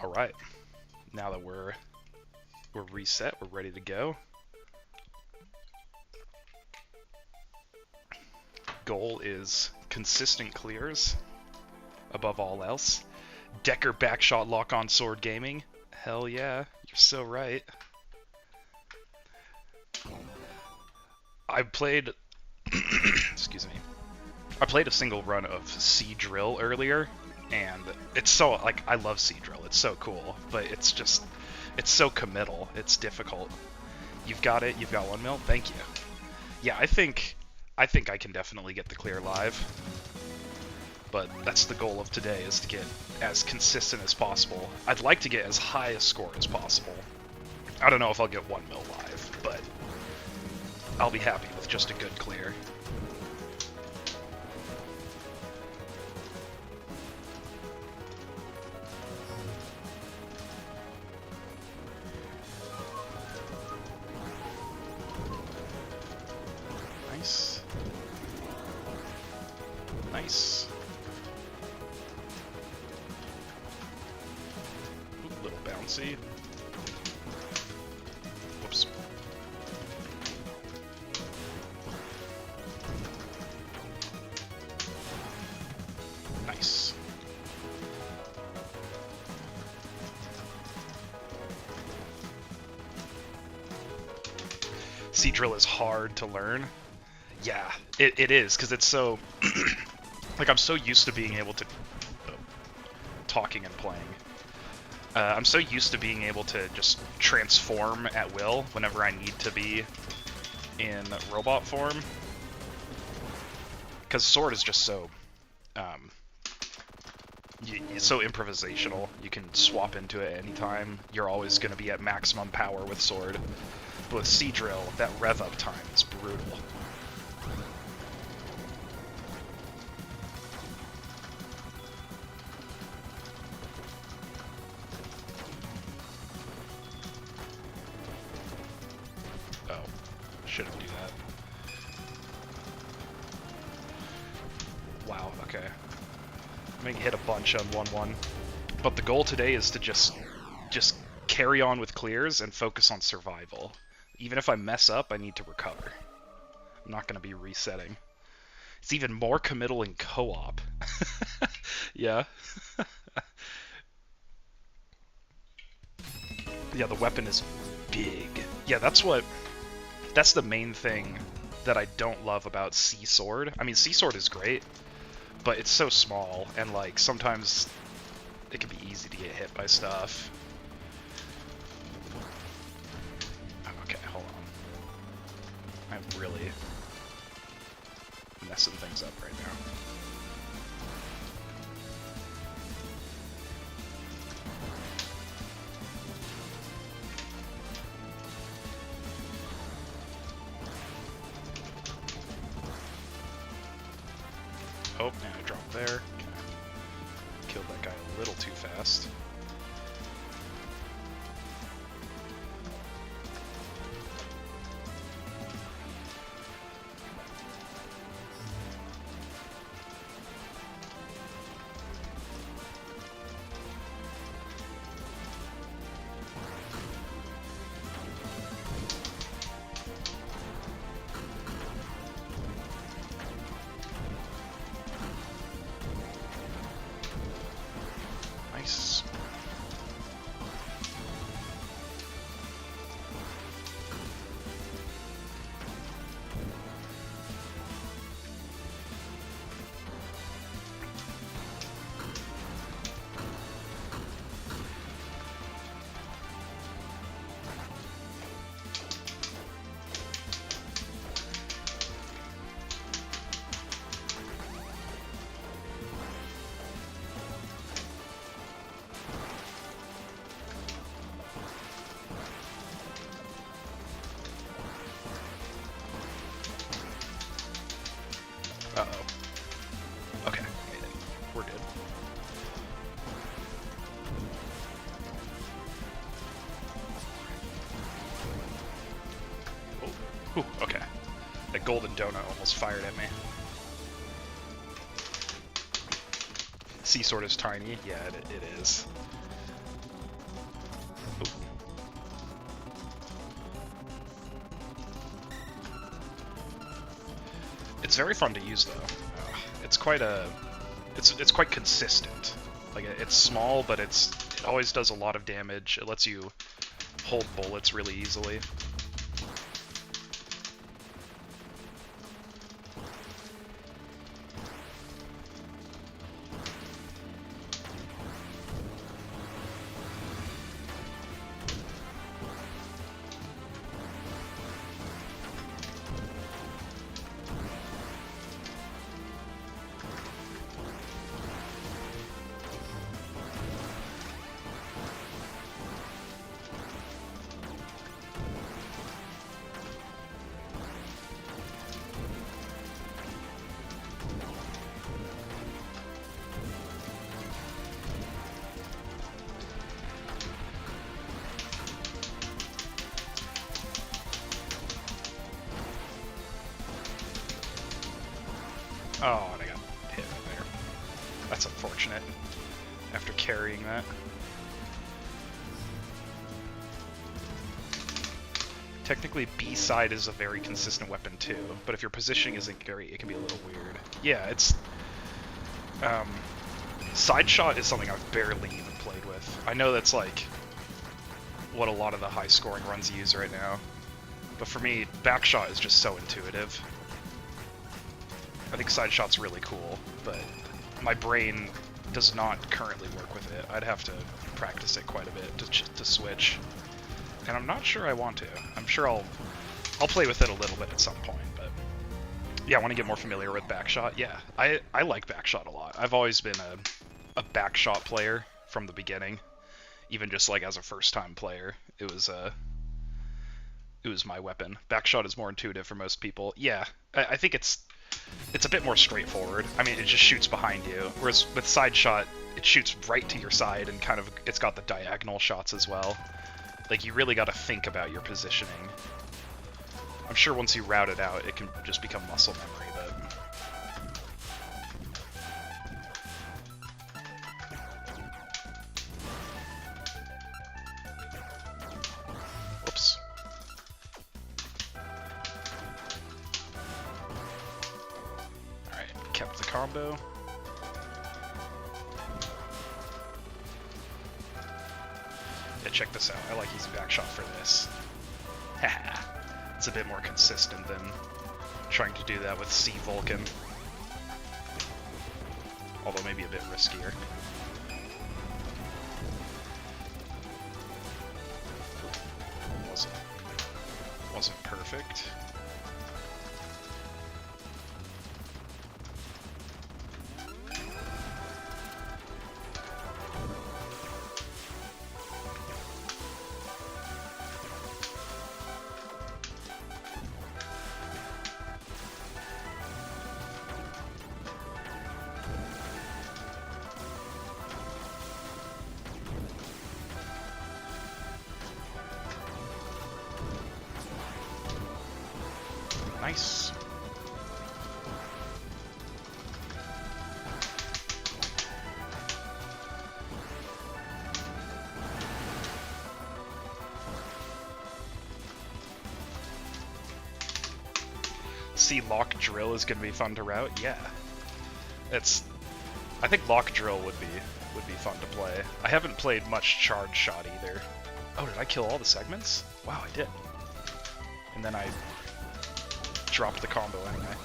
All right. Now that we're reset, we're ready to go. Goal is consistent clears above all else. Decker backshot lock on sword gaming. Hell yeah, you're so right. I played excuse me. I played a single run of Sea Drill earlier, and it's so, like, I love Sea Drill. It's so cool, but it's just, it's so committal. It's difficult. You've got it. You've got 1 mil. Thank you. Yeah, I think I can definitely get the clear live, but that's the goal of today, is to get as consistent as possible. I'd like to get as high a score as possible. I don't know if I'll get 1 mil live, but I'll be happy with just a good clear. Nice. Nice. Ooh, little bouncy. Whoops. Nice. Sea Drill is hard to learn. Yeah, it is, because it's so... like, I'm so used to being able to... talking and playing. I'm so used to being able to just transform at will whenever I need to be in robot form. Because Sword is just so... it's so improvisational. You can swap into it anytime. You're always going to be at maximum power with Sword. But with Sea Drill, that rev up time is brutal. Oh, shouldn't do that. Wow, okay. I'm gonna hit a bunch on 1-1. But the goal today is to just carry on with clears and focus on survival. Even if I mess up, I need to recover. I'm not gonna be resetting. It's even more committal in co-op. Yeah. Yeah, the weapon is big. Yeah, that's the main thing that I don't love about Sea Sword. I mean, Sea Sword is great, but it's so small, and, like, sometimes it can be easy to get hit by stuff. Okay, hold on. I'm really messing things up right now. Oh, and I dropped there. Okay. Killed that guy a little too fast. Nice. Uh-oh. Okay, made it. We're good. Oh, whew, okay. That golden donut almost fired at me. Sea Sword is tiny. Yeah, it is. Ooh. It's very fun to use, though. It's quite it's quite consistent. Like, it's small, but it always does a lot of damage. It lets you hold bullets really easily. Oh, and I got hit right there. That's unfortunate, after carrying that. Technically, B-side is a very consistent weapon too, but if your positioning isn't great, it can be a little weird. Yeah, it's... side shot is something I've barely even played with. I know that's like what a lot of the high-scoring runs use right now, but for me, back shot is just so intuitive. I think side shot's really cool, but my brain does not currently work with it. I'd have to practice it quite a bit to switch, and I'm not sure I want to. I'm sure I'll play with it a little bit at some point, but yeah, I want to get more familiar with backshot. Yeah, I like backshot a lot. I've always been a backshot player from the beginning, even just like as a first-time player. It was my weapon. Backshot is more intuitive for most people. Yeah, I think it's a bit more straightforward. I mean, it just shoots behind you, whereas with side shot, it shoots right to your side, and kind of it's got the diagonal shots as well. Like, you really got to think about your positioning. I'm sure once you route it out, it can just become muscle memory, but... Whoops. Alright, kept the combo. Yeah, check this out. I like using backshot for this. Haha. It's a bit more consistent than trying to do that with Sea Vulcan. Although maybe a bit riskier. Wasn't perfect. Nice. See, lock drill is gonna be fun to route. Yeah, I think lock drill would be fun to play. I haven't played much charge shot either. Oh, did I kill all the segments? Wow, I did. And then I dropped the combo anyway.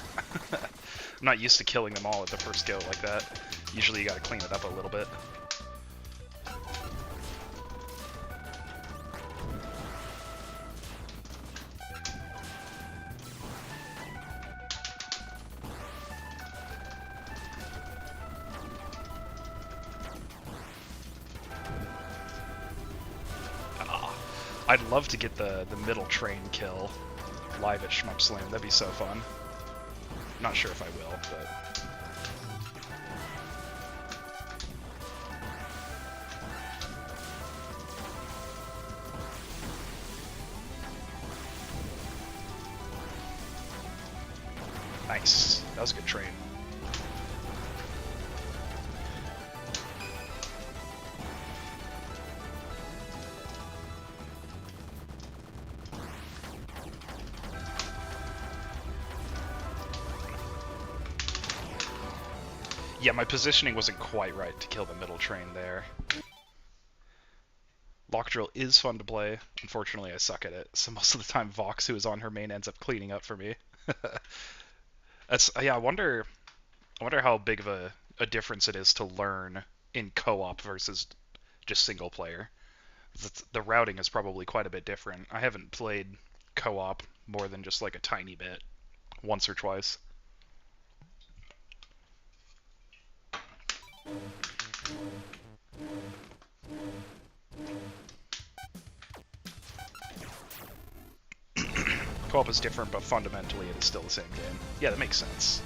I'm not used to killing them all at the first go like that. Usually you gotta clean it up a little bit. I'd love to get the middle train kill live at Shmup Slam. That'd be so fun. Not sure if I will, but... Nice. That was a good train. Yeah, my positioning wasn't quite right to kill the middle train there. Lock drill is fun to play. Unfortunately, I suck at it, so most of the time Vox, who is on her main, ends up cleaning up for me. That's yeah. I wonder how big of a difference it is to learn in co-op versus just single player. The routing is probably quite a bit different. I haven't played co-op more than just like a tiny bit, once or twice. Co-op is different, but fundamentally it is still the same game. Yeah, that makes sense.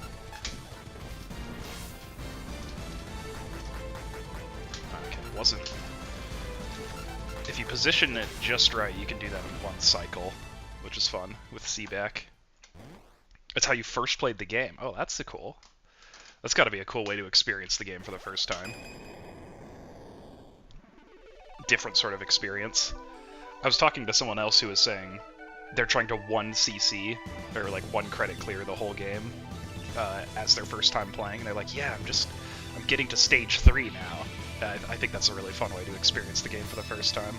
Okay, it wasn't. If you position it just right, you can do that in one cycle, which is fun with C-back. That's how you first played the game. Oh, that's cool. That's got to be a cool way to experience the game for the first time. Different sort of experience. I was talking to someone else who was saying they're trying to 1 CC, or like 1 credit clear the whole game as their first time playing. And they're like, yeah, I'm getting to stage 3 now. I think that's a really fun way to experience the game for the first time.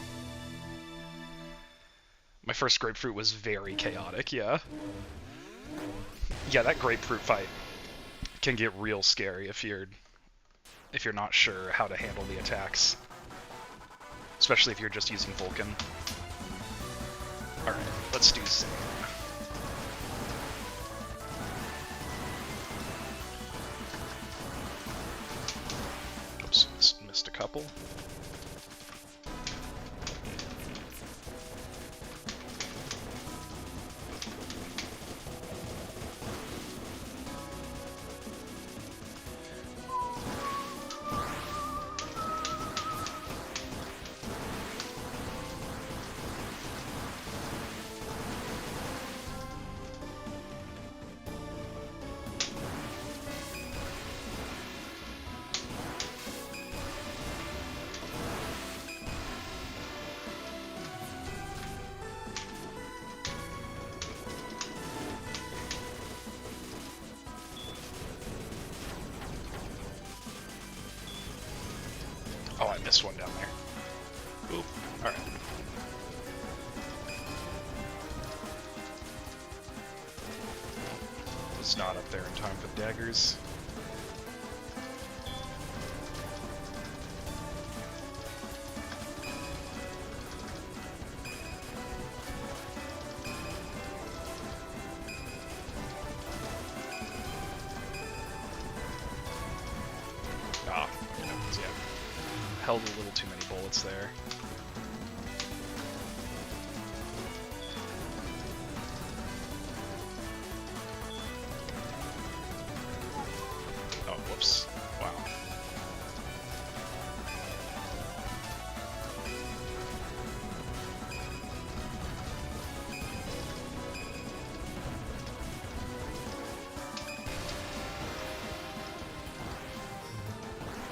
My first grapefruit was very chaotic, yeah. Yeah, that grapefruit fight can get real scary if you're not sure how to handle the attacks. Especially if you're just using Vulcan. Alright, let's do Zane. Oops, missed a couple. Oh, I missed one down there. Oop. Alright. Was not up there in time for the daggers. Held a little too many bullets there. Oh, whoops. Wow.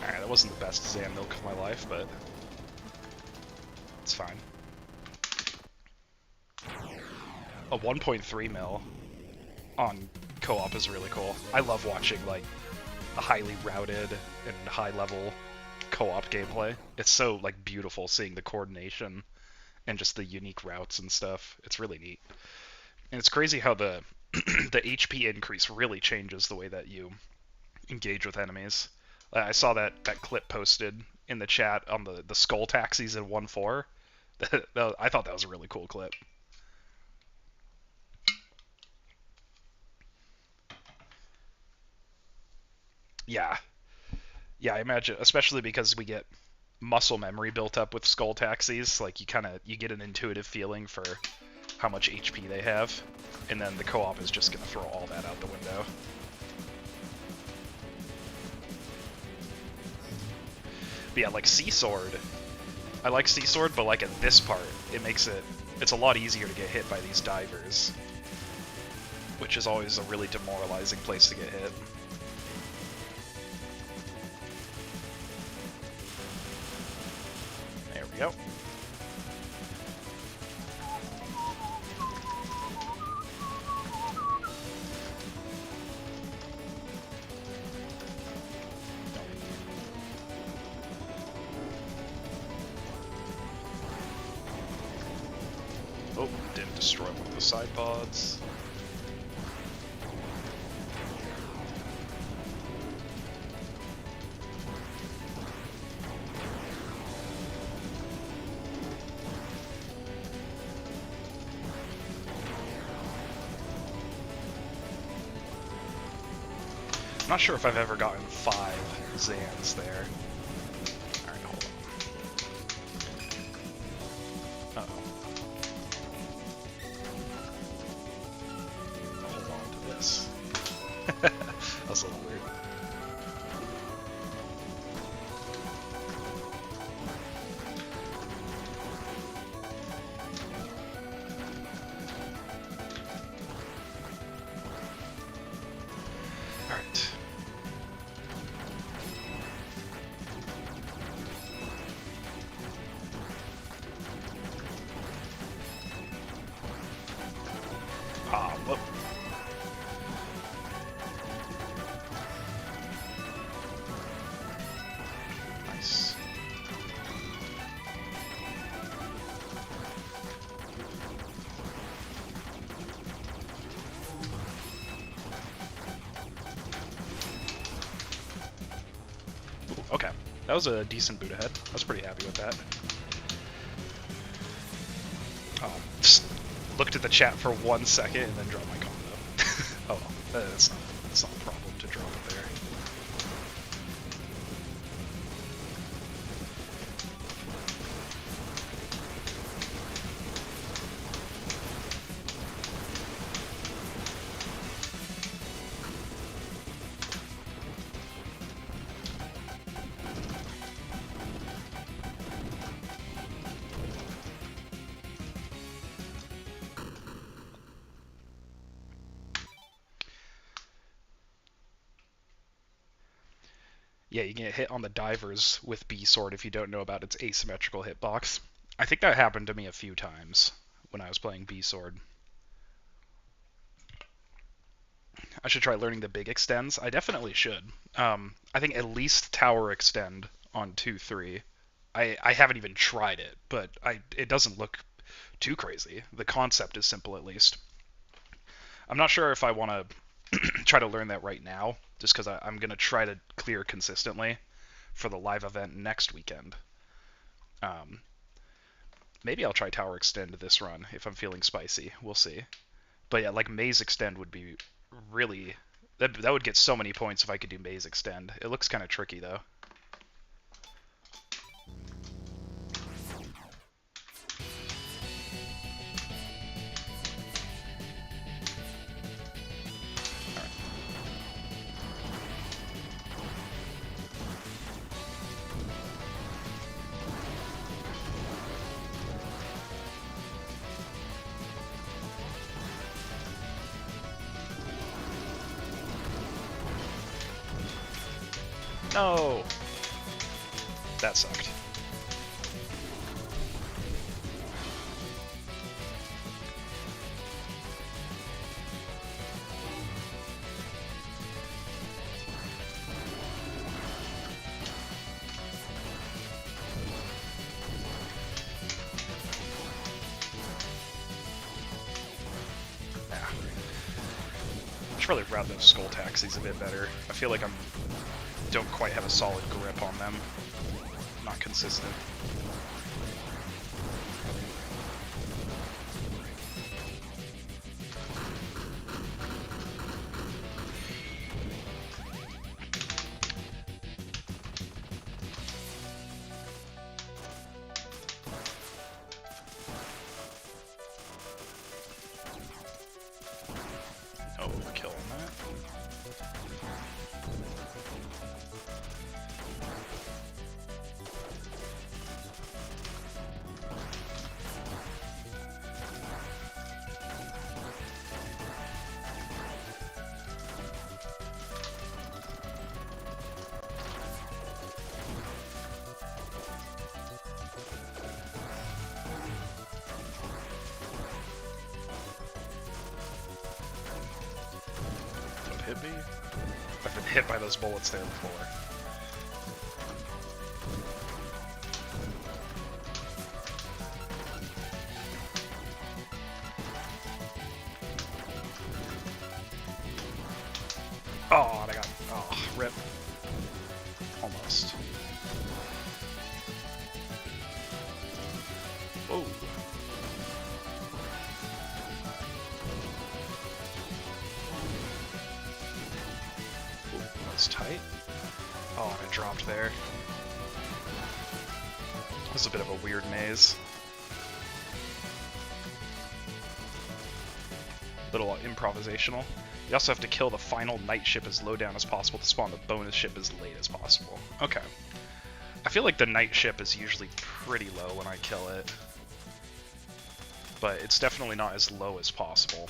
Alright, that wasn't the best Zan milk of my life, but it's fine. A 1.3 mil on co-op is really cool. I love watching like a highly routed and high-level co-op gameplay. It's so like beautiful seeing the coordination and just the unique routes and stuff. It's really neat. And it's crazy how the the HP increase really changes the way that you engage with enemies. I saw that clip posted in the chat on the skull taxis in 1.4. I thought that was a really cool clip. Yeah. Yeah, I imagine, especially because we get muscle memory built up with skull taxis, like you get an intuitive feeling for how much HP they have, and then the co-op is just going to throw all that out the window. But yeah, like Sea Sword, I like Sea Sword, but like at this part, it's a lot easier to get hit by these divers, which is always a really demoralizing place to get hit. There we go. Destroy one of the side pods. I'm not sure if I've ever gotten 5 Zans there. Alright, hold on. Uh-oh. Hold on to this. That was a little weird. Alright. Ah, whoop. Nice. Ooh, okay. That was a decent boot ahead. I was pretty happy with that. Just looked at the chat for 1 second and then dropped my combo. Oh well, that's not a problem to drop it there. Yeah, you get hit on the divers with B-Sword if you don't know about its asymmetrical hitbox. I think that happened to me a few times when I was playing B-Sword. I should try learning the big extends. I definitely should. I think at least tower extend on 2-3. I haven't even tried it, but it doesn't look too crazy. The concept is simple at least. I'm not sure if I want to try to learn that right now, just because I'm going to try to clear consistently for the live event next weekend. Maybe I'll try tower extend this run if I'm feeling spicy. We'll see. But yeah, like maze extend would be really... That would get so many points if I could do maze extend. It looks kind of tricky though. No! That sucked. I should probably route those skull taxis a bit better. I feel like I don't quite have a solid grip on them. Not consistent. Oh, overkill on that. Hit me? I've been hit by those bullets there before. Oh, and I got... Oh, rip. Almost. Whoa. Ooh, that's tight. Oh, and I dropped there. This is a bit of a weird maze. Little improvisational. You also have to kill the final night ship as low down as possible to spawn the bonus ship as late as possible. Okay. I feel like the night ship is usually pretty low when I kill it. But it's definitely not as low as possible.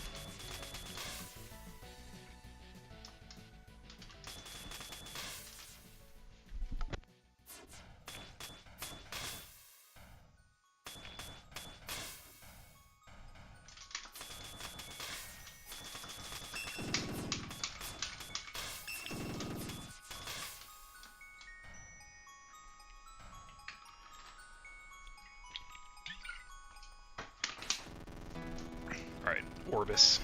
Alright, Orbis.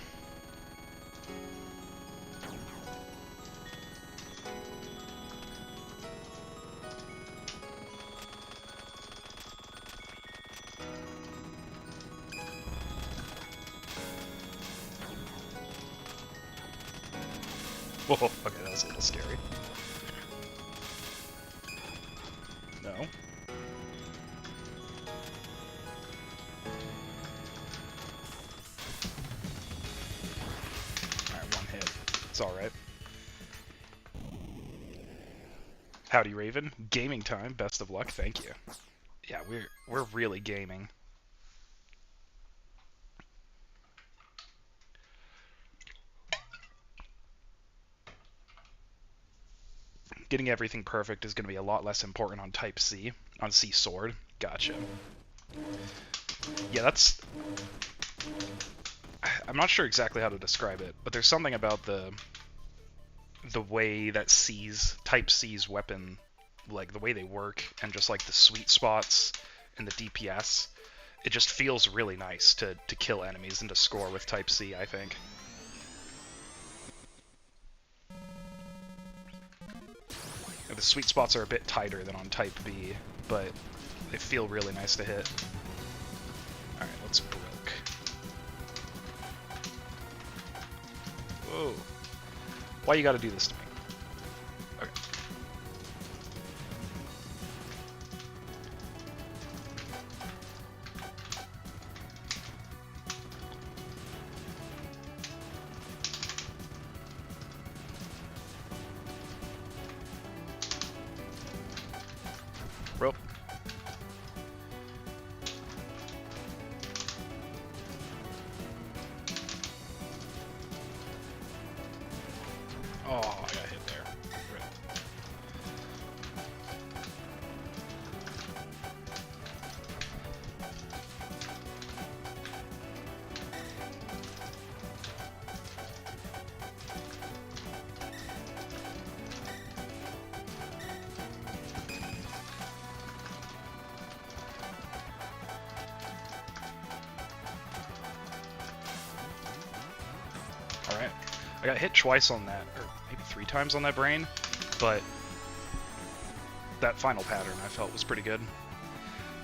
Whoa, okay, that was a little scary. No. Alright, one hit. It's alright. Howdy, Raven. Gaming time. Best of luck. Thank you. Yeah, we're really gaming. Getting everything perfect is going to be a lot less important on Type C. On C Sword. Gotcha. Yeah, that's... I'm not sure exactly how to describe it, but there's something about the way that Type C's weapon, like the way they work, and just like the sweet spots and the DPS, it just feels really nice to kill enemies and to score with Type C, I think. The sweet spots are a bit tighter than on Type B, but they feel really nice to hit. Alright, let's broke. Whoa. Why you gotta do this to me? Okay. Rope. Oh, I got hit there. Rip. Alright. I got hit twice on that, or maybe 3 times on that brain, but that final pattern I felt was pretty good.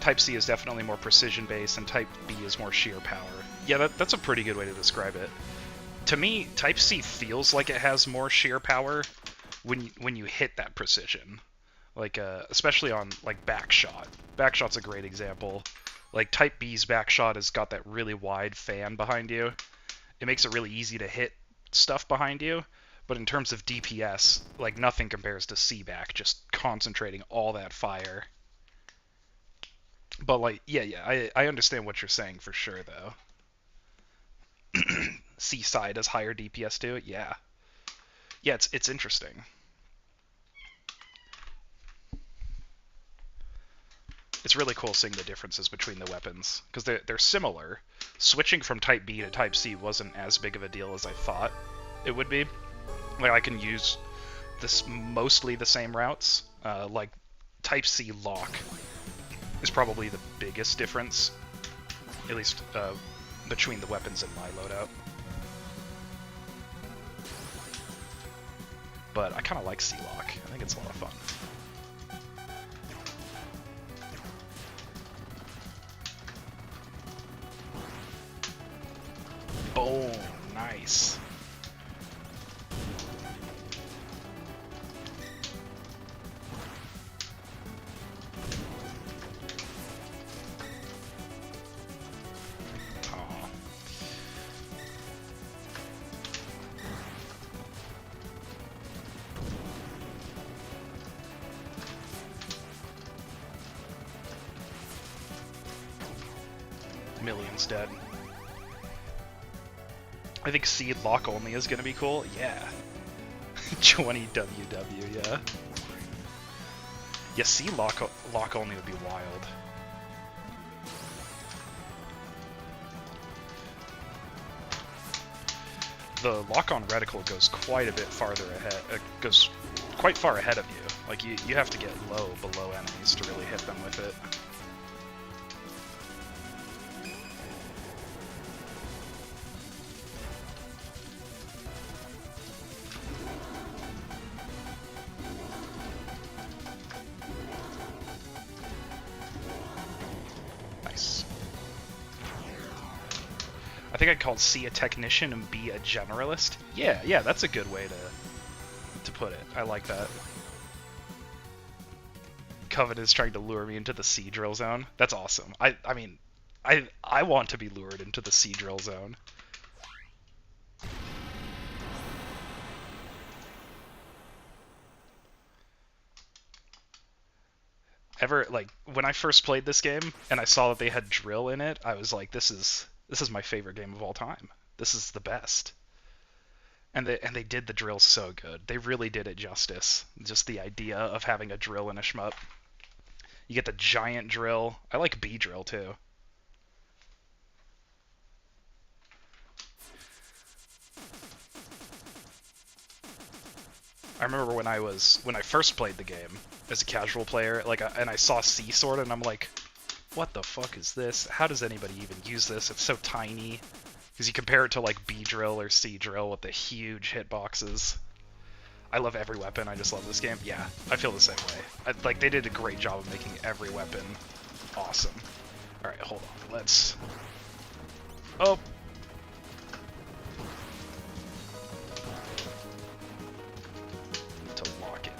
Type C is definitely more precision-based, and Type B is more sheer power. Yeah, that's a pretty good way to describe it. To me, Type C feels like it has more sheer power when you hit that precision. Like, especially on, like, backshot. Backshot's a great example. Like, Type B's backshot has got that really wide fan behind you. It makes it really easy to hit stuff behind you, but in terms of DPS, like, nothing compares to C-back, just concentrating all that fire. But, like, yeah, I understand what you're saying for sure, though. C-side has higher DPS to it, yeah. Yeah, it's interesting. It's really cool seeing the differences between the weapons, because they're similar. Switching from Type B to Type C wasn't as big of a deal as I thought it would be. Like, I can use mostly the same routes. Like, Type C lock is probably the biggest difference, at least between the weapons in my loadout. but I kind of like C-Lock. I think it's a lot of fun. Boom! Nice. Million's dead. I think seed lock only is gonna be cool. Yeah. 20 WW, yeah. Yeah, seed lock only would be wild. The lock-on reticle goes quite a bit farther ahead. Goes quite far ahead of you. Like you have to get low below enemies to really hit them with it. I think I'd call C a technician and B a generalist. Yeah, that's a good way to put it. I like that. Coven is trying to lure me into the C drill zone. That's awesome. I mean, I want to be lured into the C drill zone. Ever, like, when I first played this game and I saw that they had drill in it, I was like, this is my favorite game of all time. This is the best. And they did the drill so good. They really did it justice. Just the idea of having a drill in a shmup. You get the giant drill. I like B drill too. I remember when I first played the game as a casual player, like, and I saw C sword and I'm like, what the fuck is this? How does anybody even use this? It's so tiny. Because you compare it to like B drill or C drill with the huge hitboxes. I love every weapon. I just love this game. Yeah, I feel the same way. Like, they did a great job of making every weapon awesome. All right, hold on. Let's. Oh. To lock it.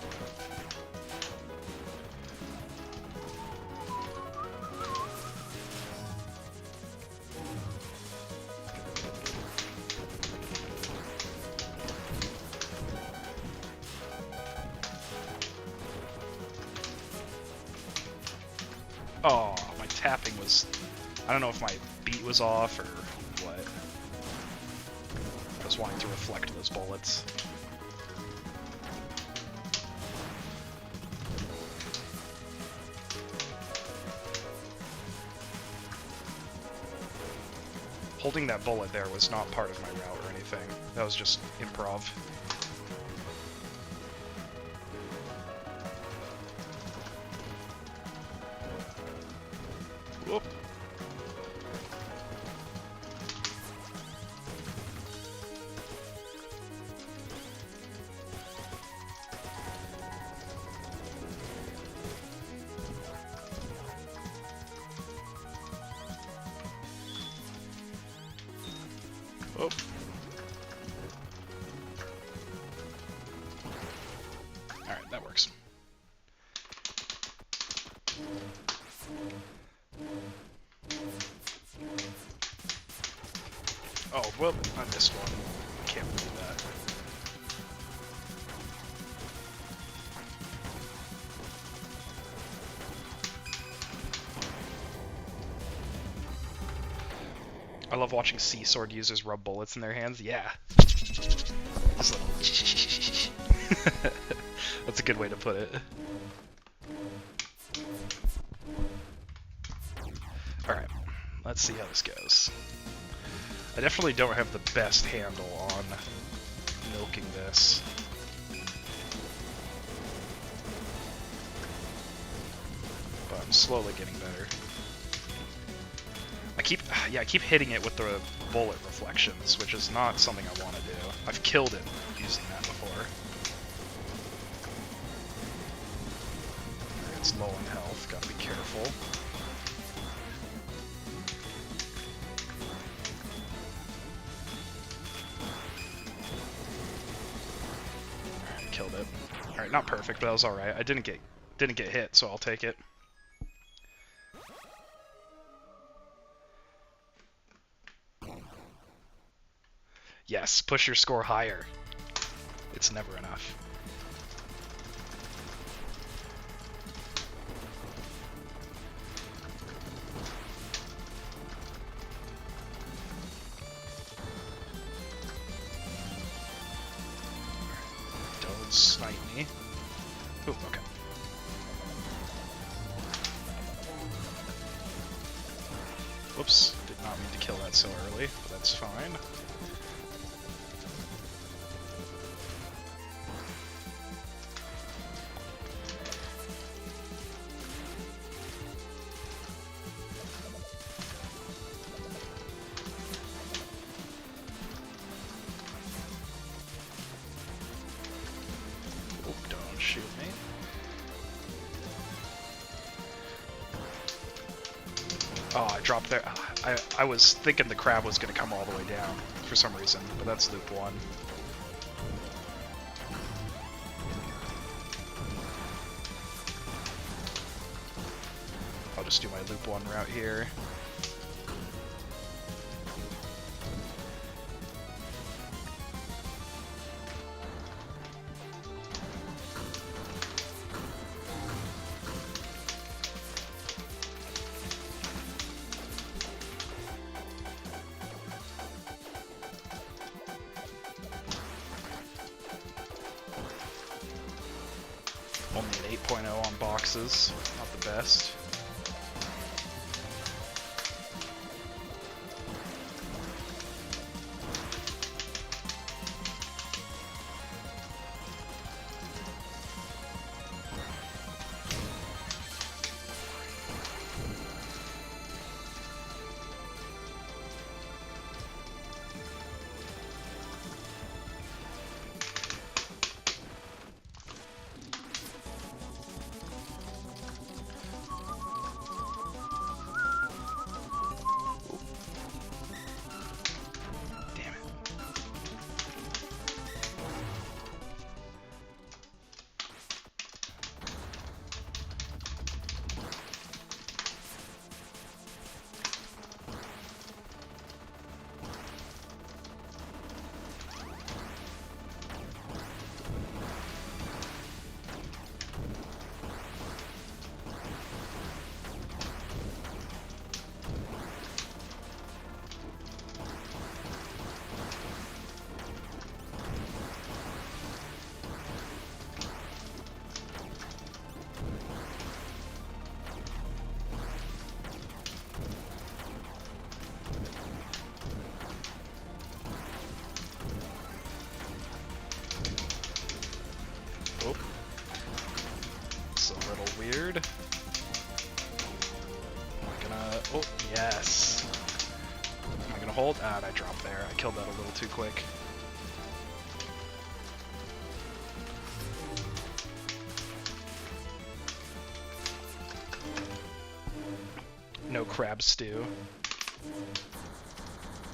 Oh, my tapping was... I don't know if my beat was off or what. I was wanting to reflect those bullets. Holding that bullet there was not part of my route or anything. That was just improv. Whoop. Oh. Alright, that works. Oh, well, I missed one. Can't believe that. I love watching Sea Sword users rub bullets in their hands. Yeah. Just like... That's a good way to put it. Alright, let's see how this goes. I definitely don't have the best handle on milking this. But I'm slowly getting better. I keep hitting it with the bullet reflections, which is not something I want to do. I've killed it using that before. It's low on health, gotta be careful. Alright, killed it. Alright, not perfect, but that was alright. I didn't get hit, so I'll take it. Yes, push your score higher. It's never enough. Don't snipe me. Ooh, okay. Whoops, did not mean to kill that so early, but that's fine. Shoot me. Oh, I dropped there. I was thinking the crab was going to come all the way down for some reason, but that's loop 1. I'll just do my loop 1 route here. Only an 8.0 on boxes, not the best. Oh. It's a little weird. Am I gonna... Oh, yes. Am I gonna hold? Ah, I dropped there. I killed that a little too quick. No crab stew.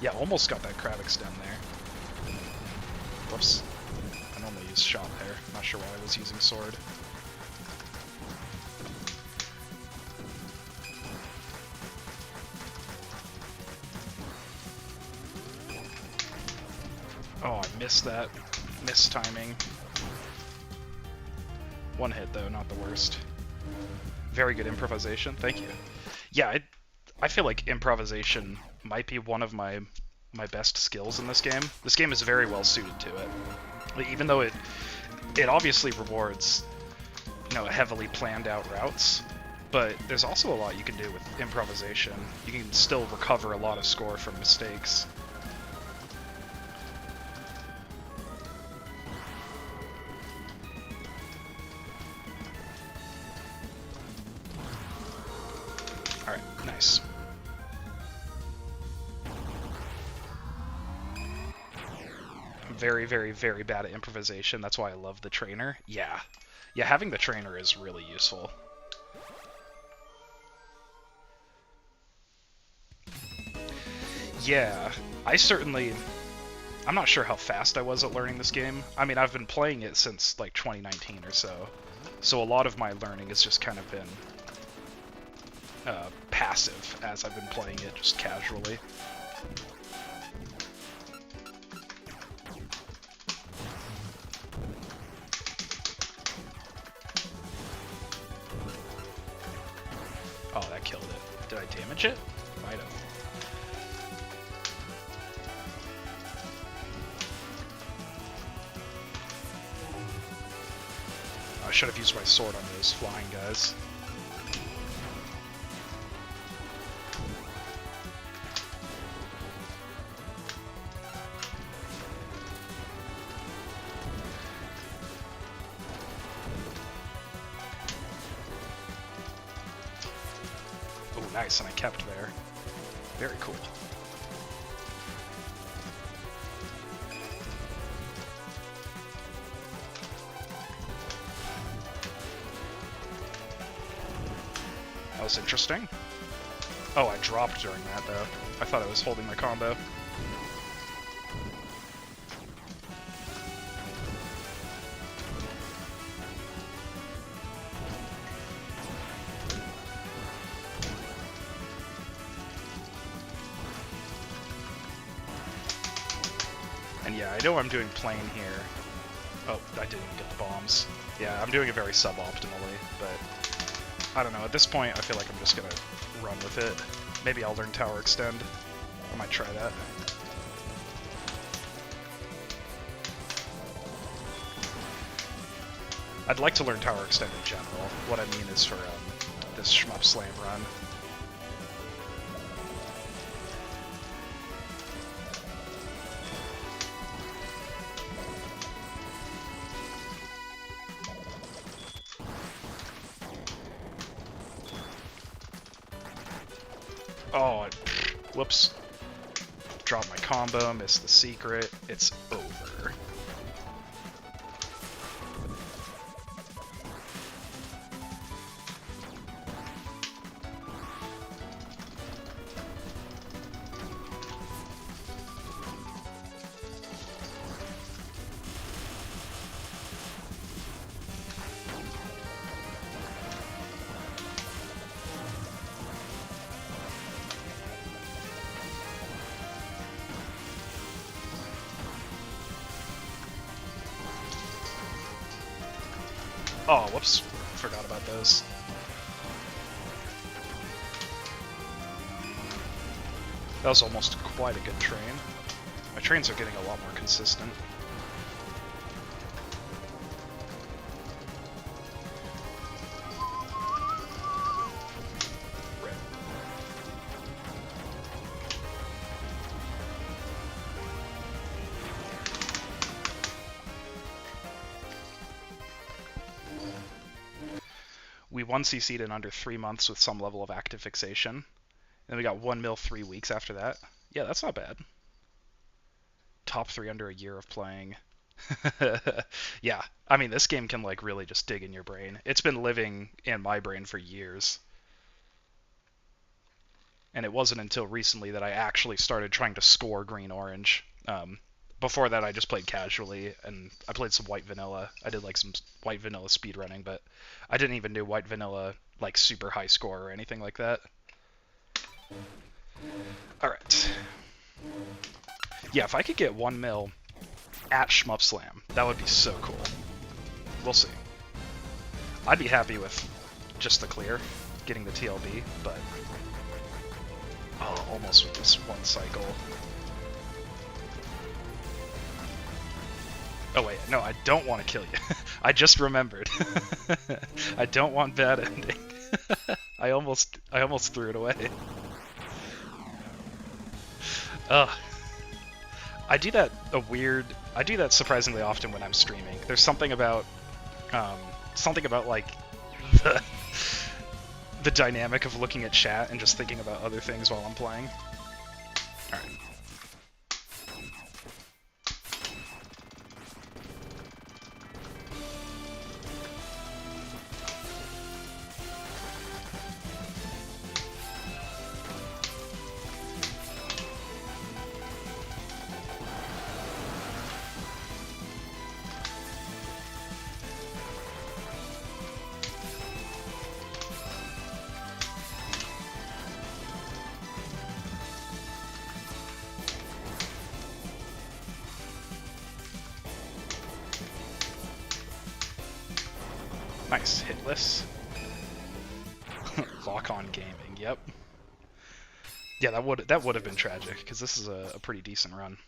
Yeah, almost got that crab extend there. Whoops. I normally use shot there. Not sure why I was using sword. Oh, I missed that. Missed timing. One hit though, not the worst. Very good improvisation, thank you. Yeah, I feel like improvisation might be one of my best skills in this game. This game is very well suited to it. Like, even though it obviously rewards, you know, heavily planned out routes, but there's also a lot you can do with improvisation. You can still recover a lot of score from mistakes. Alright, nice. I'm very, very, very bad at improvisation. That's why I love the trainer. Yeah. Yeah, having the trainer is really useful. Yeah, I'm not sure how fast I was at learning this game. I mean, I've been playing it since like 2019 or so. So a lot of my learning has just kind of been passive as I've been playing it just casually. Oh, that killed it. Did I damage it? Might have. I should have used my sword on those flying guys. Oh, nice, and I kept there. Very cool. That was interesting. Oh, I dropped during that, though. I thought I was holding my combo. And yeah, I know I'm doing plane here. Oh, I didn't even get the bombs. Yeah, I'm doing it very suboptimally, but I don't know. At this point, I feel like I'm just gonna run with it. Maybe I'll learn tower extend. I might try that. I'd like to learn tower extend in general. What I mean is for this Shmup Slam run. Oh, whoops. Dropped my combo, missed the secret. It's over. Oh, whoops. Forgot about those. That was almost quite a good train. My trains are getting a lot more consistent. We 1cc'd in under 3 months with some level of active fixation. Then we got 1 mil 3 weeks after that. Yeah, that's not bad. Top 3 under a year of playing. Yeah, I mean, this game can like really just dig in your brain. It's been living in my brain for years. And it wasn't until recently that I actually started trying to score green-orange. Before that, I just played casually, and I played some white vanilla. I did like some white vanilla speedrunning, but I didn't even do white vanilla like super high score or anything like that. Alright. Yeah, if I could get 1 mil at Shmup Slam, that would be so cool. We'll see. I'd be happy with just the clear, getting the TLB, but oh, almost with this one cycle. Oh wait, no, I don't want to kill you. I just remembered. I don't want bad ending. I almost threw it away. Ugh. I do that surprisingly often when I'm streaming. There's something about like the dynamic of looking at chat and just thinking about other things while I'm playing. Alright. Nice, hitless. Lock-on gaming, yep. Yeah, that would have been tragic, because this is a pretty decent run.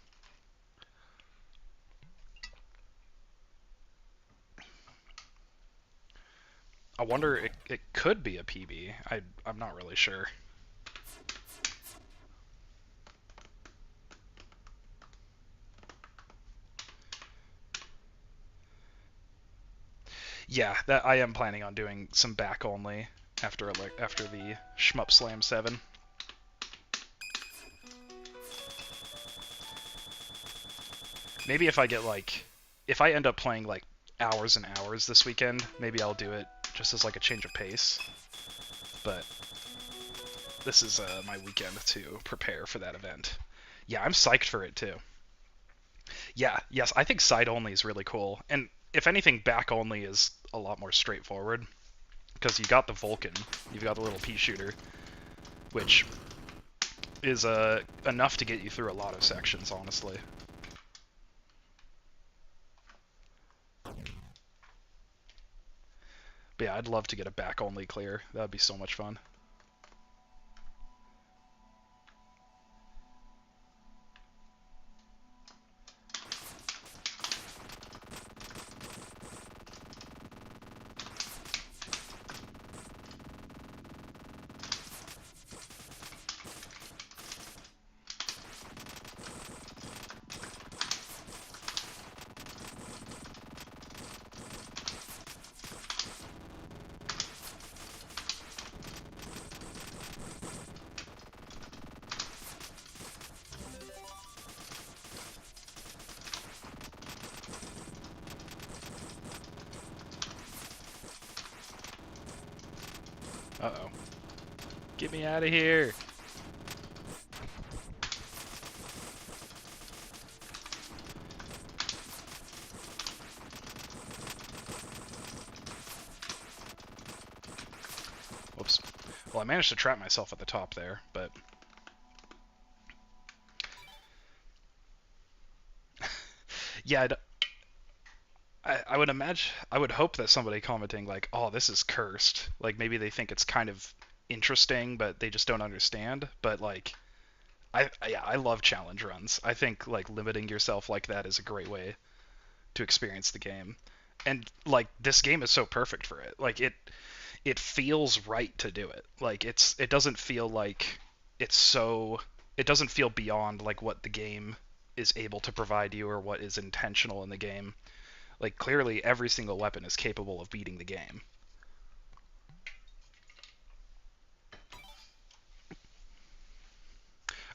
I wonder, it could be a PB. I'm not really sure. Yeah, that I am planning on doing some back only after the Shmup Slam 7. Maybe if I end up playing like hours and hours this weekend, maybe I'll do it just as like a change of pace. But this is my weekend to prepare for that event. Yeah, I'm psyched for it too. Yeah, yes, I think side only is really cool. And if anything, back only is a lot more straightforward. Because you got the Vulcan, you've got the little pea shooter, which is enough to get you through a lot of sections, honestly. But yeah, I'd love to get a back only clear. That would be so much fun. Uh-oh. Get me out of here! Whoops. Well, I managed to trap myself at the top there, but... yeah, I would imagine, I would hope that somebody commenting like, oh, this is cursed. Like, maybe they think it's kind of interesting, but they just don't understand. But, like, I love challenge runs. I think, like, limiting yourself like that is a great way to experience the game. And, like, this game is so perfect for it. Like, it feels right to do it. Like, it doesn't feel like it's so... It doesn't feel beyond, like, what the game is able to provide you or what is intentional in the game. Like, clearly every single weapon is capable of beating the game.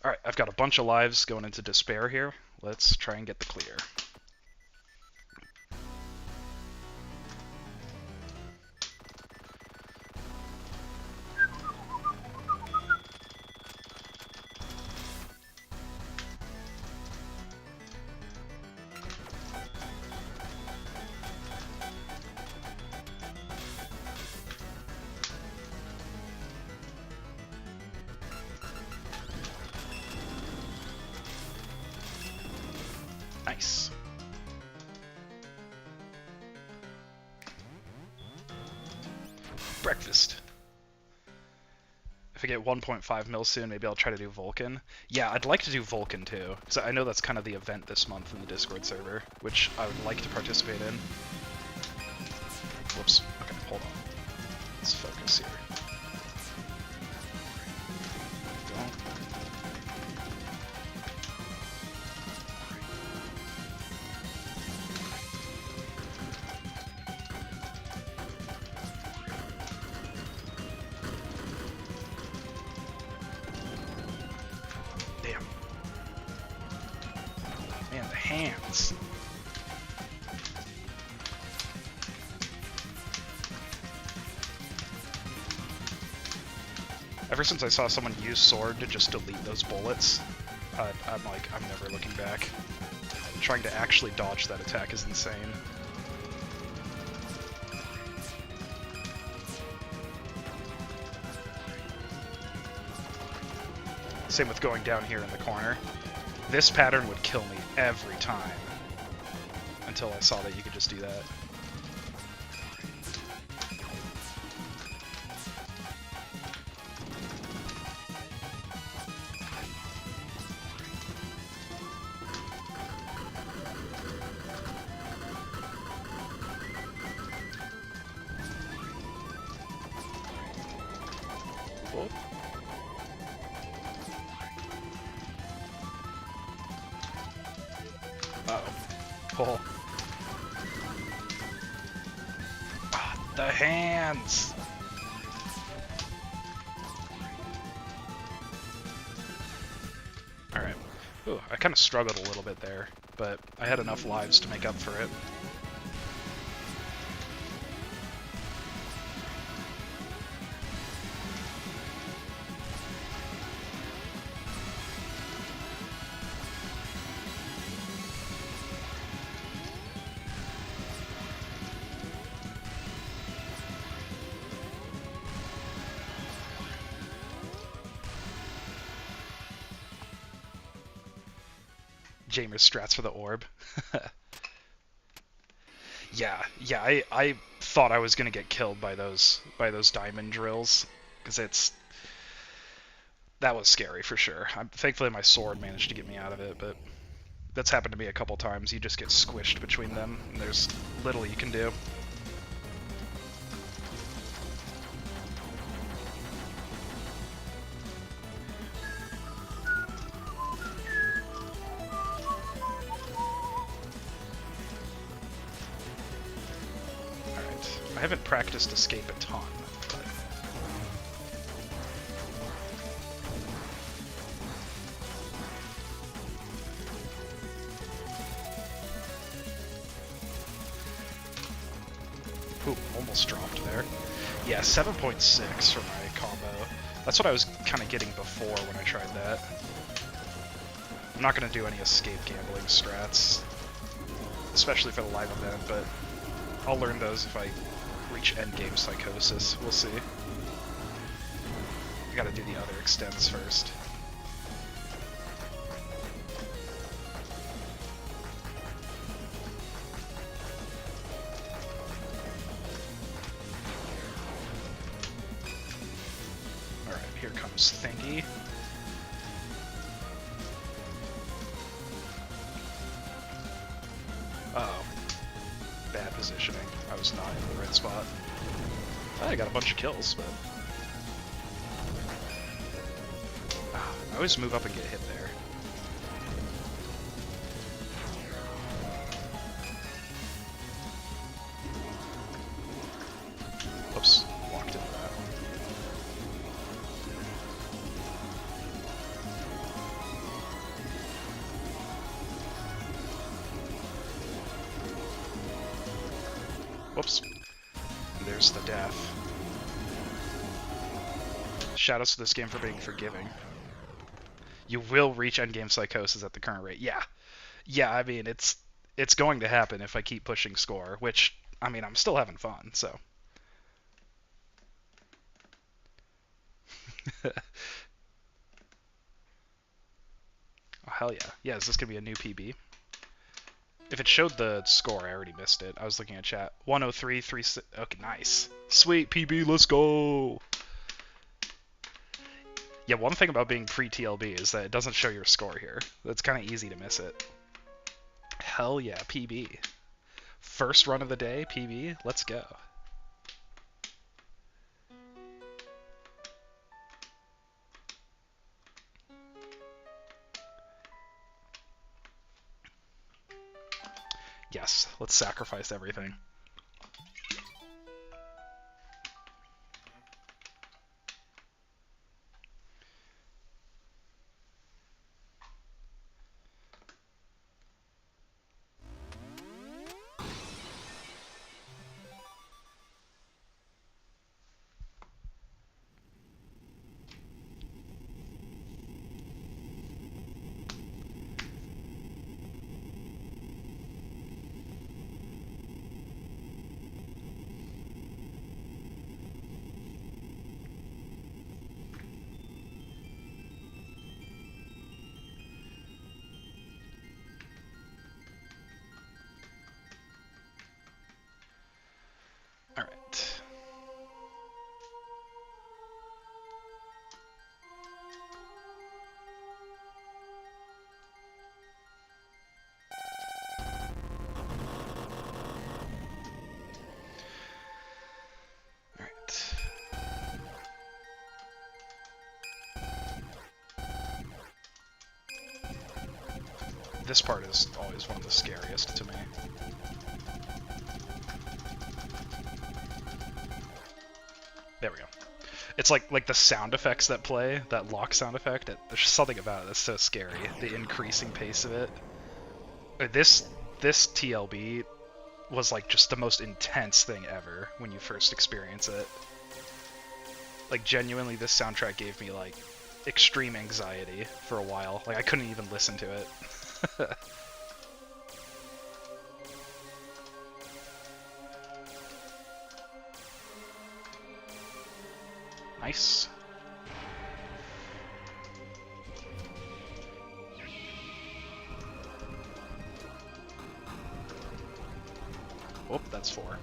Alright, I've got a bunch of lives going into despair here. Let's try and get the clear. Nice. Breakfast. If I get 1.5 mil soon, maybe I'll try to do Vulcan. Yeah, I'd like to do Vulcan too, because I know that's kind of the event this month in the Discord server, which I would like to participate in. Whoops. Okay, hold on. Let's focus here. Damn. Man, the hands. Ever since I saw someone use sword to just delete those bullets, I'm like, I'm never looking back. Trying to actually dodge that attack is insane. Same with going down here in the corner. This pattern would kill me every time. Until I saw that you could just do that. pull. Ah, the hands! Alright. Ooh, I kind of struggled a little bit there, but I had enough lives to make up for it. Jamer's strats for the orb. Yeah, I thought I was gonna get killed by those diamond drills, because that was scary for sure. Thankfully my sword managed to get me out of it, but that's happened to me a couple times. You just get squished between them, and there's little you can do. I haven't practiced escape a ton, but... Ooh, almost dropped there. Yeah, 7.6 for my combo. That's what I was kind of getting before when I tried that. I'm not going to do any escape gambling strats, especially for the live event, but I'll learn those if I reach endgame psychosis. We'll see. I gotta do the other extents first. Alright, here comes Thingy. Uh-oh. Bad positioning. I was not in the right spot. I got a bunch of kills, but... I always move up and get hit there. Whoops, walked into that. Whoops. And there's the death. Shoutouts to this game for being forgiving. You will reach endgame psychosis at the current rate. Yeah, I mean, it's going to happen if I keep pushing score, which, I mean, I'm still having fun, so. Oh, hell yeah. Yeah, is this going to be a new PB? If it showed the score, I already missed it. I was looking at chat. 103.36. Okay, nice. Sweet, PB, let's go! Yeah, one thing about being pre-TLB is that it doesn't show your score here. It's kind of easy to miss it. Hell yeah, PB. First run of the day, PB. Let's go. Yes, let's sacrifice everything. This part is always one of the scariest to me. There we go. It's like the sound effects that play, that lock sound effect, there's just something about it that's so scary. The increasing pace of it. This TLB was like just the most intense thing ever when you first experience it. Like genuinely, this soundtrack gave me like extreme anxiety for a while. Like I couldn't even listen to it. Nice. Oh, that's 4.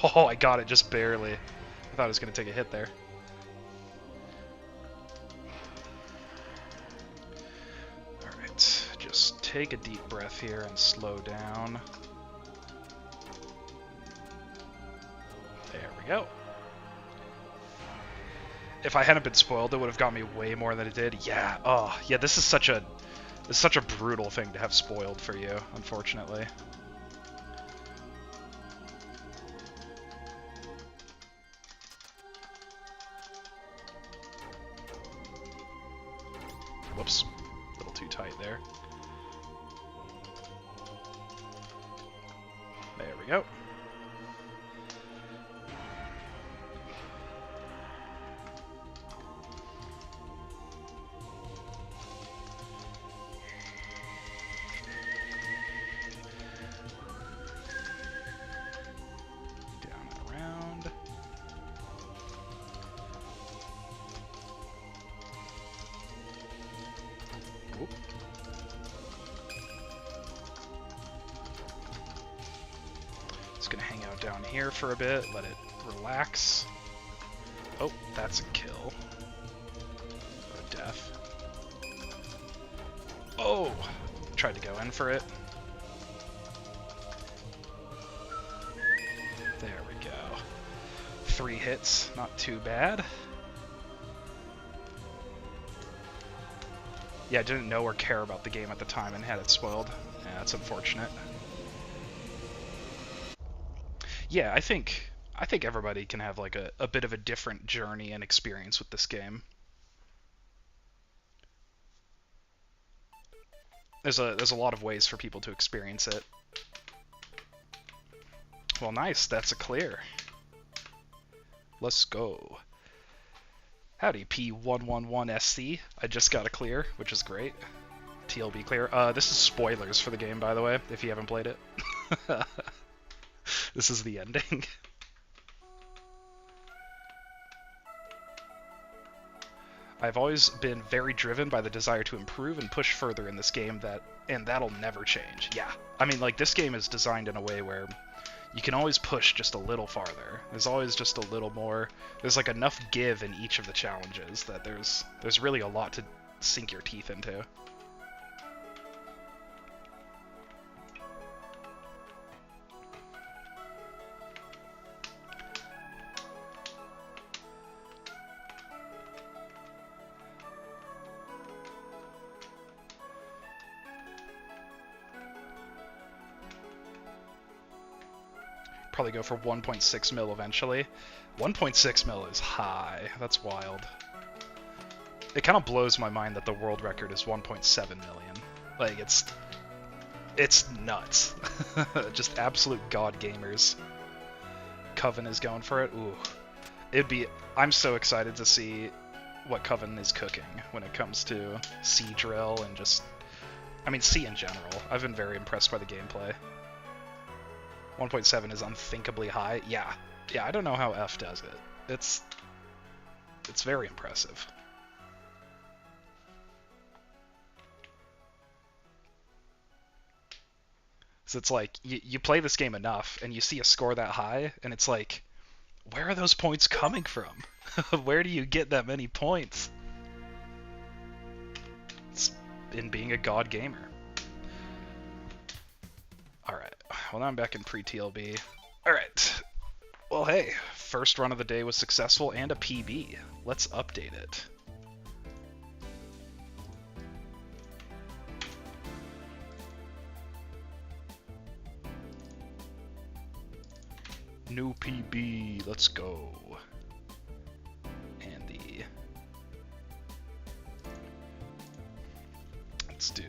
Oh, I got it just barely. I thought I was going to take a hit there. Alright, just take a deep breath here and slow down. There we go. If I hadn't been spoiled, it would have got me way more than it did. Yeah, oh, yeah, this is such a brutal thing to have spoiled for you, unfortunately. Whoops, a little too tight there. There we go. Just gonna hang out down here for a bit, let it relax. Oh, that's a kill. Or a death. Oh! Tried to go in for it. There we go. 3 hits, not too bad. Yeah, I didn't know or care about the game at the time and had it spoiled. Yeah, that's unfortunate. Yeah, I think everybody can have like a bit of a different journey and experience with this game. There's a lot of ways for people to experience it. Well, nice, that's a clear. Let's go. Howdy, P111SC. I just got a clear, which is great. TLB clear. This is spoilers for the game, by the way, if you haven't played it. This is the ending. I've always been very driven by the desire to improve and push further in this game, and that'll never change. Yeah, I mean, like, this game is designed in a way where you can always push just a little farther. There's always just a little more. There's like enough give in each of the challenges that there's really a lot to sink your teeth into. Probably go for 1.6 mil eventually. 1.6 mil is high. That's wild. It kind of blows my mind that the world record is 1.7 million. Like, it's nuts. Just absolute god gamers. Coven is going for it. Ooh. I'm so excited to see what Coven is cooking when it comes to C drill and just, I mean, C in general. I've been very impressed by the gameplay. 1.7 is unthinkably high. Yeah, I don't know how F does it. It's very impressive. So it's like, you play this game enough, and you see a score that high, and it's like, where are those points coming from? Where do you get that many points? It's in being a god gamer. Alright, well now I'm back in pre-TLB. Alright, well hey, First run of the day was successful and a PB. Let's update it. New PB, let's go. And let's do.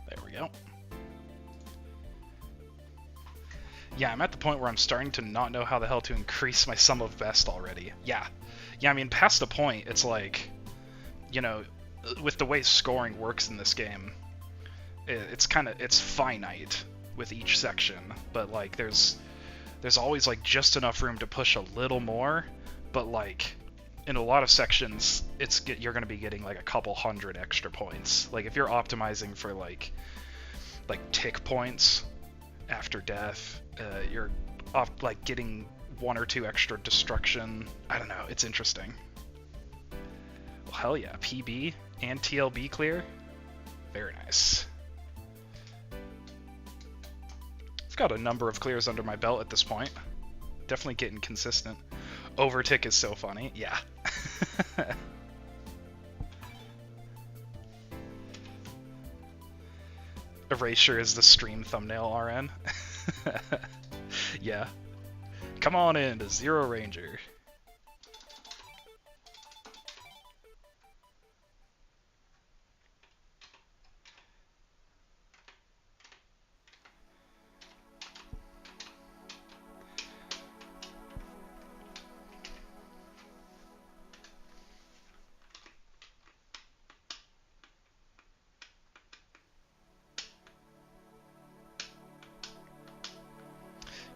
There we go. Yeah, I'm at the point where I'm starting to not know how the hell to increase my sum of best already. Yeah, I mean, past a point, it's like, you know, with the way scoring works in this game, it's finite with each section, but like there's always like just enough room to push a little more, but like in a lot of sections, you're going to be getting like a couple hundred extra points. Like if you're optimizing for like tick points after death, you're like getting 1 or 2 extra destruction. I don't know, it's interesting. Well, hell yeah, PB and TLB clear. Very nice. I've got a number of clears under my belt at this point. Definitely getting consistent. Overtick is so funny. Yeah. Erasure is the stream thumbnail, RN. Yeah. Come on in to Zero Ranger.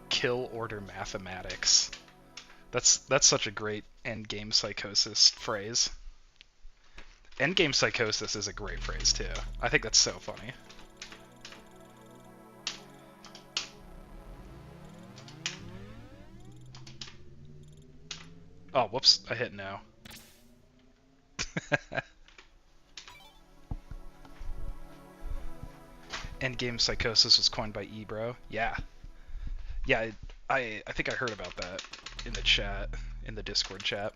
Kill order mathematics. That's such a great endgame psychosis phrase. Endgame psychosis is a great phrase too. I think that's so funny. Oh, whoops, I hit no. Endgame psychosis was coined by Ebro. Yeah. Yeah, I think I heard about that in the chat, in the Discord chat.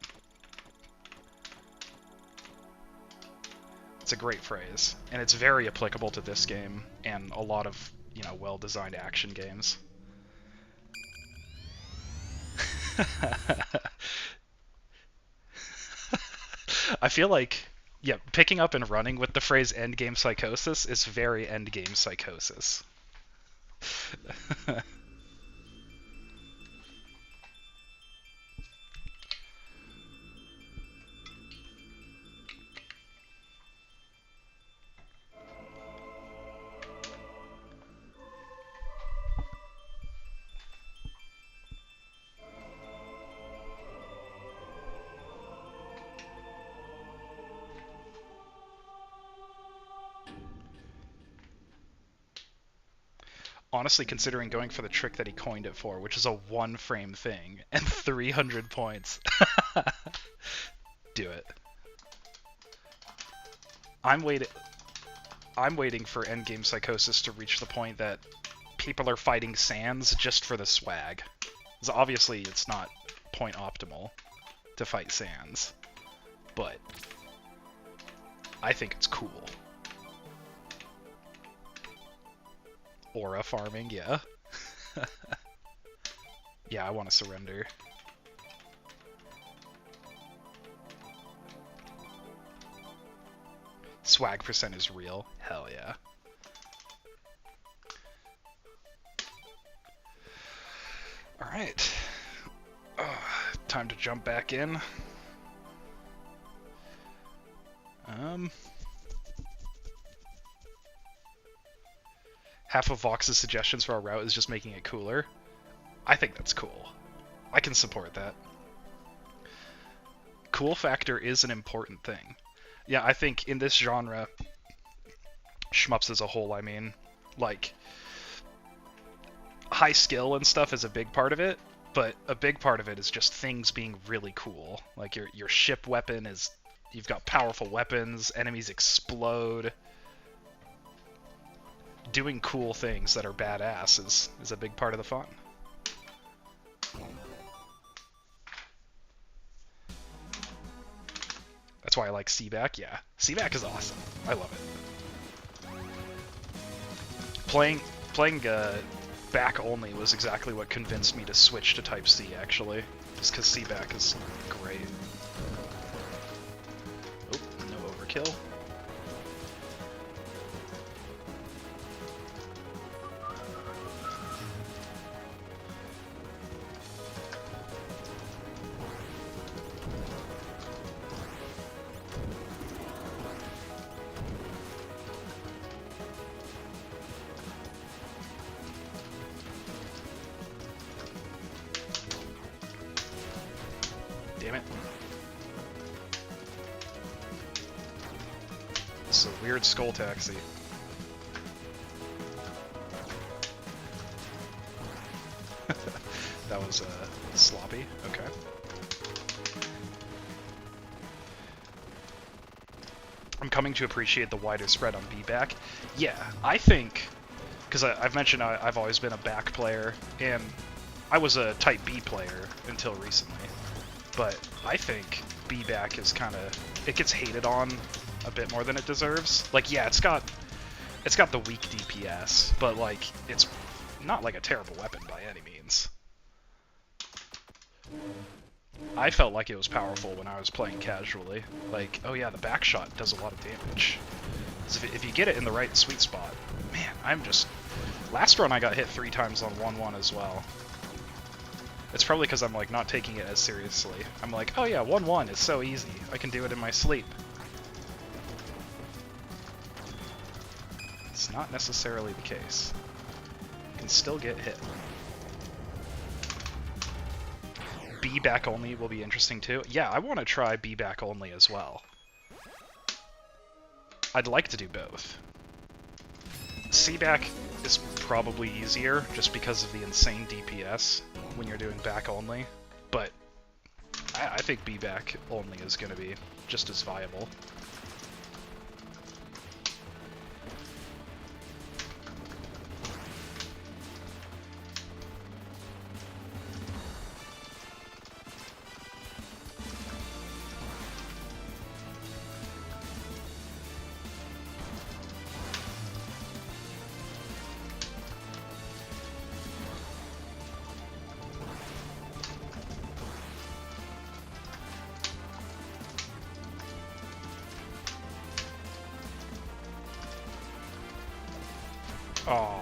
It's a great phrase, and it's very applicable to this game and a lot of, you know, well-designed action games. I feel like, yeah, picking up and running with the phrase endgame psychosis is very endgame psychosis. Honestly, considering going for the trick that he coined it for, which is a 1-frame thing, and 300 points. Do it. I'm waiting for endgame psychosis to reach the point that people are fighting Sans just for the swag. Because obviously it's not point optimal to fight Sans, but I think it's cool. Aura farming, yeah. Yeah, I want to surrender. Swag percent is real. Hell yeah. Alright. Time to jump back in. Half of Vox's suggestions for our route is just making it cooler. I think that's cool. I can support that. Cool factor is an important thing. Yeah, I think in this genre, shmups as a whole, I mean, like, high skill and stuff is a big part of it, but a big part of it is just things being really cool. Like your ship weapon is, you've got powerful weapons, enemies explode. Doing cool things that are badass is a big part of the fun. That's why I like Seaback. Yeah, Seaback is awesome. I love it. Playing back only was exactly what convinced me to switch to Type C, actually. Just because Seaback is great. Oh, no overkill. Damn it. This is a weird skull taxi. That was sloppy. Okay. I'm coming to appreciate the wider spread on B-back. Yeah, I think, because I've mentioned I've always been a back player, and I was a Type B player until recently. But I think B-back is kind of, it gets hated on a bit more than it deserves. Like, yeah, it's got the weak DPS, but like it's not like a terrible weapon by any means. I felt like it was powerful when I was playing casually. Like, oh yeah, the back shot does a lot of damage. So if you get it in the right sweet spot, man, I'm just... Last run I got hit 3 times on 1-1 as well. It's probably because I'm like not taking it as seriously. I'm like, oh yeah, 1-1 is so easy. I can do it in my sleep. It's not necessarily the case. You can still get hit. B-back only will be interesting too. Yeah, I want to try B-back only as well. I'd like to do both. C-back is probably easier just because of the insane DPS when you're doing back only, but I think B-back only is going to be just as viable. Aww.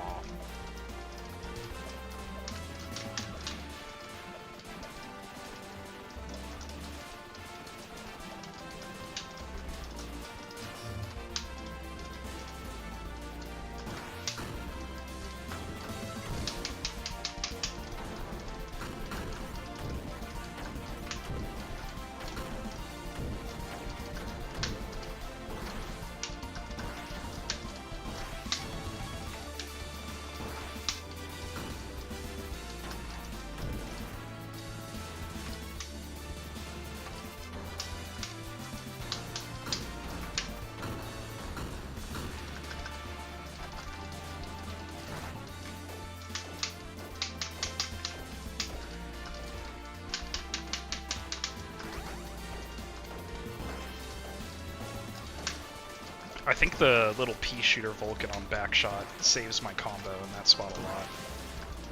I think the little pea shooter Vulcan on backshot saves my combo in that spot a lot.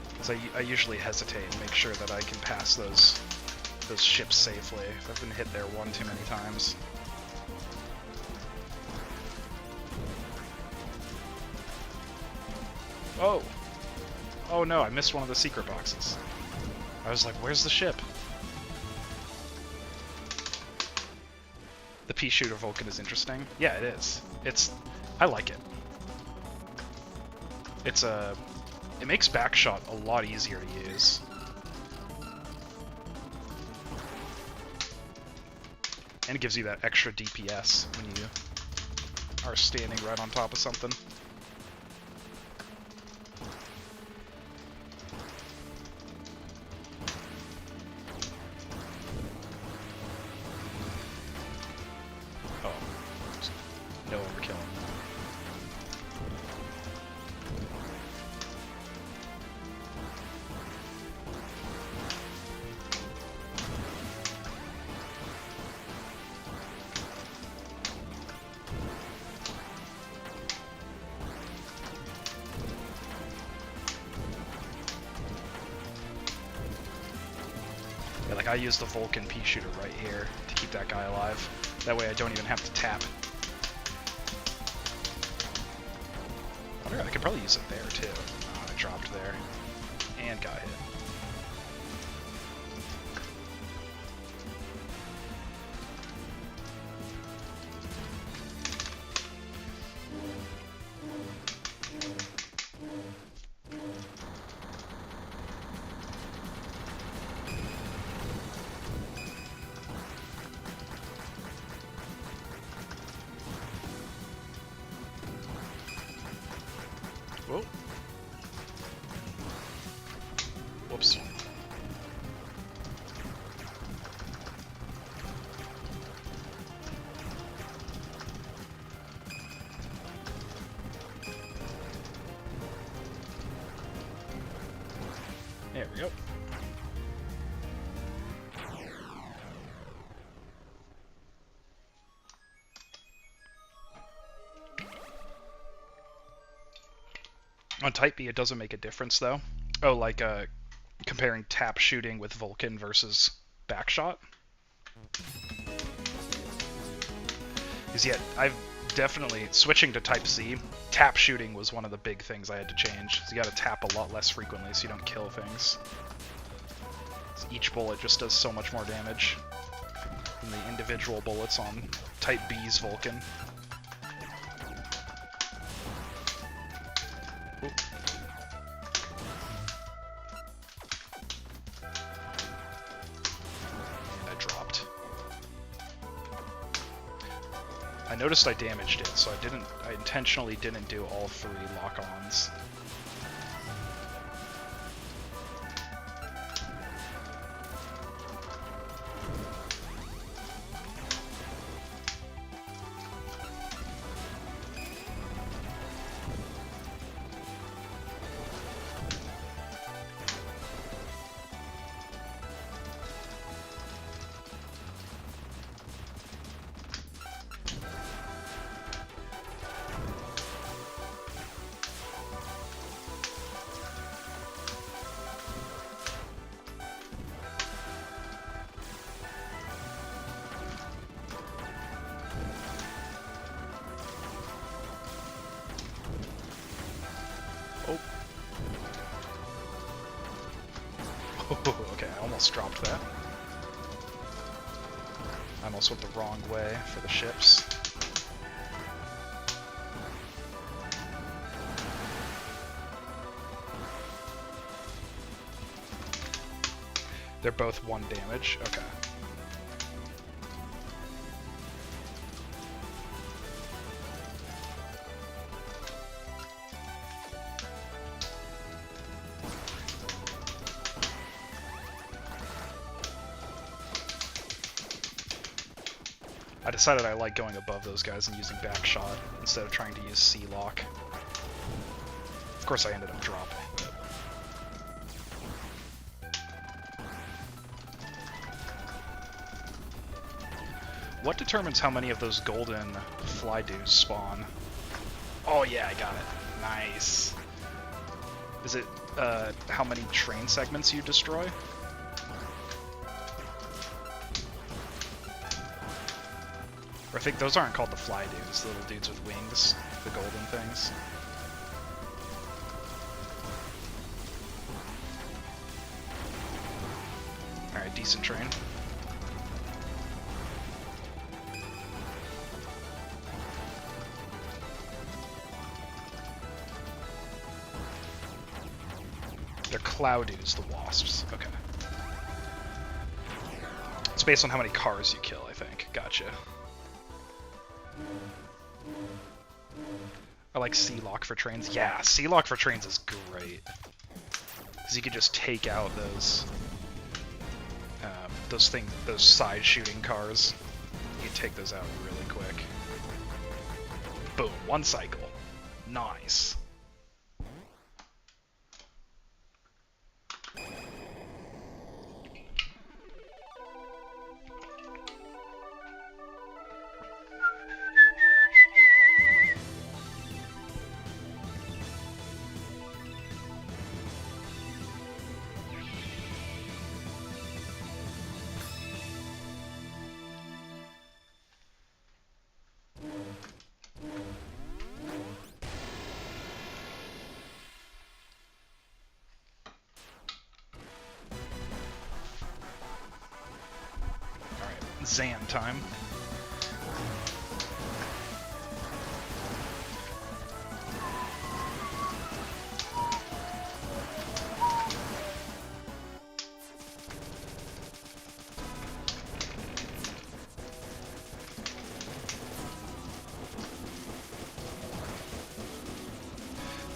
Because I usually hesitate and make sure that I can pass those ships safely. I've been hit there one too many times. Oh! Oh no, I missed one of the secret boxes. I was like, where's the ship? The pea shooter Vulcan is interesting. Yeah, it is. I like it. It makes backshot a lot easier to use. And it gives you that extra DPS when you are standing right on top of something. Like, I use the Vulcan pea shooter right here to keep that guy alive. That way I don't even have to tap. I could probably use it there, too. Oh, I dropped there. And got hit. Whoa. Whoops. There we go. On Type B, it doesn't make a difference, though. Oh, like comparing tap shooting with Vulcan versus backshot? Because, yeah, I've definitely... Switching to Type C, tap shooting was one of the big things I had to change. So you gotta tap a lot less frequently so you don't kill things. So each bullet just does so much more damage than the individual bullets on Type B's Vulcan. Oop. I dropped. I noticed I damaged it, so I intentionally didn't do all 3 lock-ons. Oh. Okay, I almost dropped that. I almost went the wrong way for the ships. They're both 1 damage? Okay. I decided I like going above those guys and using backshot instead of trying to use C-lock. Of course I ended up dropping, but... What determines how many of those golden fly dudes spawn? Oh yeah, I got it. Nice. Is it, how many train segments you destroy? Or I think those aren't called the fly dudes, the little dudes with wings, the golden things. Alright, decent train. They're Cloudus, the wasps. Okay. It's based on how many cars you kill, I think. Gotcha. I like C-lock for trains. Yeah, C-lock for trains is great. Because you can just take out those side shooting cars. You can take those out really quick. Boom, 1 cycle. Nice. Zan time.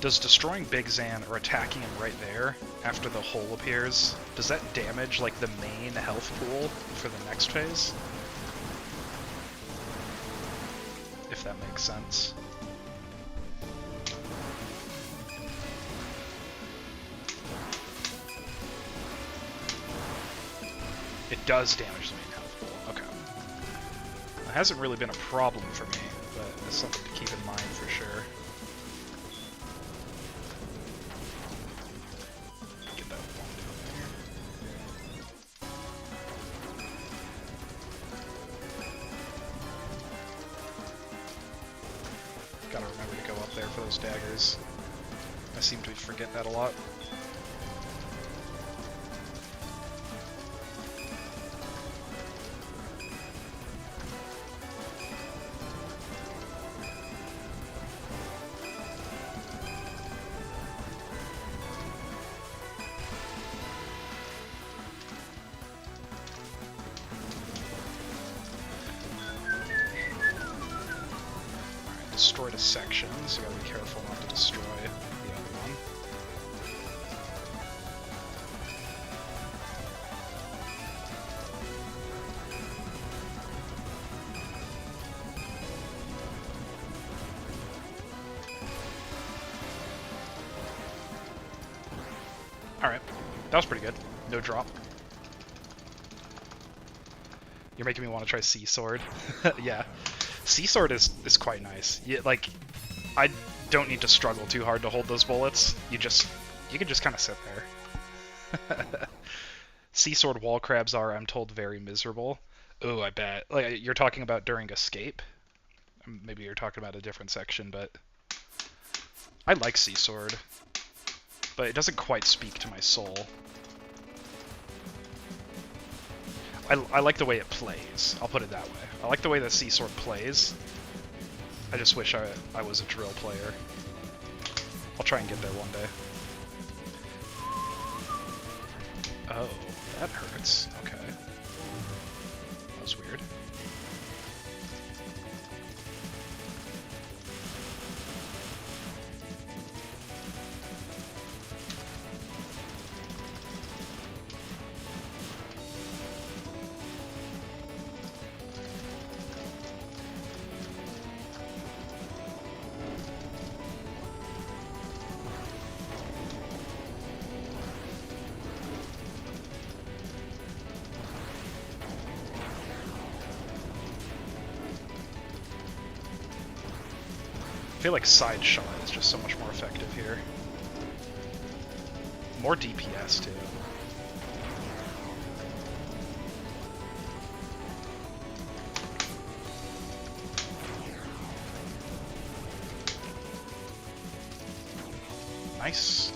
Does destroying Big Zan or attacking him right there after the hole appears, does that damage like the main health pool for the next phase? If that makes sense. It does damage the main health pool, okay. It hasn't really been a problem for me, but it's something to keep in mind for sure. Gotta remember to go up there for those daggers. I seem to forget that a lot. Destroyed a section, so gotta be careful not to destroy the other one. Alright, that was pretty good. No drop. You're making me want to try Sea Sword. Yeah. Sea Sword is quite nice. Like, I don't need to struggle too hard to hold those bullets. You can just kind of sit there. Sea Sword wall crabs are, I'm told, very miserable. Ooh, I bet. Like, you're talking about during escape? Maybe you're talking about a different section, but I like Sea Sword, but it doesn't quite speak to my soul. I like the way it plays. I'll put it that way. I like the way that Sea Sword plays. I just wish I was a drill player. I'll try and get there one day. Oh, that hurts. Okay. That was weird. I feel like side shot is just so much more effective here. More DPS too. Nice.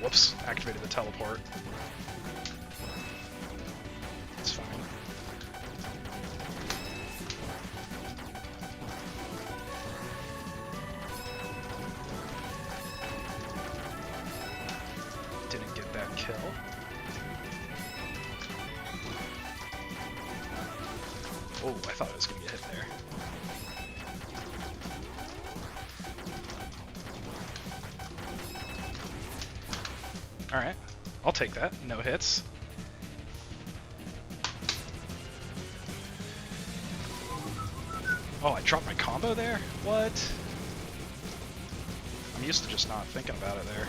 Whoops, activated the teleport. It's fine. Didn't get that kill. Oh, I thought I was gonna get hit there. Alright, I'll take that. No hits. Oh, I dropped my combo there? What? I'm used to just not thinking about it there.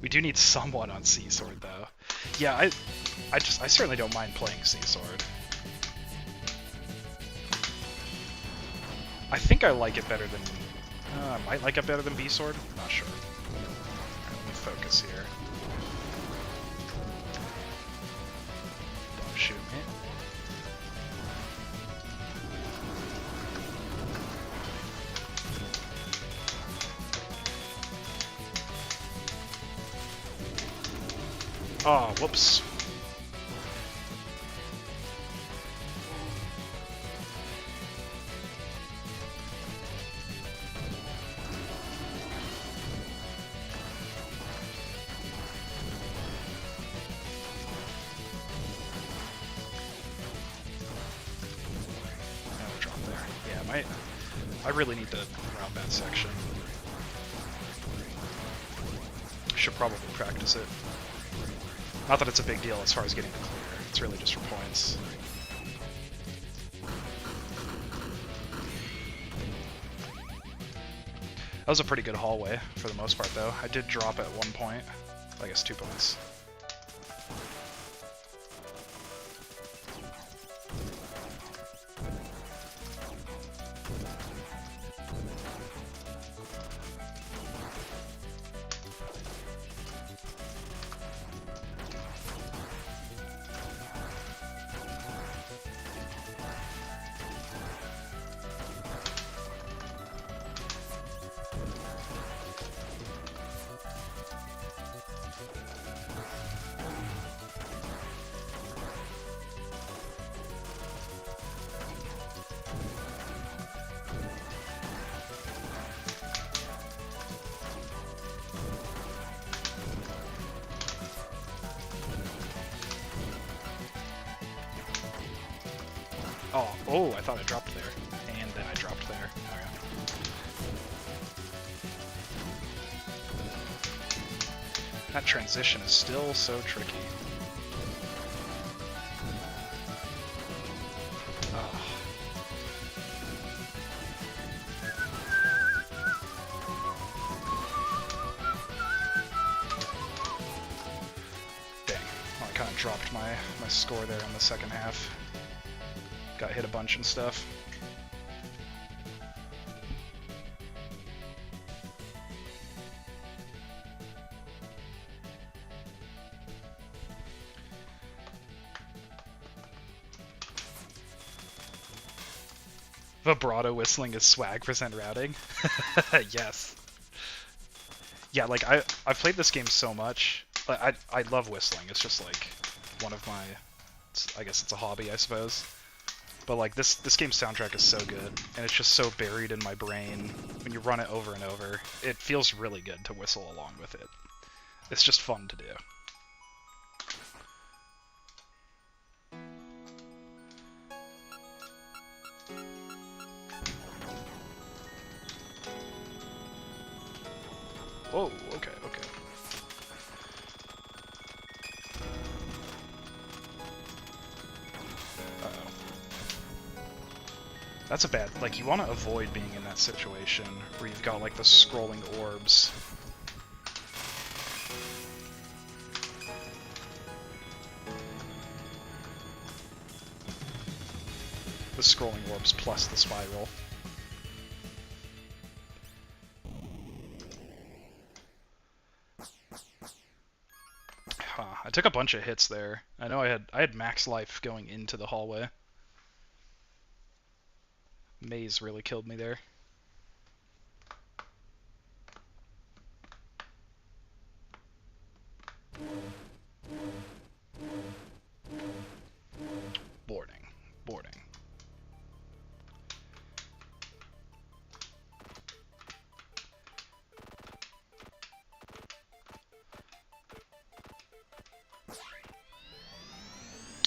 We do need someone on Sea Sword, though. Yeah, I certainly don't mind playing Sea Sword. I think I like it better than... I might like it better than B Sword? I'm not sure. Right, let me focus here. Don't shoot me. Oh, whoops. I really need to route that section. Should probably practice it. Not that it's a big deal as far as getting to clear. It's really just for points. That was a pretty good hallway for the most part, though. I did drop at one point. I guess 2 points. Oh, I thought I dropped there. And then I dropped there. Okay. That transition is still so tricky. Oh. Dang. Well, I kind of dropped my score there in the second half. Got hit a bunch and stuff. Vibrato whistling is swag % routing. Yes. Yeah, like I've played this game so much. Like I love whistling. It's just like one of my, I guess it's a hobby, I suppose. But like this game's soundtrack is so good, and it's just so buried in my brain. When you run it over and over, it feels really good to whistle along with it. It's just fun to do. Whoa, okay, okay. That's a bad, like, you want to avoid being in that situation where you've got, like, the scrolling orbs. The scrolling orbs plus the spiral. Huh, I took a bunch of hits there. I know I had max life going into the hallway. Maze really killed me there. Boarding. Boarding.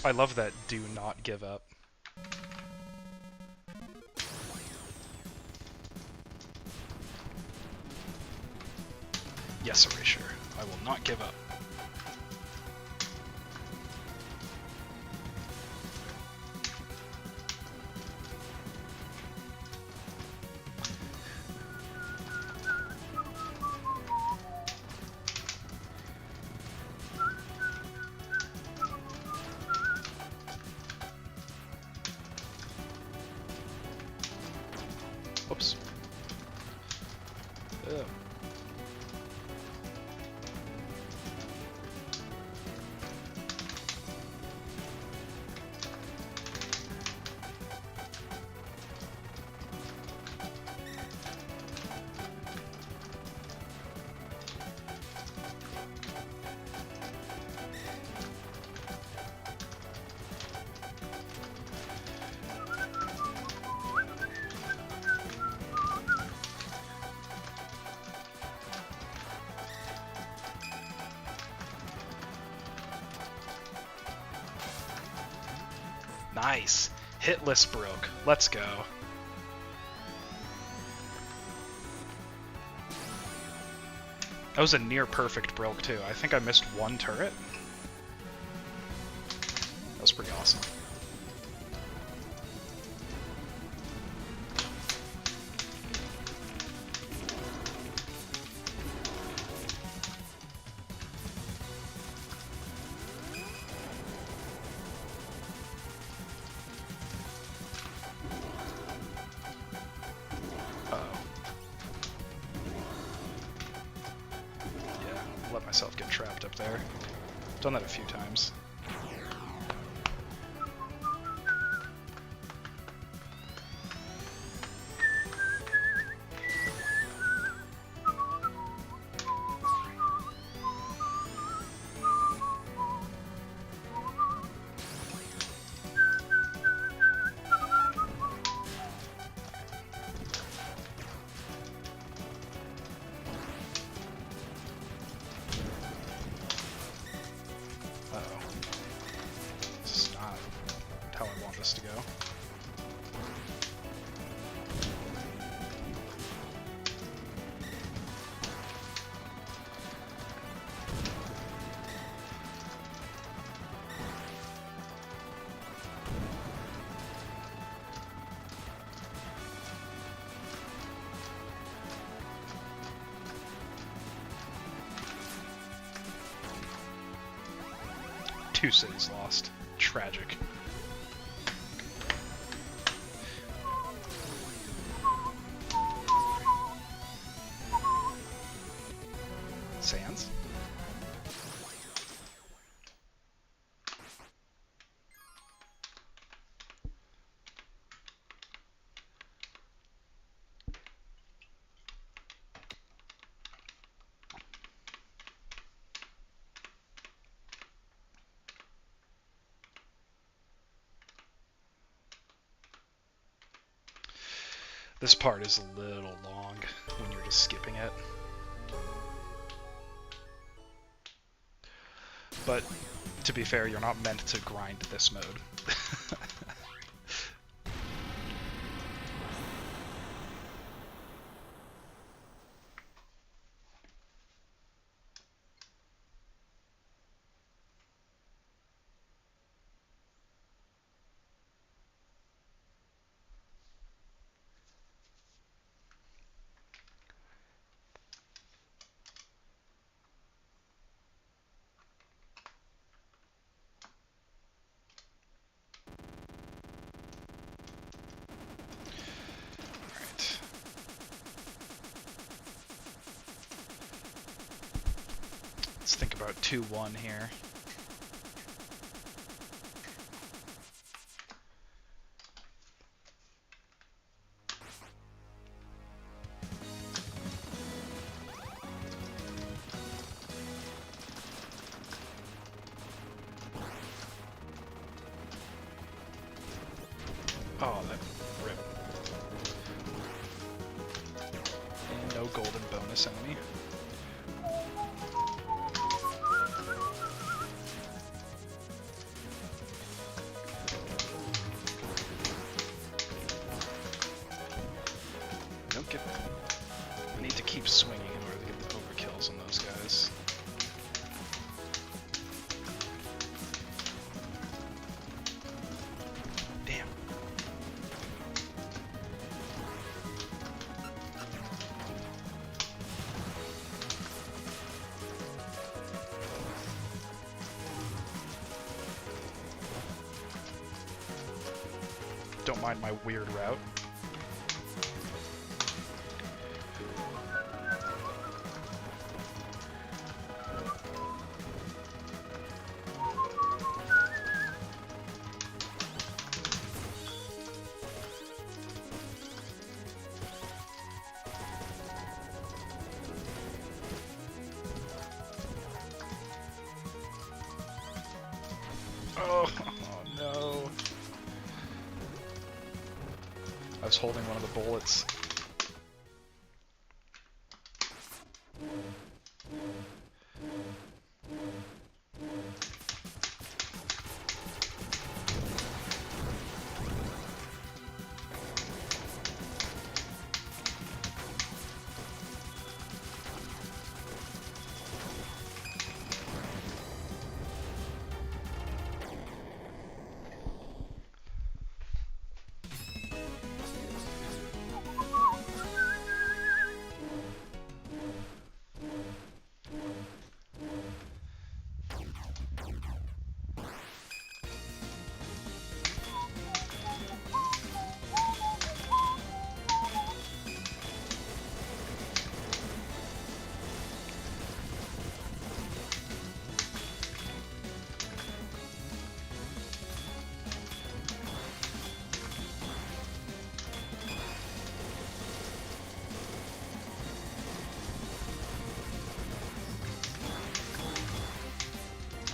I love that do not give up. Yes, Erasure. I will not give up. Whoops. Ugh. Nice. Hitless broke. Let's go. That was a near perfect broke too. I think I missed one turret. That was pretty awesome. Let myself get trapped up there. Done that a few times. How I want this to go. Two cities lost. Tragic. Sands? This part is a little long when you're just skipping it. But to be fair, you're not meant to grind this mode. Let's think about 2-1 here. Oh, that rip. And no golden bonus enemy. I need to keep swinging in order to get the overkills on those guys. Damn. Don't mind my weird route. I was holding one of the bullets.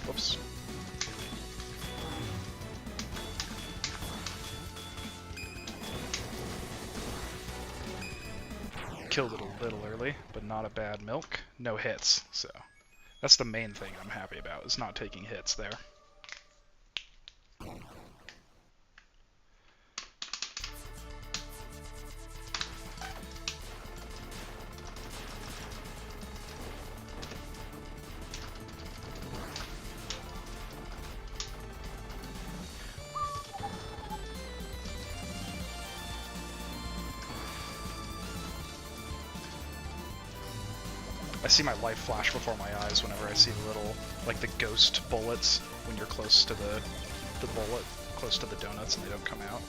Whoops. Killed it a little early, but not a bad milk. No hits, so that's the main thing I'm happy about, is not taking hits there. I see my life flash before my eyes whenever I see the little, like the ghost bullets when you're close to the bullet, close to the donuts, and they don't come out.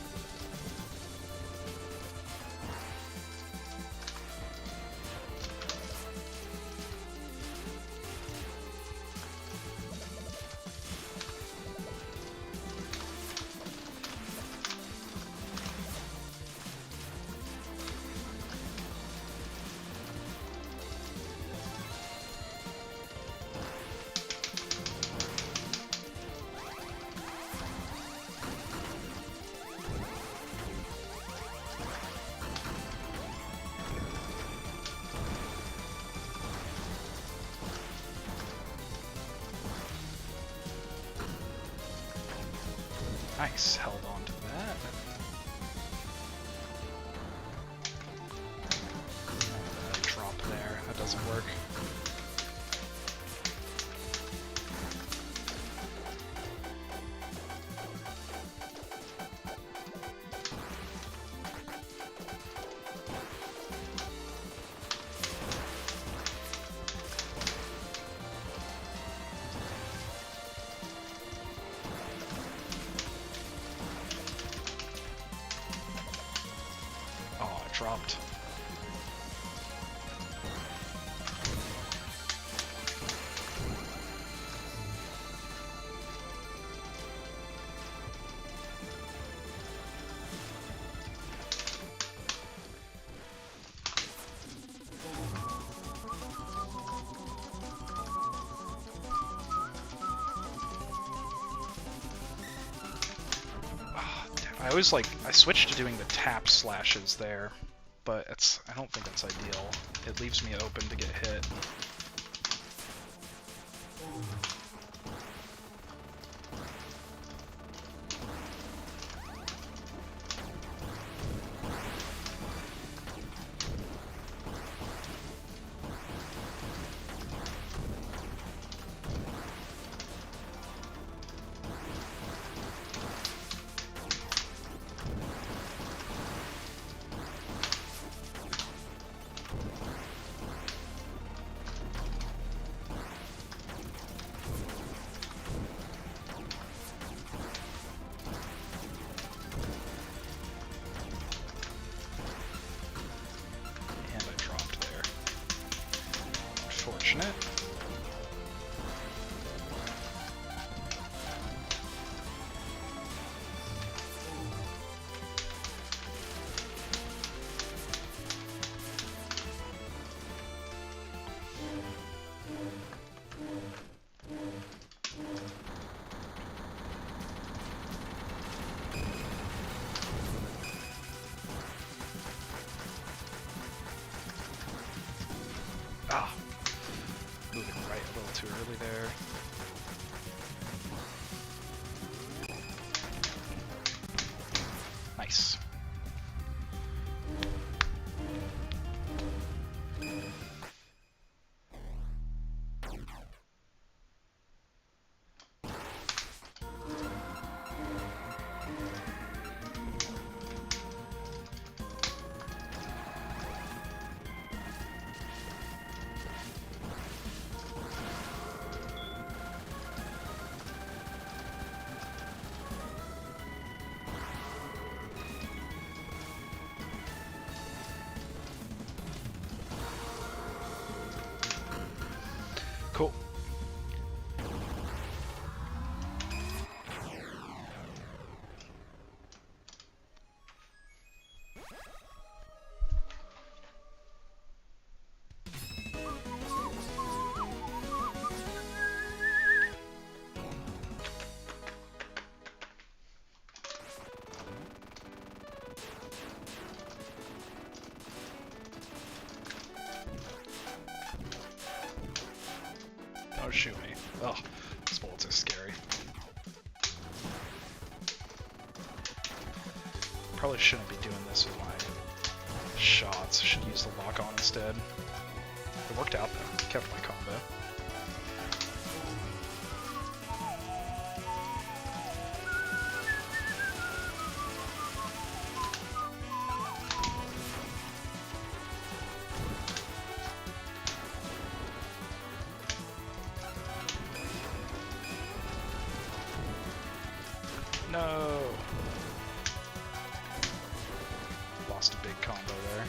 Nice, held on to that. Drop there, that doesn't work. Oh, it dropped. I always I switched to doing the tap slashes there, but I don't think that's ideal. It leaves me open to get hit. Unfortunate. Ah! Moving right a little too early there. Nice. Cool. Don't shoot me. Oh, these bullets are scary. Probably shouldn't be doing this with my shots. Should use the lock on instead. It worked out though. Kept my combo. No! Lost a big combo there.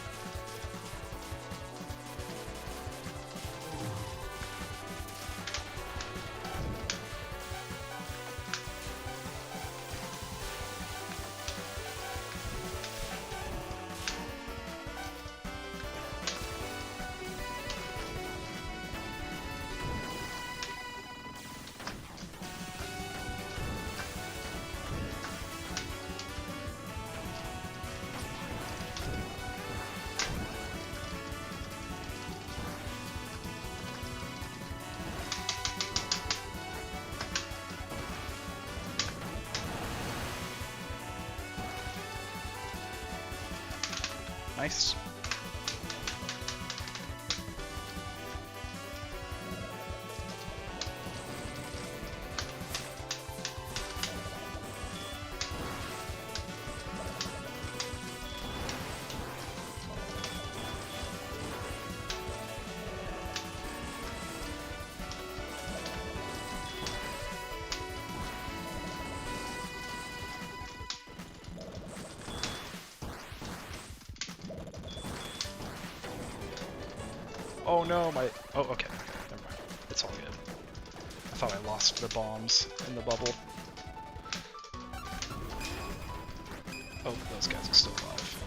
Nice. Oh no, my... Oh, okay. Never mind. It's all good. I thought I lost the bombs in the bubble. Oh, those guys are still alive.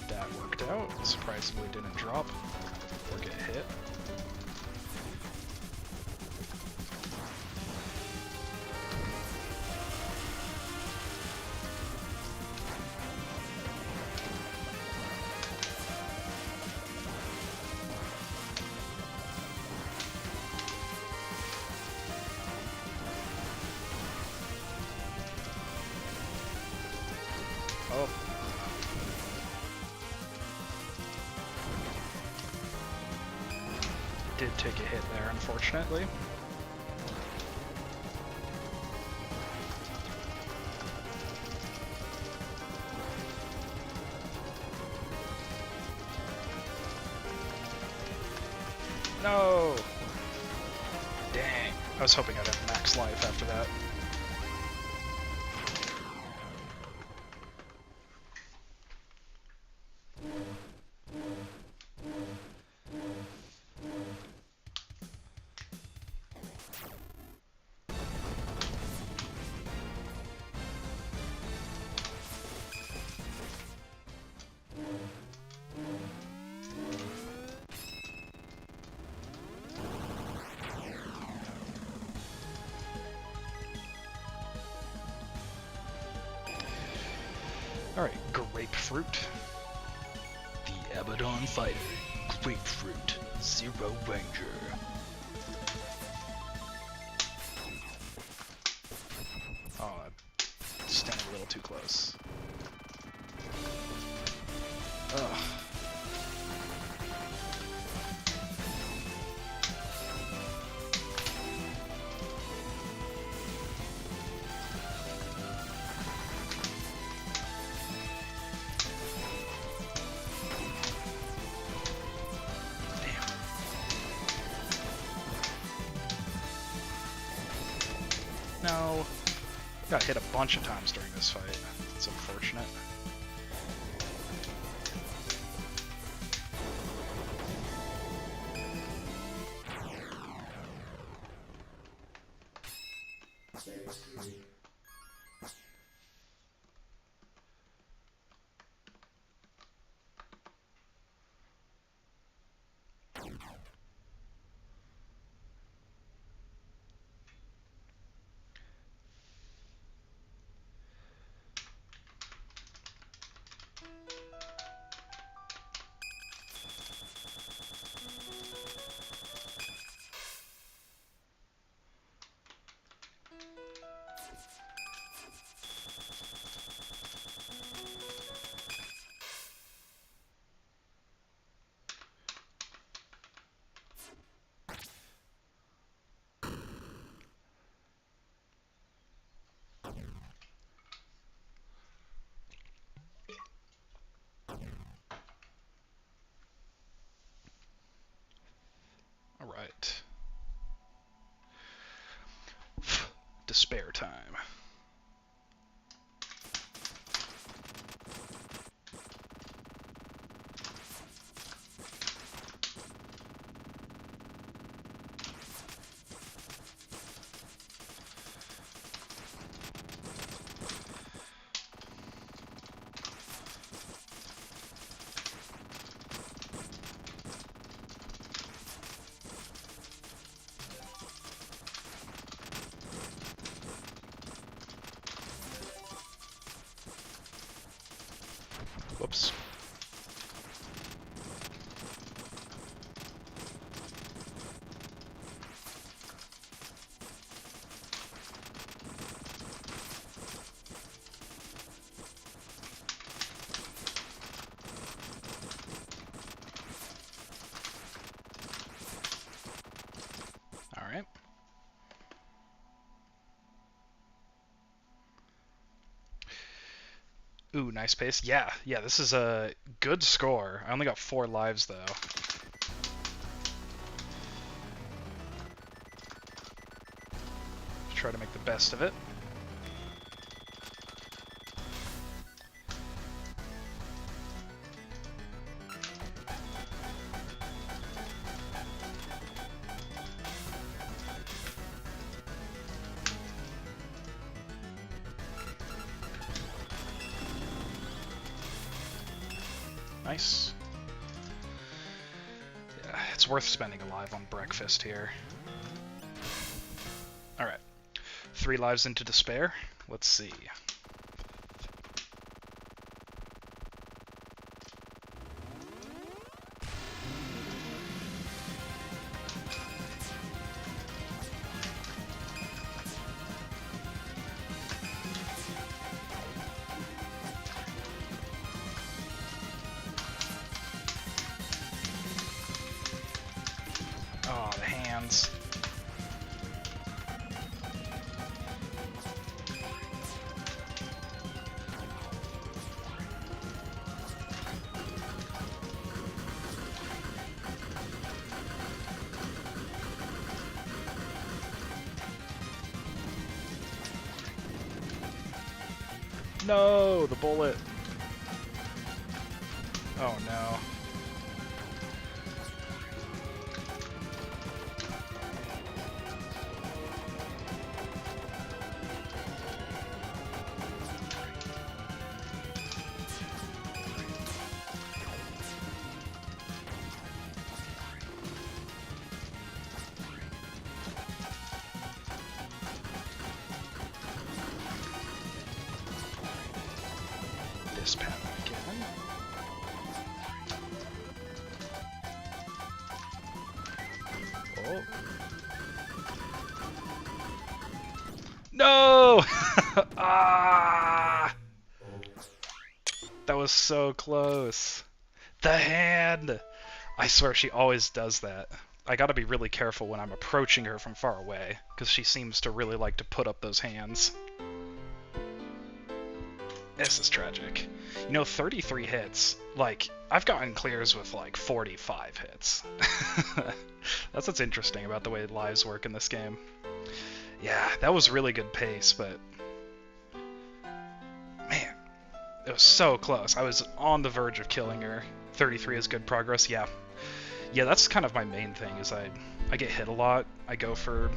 That worked out. Surprisingly didn't drop or get hit. Oh. Did take a hit there, unfortunately. No! Dang. I was hoping I'd have max life after that. Alright, grapefruit. Abaddon Fighter, Grapefruit, Zero Ranger. Oh, I'm standing a little too close. Ugh. No. Got hit a bunch of times during this fight. It's unfortunate. Alright. Despair time. Whoops. All right. Ooh, nice pace. Yeah, this is a good score. I only got 4 lives, though. Try to make the best of it. Nice. Yeah, it's worth spending a live on breakfast here. Alright. 3 lives into despair. Let's see. Oh, the hands. No, the bullet. Oh no. This panel again. Ah! That was so close. The hand! I swear she always does that. I gotta be really careful when I'm approaching her from far away, because she seems to really like to put up those hands. This is tragic. You know, 33 hits. Like, I've gotten clears with like 45 hits. That's what's interesting about the way lives work in this game. Yeah, that was really good pace, but man, it was so close. I was on the verge of killing her. 33 is good progress, yeah. Yeah, that's kind of my main thing, is I get hit a lot. I go for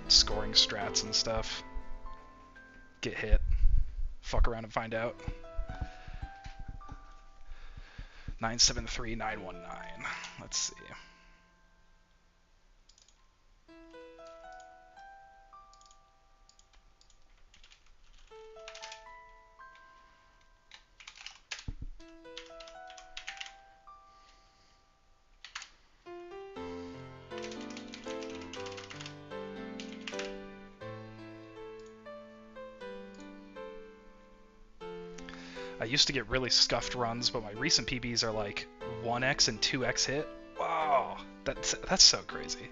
scoring strats and stuff. Get hit. Fuck around and find out. 973919. Let's see. I used to get really scuffed runs, but my recent PBs are like 1x and 2x hit. Wow, that's so crazy.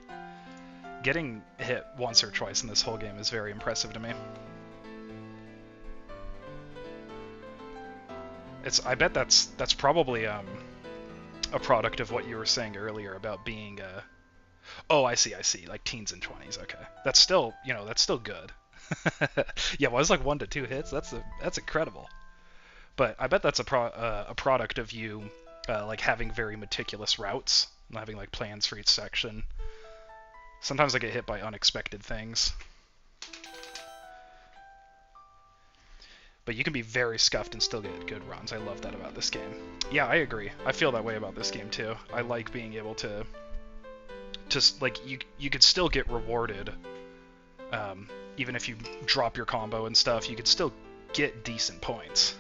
Getting hit once or twice in this whole game is very impressive to me. I bet that's probably a product of what you were saying earlier about being oh, I see, like teens and 20s. Okay, that's still, that's still good. Yeah, well, it was like 1 to 2 hits. That's incredible. But I bet that's a product of you like having very meticulous routes, and having like plans for each section. Sometimes I get hit by unexpected things. But you can be very scuffed and still get good runs. I love that about this game. Yeah, I agree. I feel that way about this game too. I like being able to like you could still get rewarded, even if you drop your combo and stuff. You could still get decent points.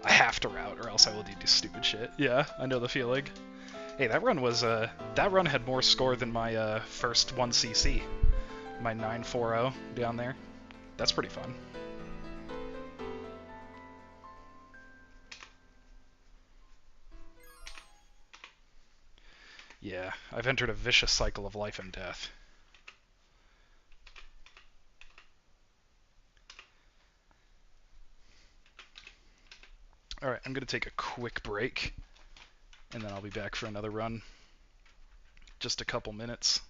I have to route, or else I will do stupid shit. Yeah, I know the feeling. Hey, that run had more score than my first 1cc, my 940 down there. That's pretty fun. Yeah, I've entered a vicious cycle of life and death. Alright, I'm going to take a quick break, and then I'll be back for another run. Just a couple minutes.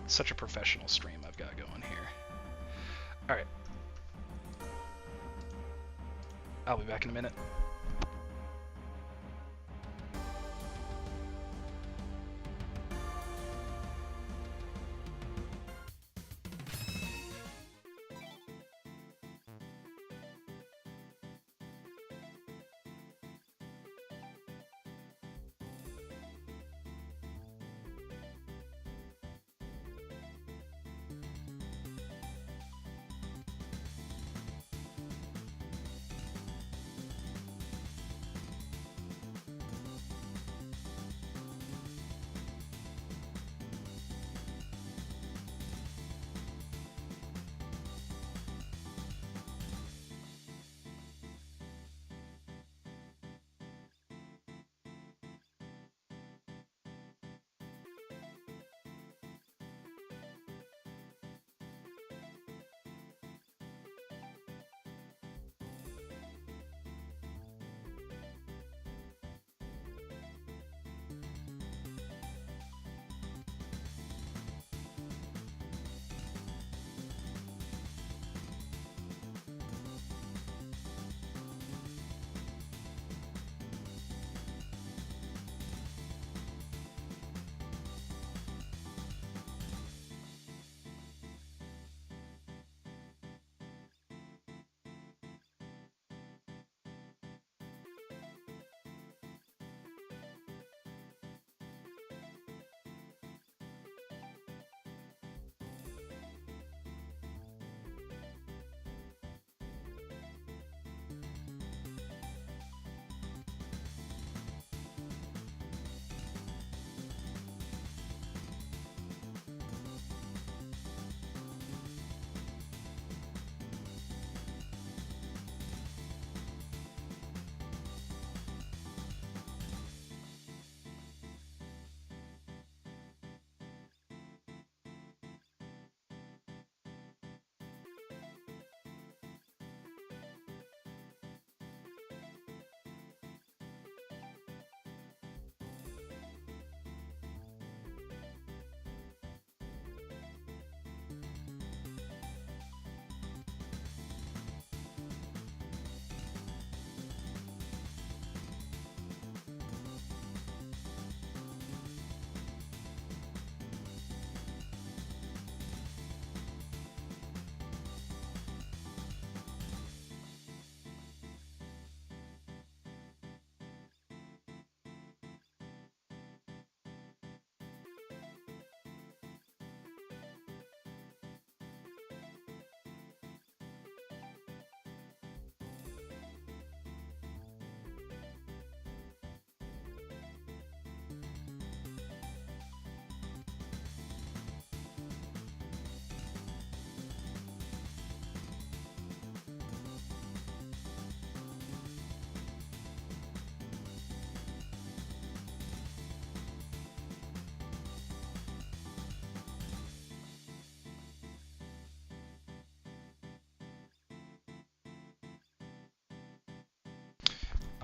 Such a professional stream I've got going here. Alright. I'll be back in a minute.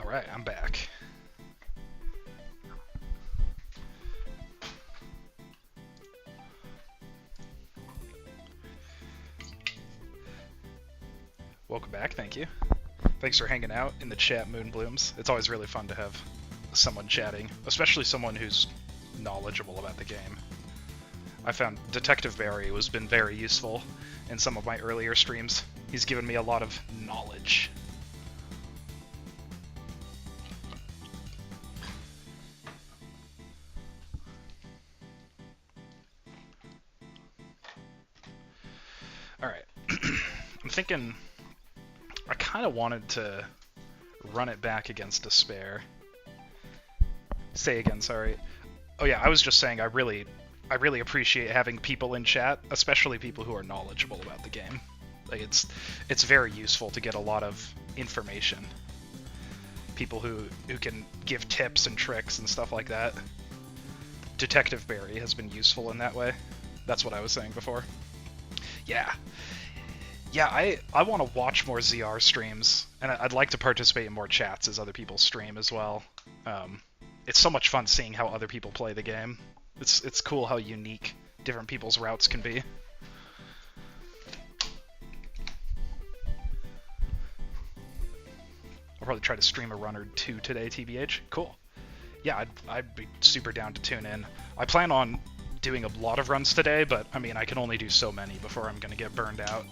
Alright, I'm back. Welcome back, thank you. Thanks for hanging out in the chat, Moonblooms. It's always really fun to have someone chatting, especially someone who's knowledgeable about the game. I found Detective Barry has been very useful in some of my earlier streams. He's given me a lot of knowledge. Alright. I'm thinking I kind of wanted to run it back against Despair. Say again, sorry. Oh yeah, I was just saying I really appreciate having people in chat, especially people who are knowledgeable about the game. Like it's very useful to get a lot of information. People who can give tips and tricks and stuff like that. Detective Barry has been useful in that way. That's what I was saying before. Yeah. Yeah, I want to watch more ZR streams, and I'd like to participate in more chats as other people stream as well. It's so much fun seeing how other people play the game. It's cool how unique different people's routes can be. I'll probably try to stream a run or two today, TBH. Cool. Yeah, I'd be super down to tune in. I plan on doing a lot of runs today, but I mean, I can only do so many before I'm gonna get burned out.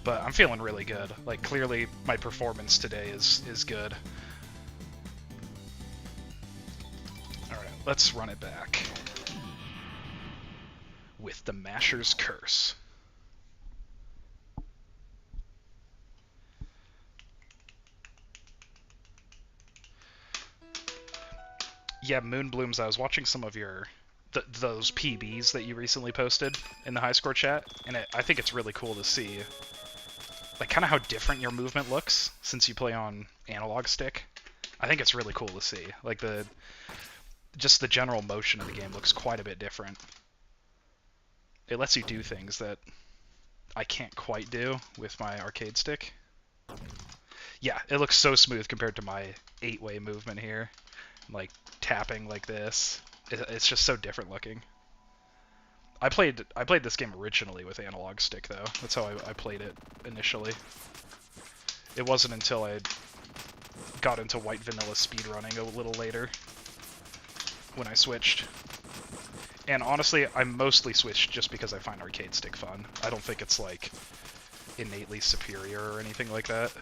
But I'm feeling really good. Like, clearly my performance today is good. Alright, let's run it back. With the Masher's Curse. Yeah, Moonblooms, I was watching some of your those PBs that you recently posted in the high score chat, and I think it's really cool to see like kind of how different your movement looks since you play on analog stick. I think it's really cool to see. Like just the general motion of the game looks quite a bit different. It lets you do things that I can't quite do with my arcade stick. Yeah, it looks so smooth compared to my 8-way movement here. Like tapping like this. It's just so different looking. I played this game originally with analog stick though. That's how I played it initially. It wasn't until I got into white vanilla speedrunning a little later when I switched. And honestly, I mostly switched just because I find arcade stick fun. I don't think it's like innately superior or anything like that.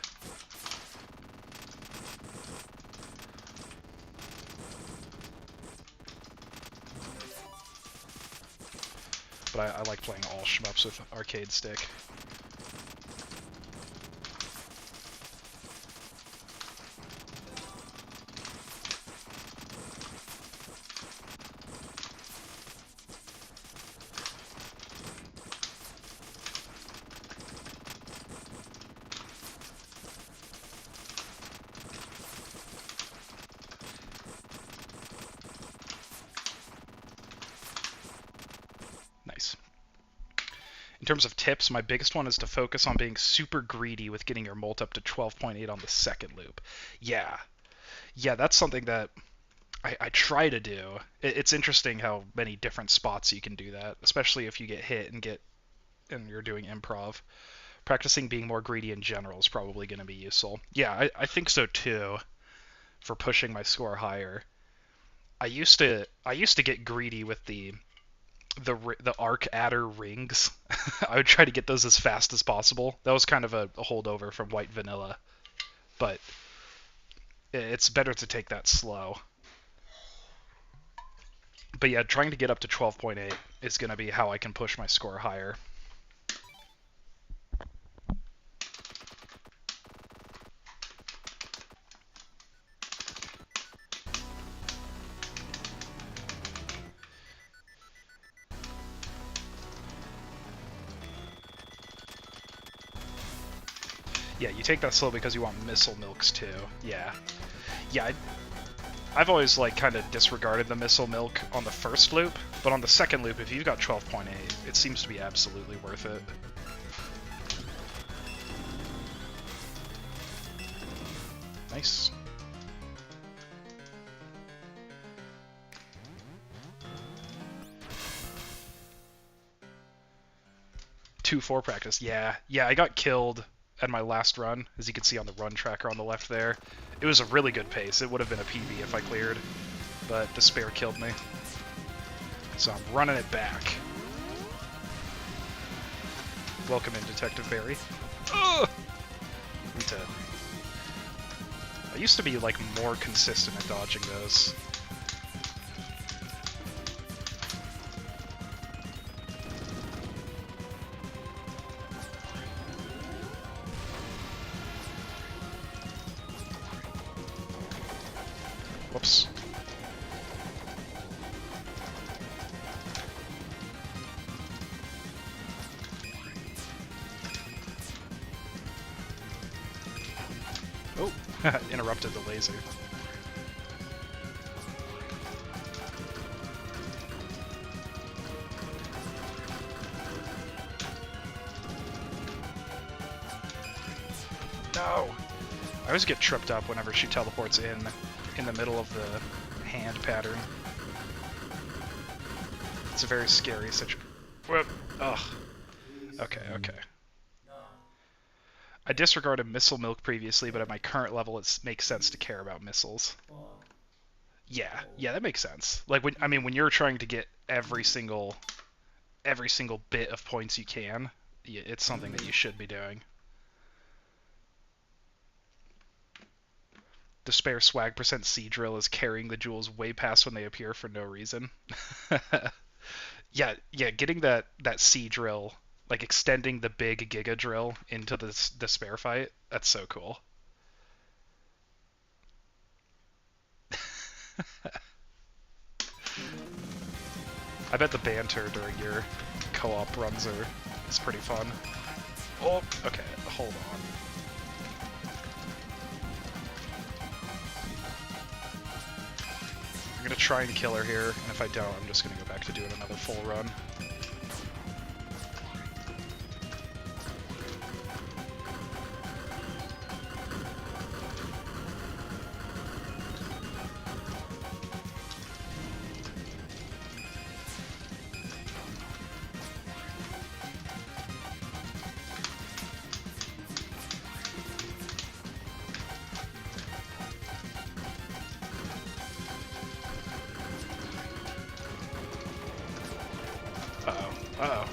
But I like playing all shmups with arcade stick. Nice. In terms of tips, my biggest one is to focus on being super greedy with getting your molt up to 12.8 on the second loop. Yeah, that's something that I try to do. It's interesting how many different spots you can do that, especially if you get hit and you're doing improv. Practicing being more greedy in general is probably going to be useful. Yeah, I think so too. For pushing my score higher, I used to get greedy with the arc adder rings. I would try to get those as fast as possible. That was kind of a holdover from white vanilla, but it's better to take that slow. But yeah, trying to get up to 12.8 is going to be how I can push my score higher. Yeah, you take that slow because you want missile milks too. Yeah. Yeah, I've always like kind of disregarded the missile milk on the first loop, but on the second loop, if you've got 12.8, it seems to be absolutely worth it. Nice. 2-4 practice. Yeah, I got killed at my last run, as you can see on the run tracker on the left there. It was a really good pace. It would have been a PB if I cleared, but Despair killed me. So I'm running it back. Welcome in, Detective Barry. Ugh! Need to... I used to be, like, more consistent at dodging those. Whoops. Oh, interrupted the laser. No! I always get tripped up whenever she teleports in the middle of the hand pattern. It's a very scary situation. Ugh. Okay. I disregarded missile milk previously, but at my current level, it makes sense to care about missiles. Yeah, that makes sense. Like when you're trying to get every single bit of points you can, it's something that you should be doing. Despair swag % C drill is carrying the jewels way past when they appear for no reason. yeah, getting that C drill, like extending the big Giga drill into the Despair fight, that's so cool. I bet the banter during your co-op runs is pretty fun. Oh, okay, hold on. I'm gonna try and kill her here, and if I don't, I'm just gonna go back to doing another full run. Uh-oh.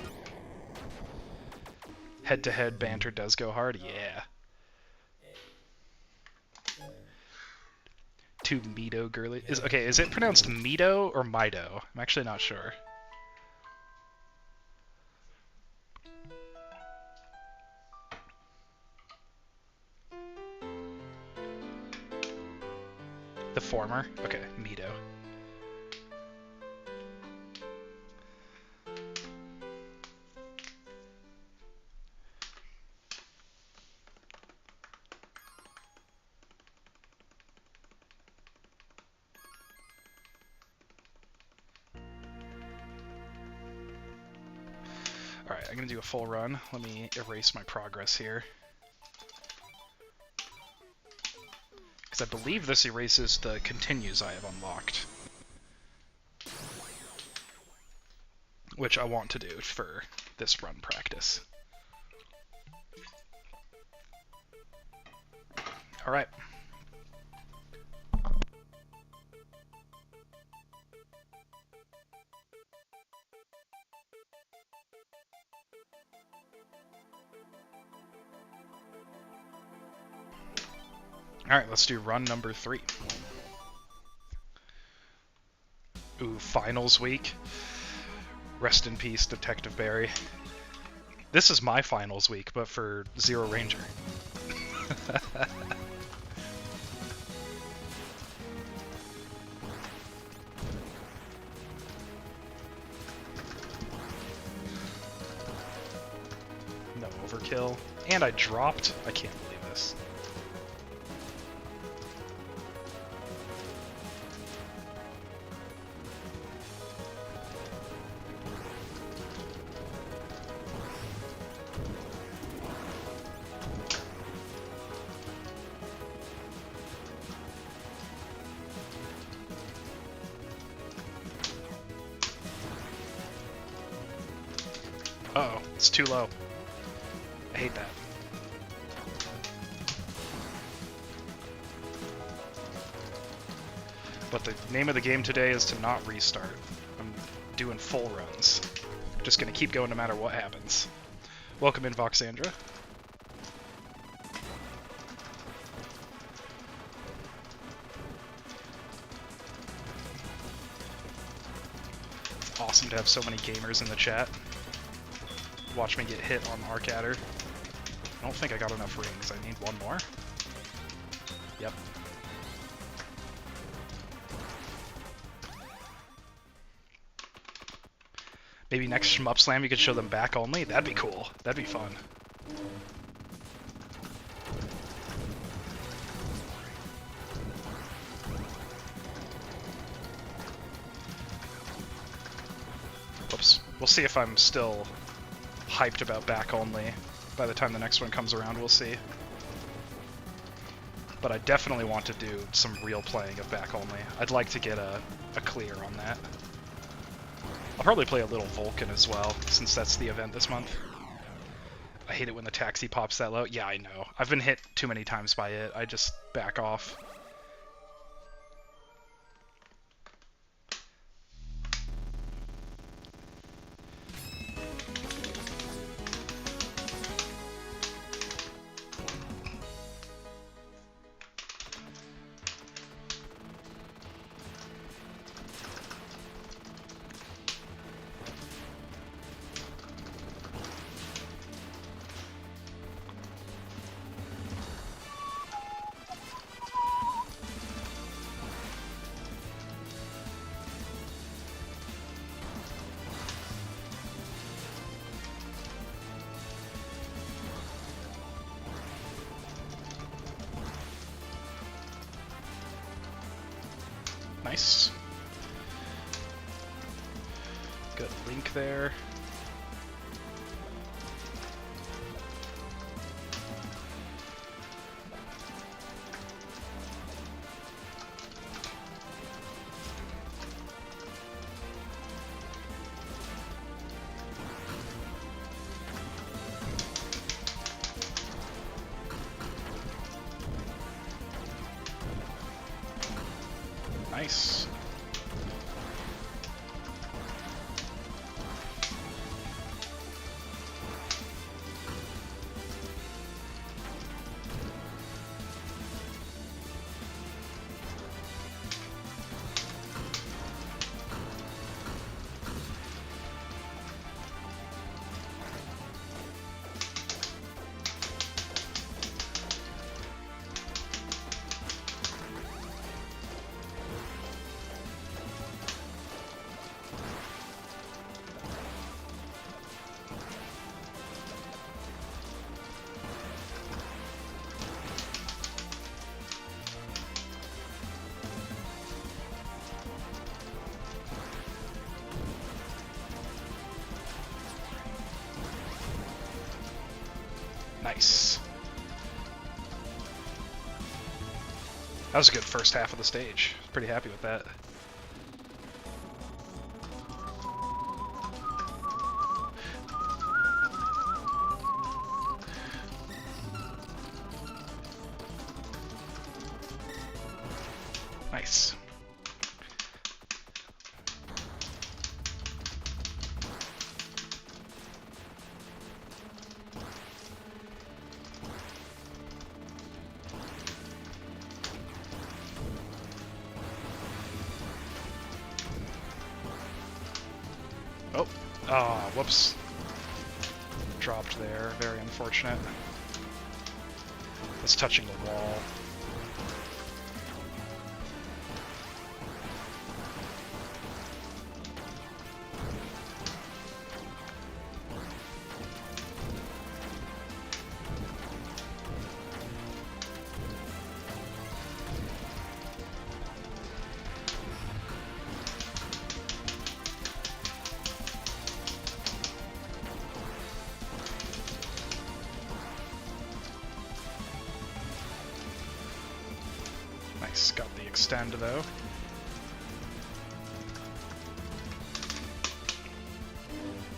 Head-to-head banter does go hard? Yeah. Two Mido girly... is it pronounced Mido or Mido? I'm actually not sure. The former? Okay, Mido. Alright, I'm gonna do a full run. Let me erase my progress here. Because I believe this erases the continues I have unlocked. Which I want to do for this run practice. Alright. Alright, let's do run number 3. Ooh, finals week. Rest in peace, Detective Barry. This is my finals week, but for Zero Ranger. No overkill. And I dropped? I can't believe this. Uh-oh, it's too low. I hate that. But the name of the game today is to not restart. I'm doing full runs. Just gonna keep going no matter what happens. Welcome in, Voxandra. Awesome to have so many gamers in the chat. Watch me get hit on Arcadder. I don't think I got enough rings. I need one more. Yep. Maybe next Shmup Slam you could show them back only? That'd be cool. That'd be fun. Whoops. We'll see if I'm still hyped about back only. By the time the next one comes around, we'll see. But I definitely want to do some real playing of back only. I'd like to get a clear on that. I'll probably play a little Vulcan as well, since that's the event this month. I hate it when the taxi pops that low. Yeah, I know. I've been hit too many times by it. I just back off. Nice. Good link there. Nice. Nice. That was a good first half of the stage. Pretty happy with that. Nice. Oh, ah, whoops. Dropped there, very unfortunate. Was touching the wall. Nice, got the extend though.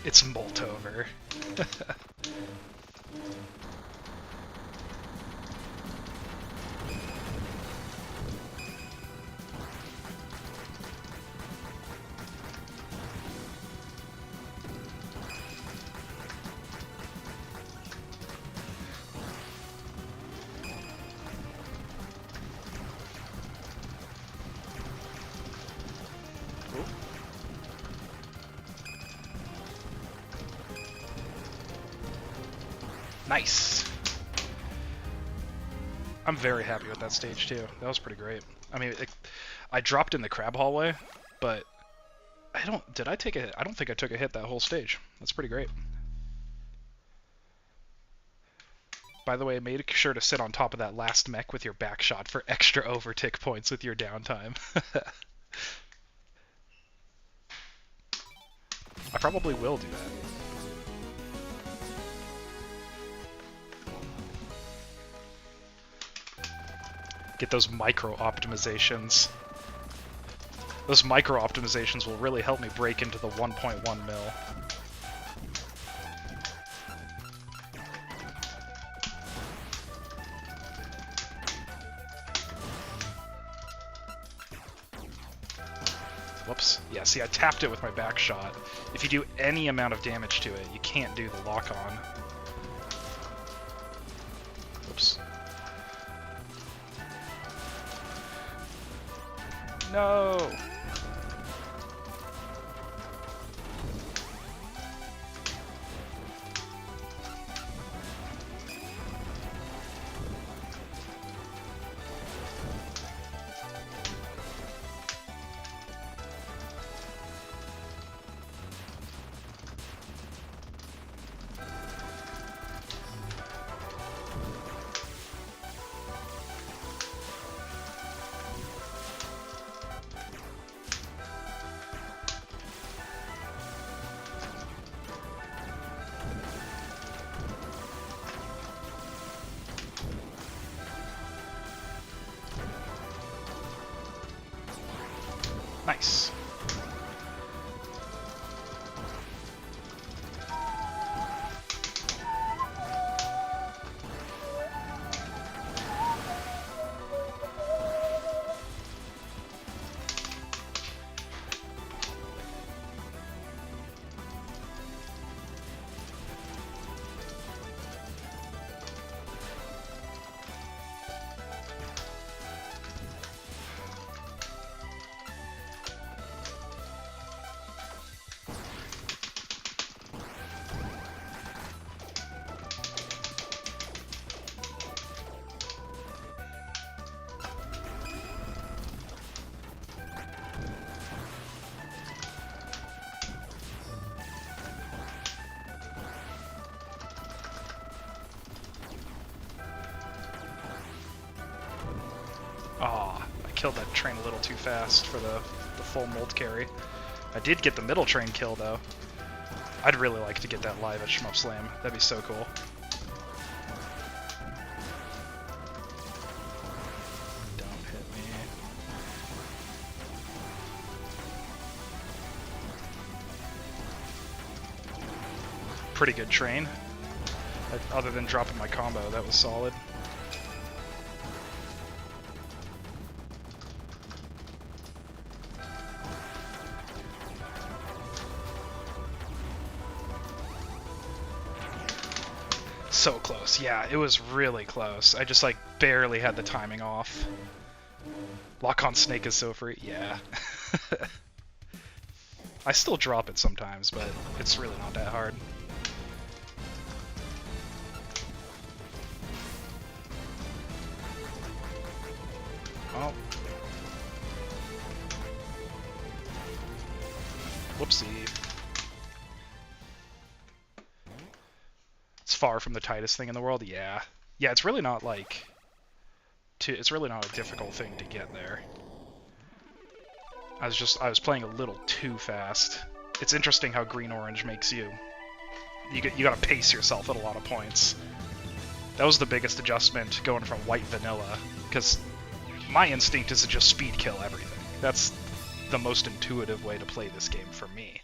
It's Moltover. Nice! I'm very happy with that stage, too. That was pretty great. I mean, I dropped in the crab hallway, but did I take a hit? I don't think I took a hit that whole stage. That's pretty great. By the way, make sure to sit on top of that last mech with your back shot for extra overtick points with your downtime. I probably will do that. Get those micro optimizations. Those micro optimizations will really help me break into the 1.1 mil. Whoops. Yeah, see, I tapped it with my back shot. If you do any amount of damage to it, you can't do the lock-on. Whoops. No! Nice. Aw, I killed that train a little too fast for the full mold carry. I did get the middle train kill, though. I'd really like to get that live at Shmup Slam. That'd be so cool. Don't hit me. Pretty good train. Other than dropping my combo, that was solid. So close. Yeah, it was really close. I just, like, barely had the timing off. Lock on Snake is so free. Yeah. I still drop it sometimes, but it's really not that hard. Oh. Whoopsie. It's far from the tightest thing in the world. Yeah. Yeah, it's really not like it's really not a difficult thing to get there. I was playing a little too fast. It's interesting how green-orange makes you gotta pace yourself at a lot of points. That was the biggest adjustment going from white vanilla, because my instinct is to just speed kill everything. That's the most intuitive way to play this game for me.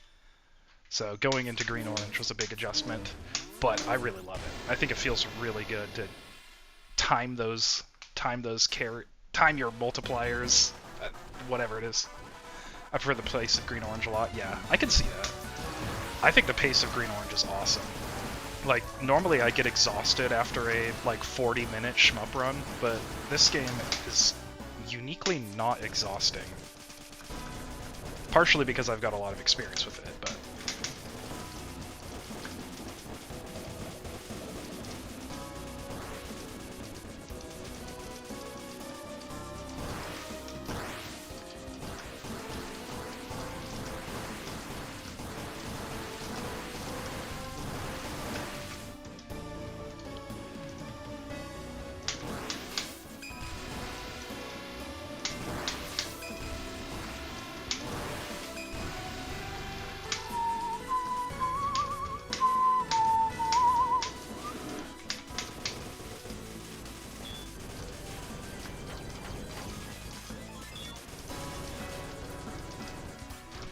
So going into green-orange was a big adjustment. but I really love it. I think it feels really good to time your multipliers, whatever it is. I prefer the pace of green orange a lot. Yeah, I can see that. I think the pace of green orange is awesome. Like, normally I get exhausted after a, like, 40-minute shmup run, but this game is uniquely not exhausting. Partially because I've got a lot of experience with it, but...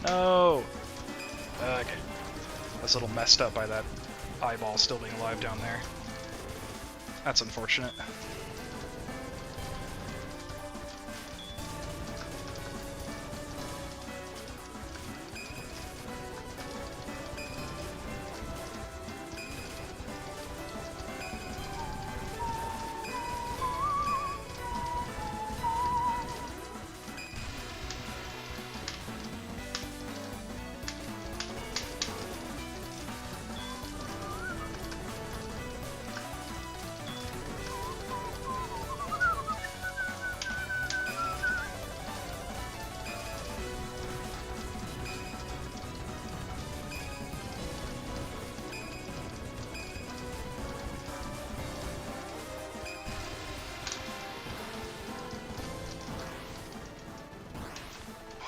No! Okay. I was a little messed up by that eyeball still being alive down there. That's unfortunate.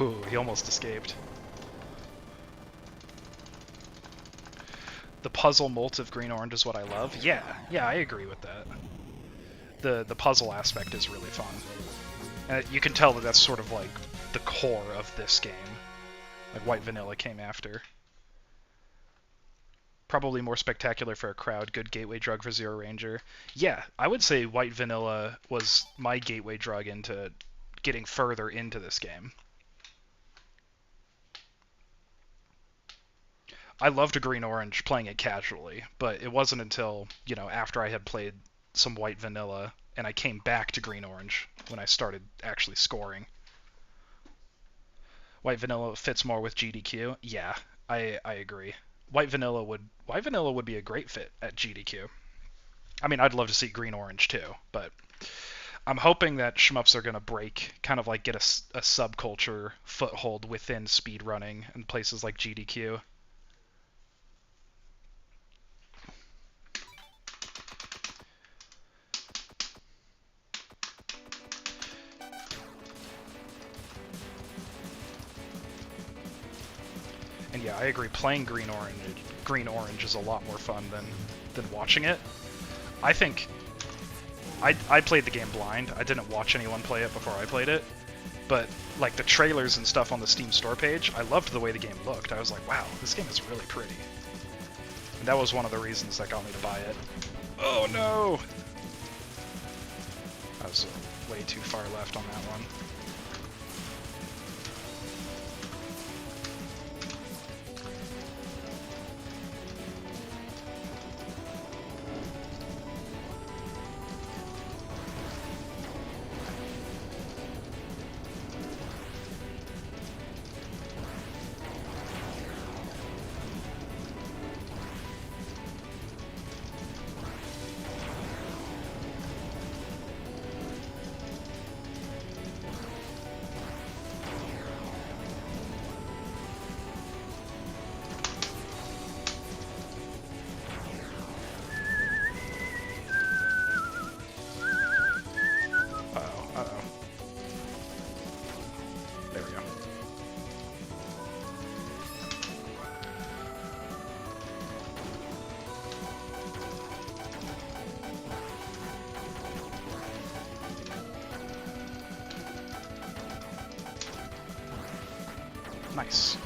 Ooh, he almost escaped. The puzzle molt of green-orange is what I love. Yeah, I agree with that. The puzzle aspect is really fun. And you can tell that that's sort of like the core of this game. Like White Vanilla came after. Probably more spectacular for a crowd. Good gateway drug for Zero Ranger. Yeah, I would say White Vanilla was my gateway drug into getting further into this game. I loved Green Orange playing it casually, but it wasn't until, you know, after I had played some White Vanilla and I came back to Green Orange when I started actually scoring. White Vanilla fits more with GDQ. Yeah, I agree. White Vanilla would be a great fit at GDQ. I mean, I'd love to see Green Orange too, but I'm hoping that shmups are going to break, kind of like get a subculture foothold within speedrunning and places like GDQ. And yeah, I agree. Playing Green Orange is a lot more fun than watching it. I think I played the game blind. I didn't watch anyone play it before I played it. But like the trailers and stuff on the Steam store page, I loved the way the game looked. I was like, wow, this game is really pretty. And that was one of the reasons that got me to buy it. Oh no! I was way too far left on that one. Nice.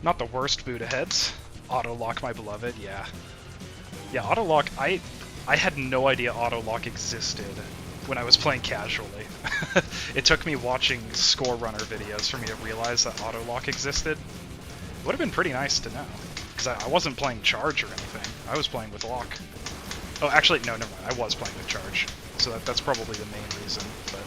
Not the worst Buddha heads. Auto lock, my beloved. Yeah. Yeah, auto lock. I had no idea auto lock existed when I was playing casually. It took me watching score runner videos for me to realize that auto lock existed. It would have been pretty nice to know, because I wasn't playing charge or anything. I was playing with lock. Oh, actually, no, never mind. I was playing with charge, so that's probably the main reason. But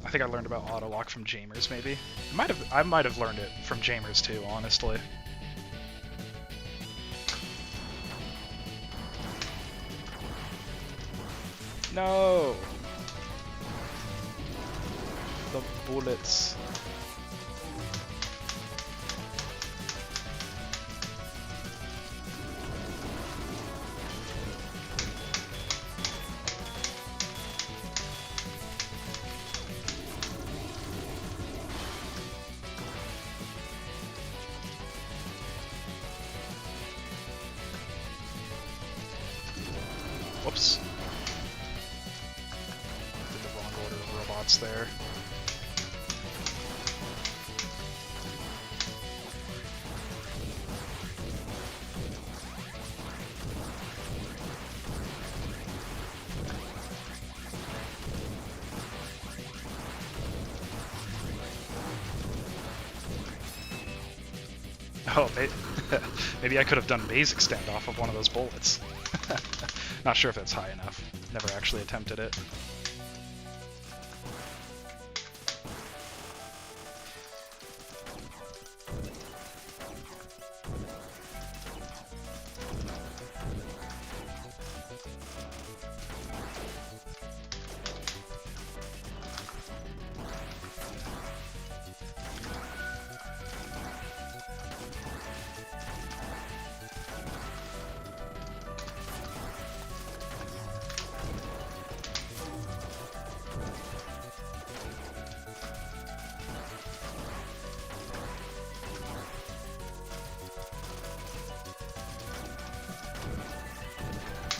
I think I learned about auto lock from Jamers, maybe. I might have learned it from Jamers too, honestly. No! The bullets. Whoops. Did the wrong order of robots there. Oh, maybe I could have done basic standoff of one of those bullets. Not sure if it's high enough. Never actually attempted it.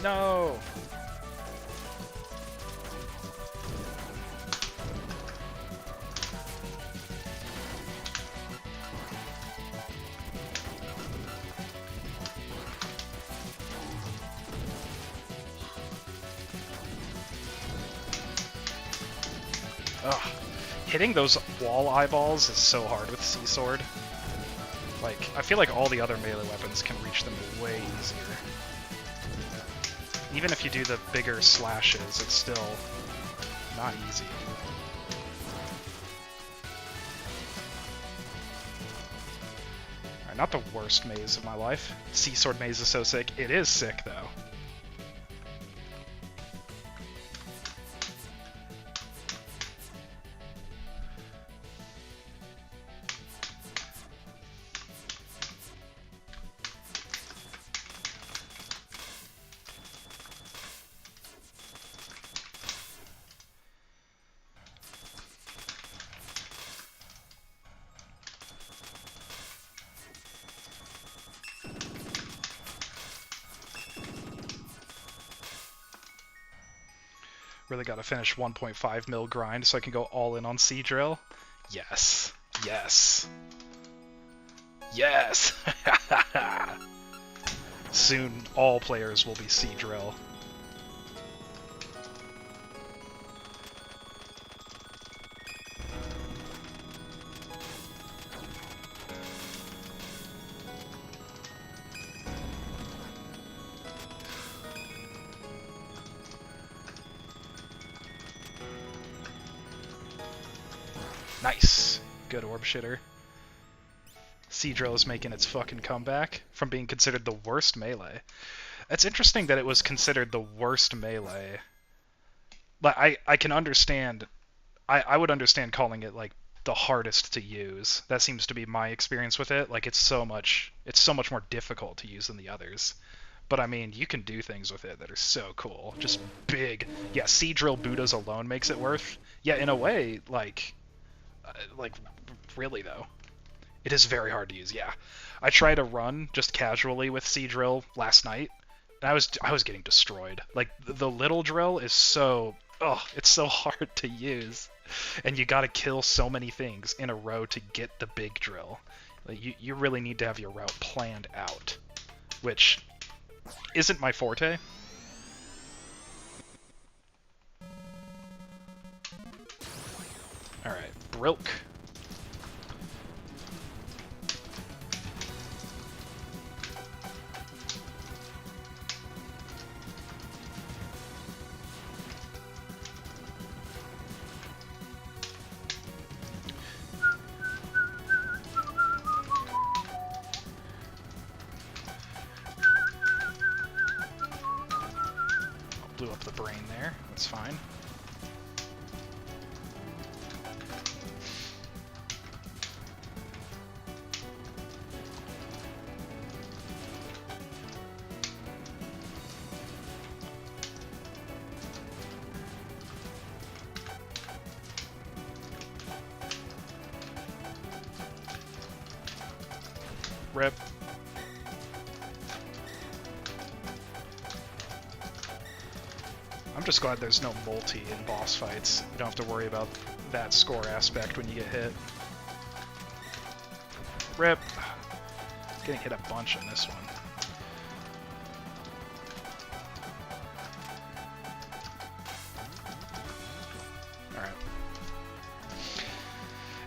No! Ugh. Hitting those wall eyeballs is so hard with Sea Sword. Like, I feel like all the other melee weapons can reach them way easier. Even if you do the bigger slashes, it's still not easy. Alright, not the worst maze of my life. Sea Sword maze is so sick. It is sick, though. Really gotta finish 1.5 mil grind so I can go all in on Sea Drill. Yes. Yes. Yes! Soon all players will be Sea Drill. Nice. Good orb shitter. Sea Drill is making its fucking comeback from being considered the worst melee. It's interesting that it was considered the worst melee. But I can understand... I would understand calling it, like, the hardest to use. That seems to be my experience with it. Like, it's so much more difficult to use than the others. But I mean, you can do things with it that are so cool. Just big. Yeah, Sea Drill Buddhas alone makes it worth... Yeah, in a way, like, really, though. It is very hard to use, yeah. I tried a run just casually with C drill last night, and I was getting destroyed. Like the little drill is it's so hard to use, and you got to kill so many things in a row to get the big drill. Like, you really need to have your route planned out, which isn't my forte. All right, broke. Blew up the brain there. That's fine. Rip. I'm just glad there's no multi in boss fights. You don't have to worry about that score aspect when you get hit. Rip. Getting hit a bunch on this one. Alright.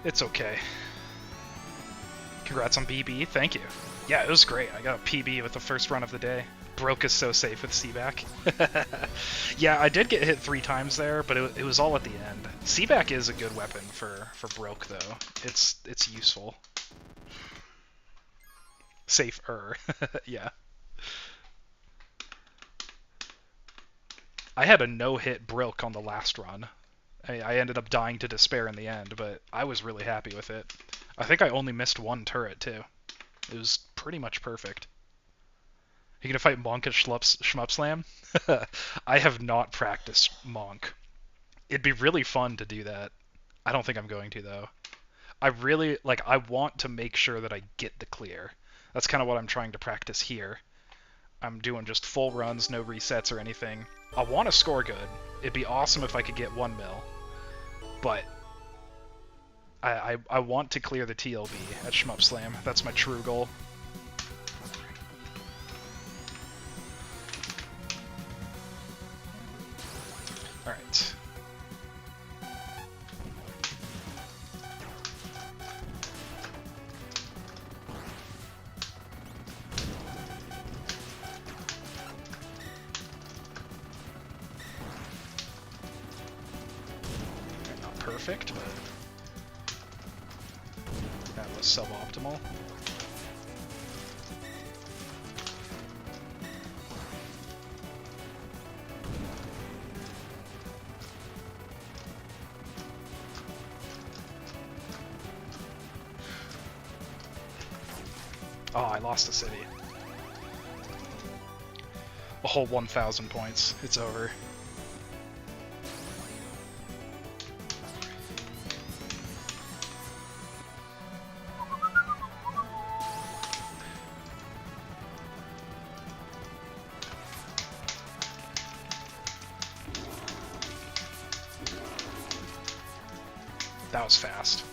It's okay. Congrats on BB, thank you. Yeah, it was great. I got a PB with the first run of the day. Broke is so safe with C-back. Yeah, I did get hit 3 times there, but it was all at the end. C-back is a good weapon for broke, though. It's useful. Safer. Yeah. I had a no-hit broke on the last run. I ended up dying to despair in the end, but I was really happy with it. I think I only missed 1 turret, too. It was pretty much perfect. You gonna fight Monk at Shmup Slam? I have not practiced Monk. It'd be really fun to do that. I don't think I'm going to, though. I want to make sure that I get the clear. That's kind of what I'm trying to practice here. I'm doing just full runs, no resets or anything. I want to score good. It'd be awesome if I could get 1 mil. But I want to clear the TLB at Shmup Slam. That's my true goal. Alright. Not perfect, but that was suboptimal. Oh, I lost the city. A whole 1,000 points. It's over. That was fast.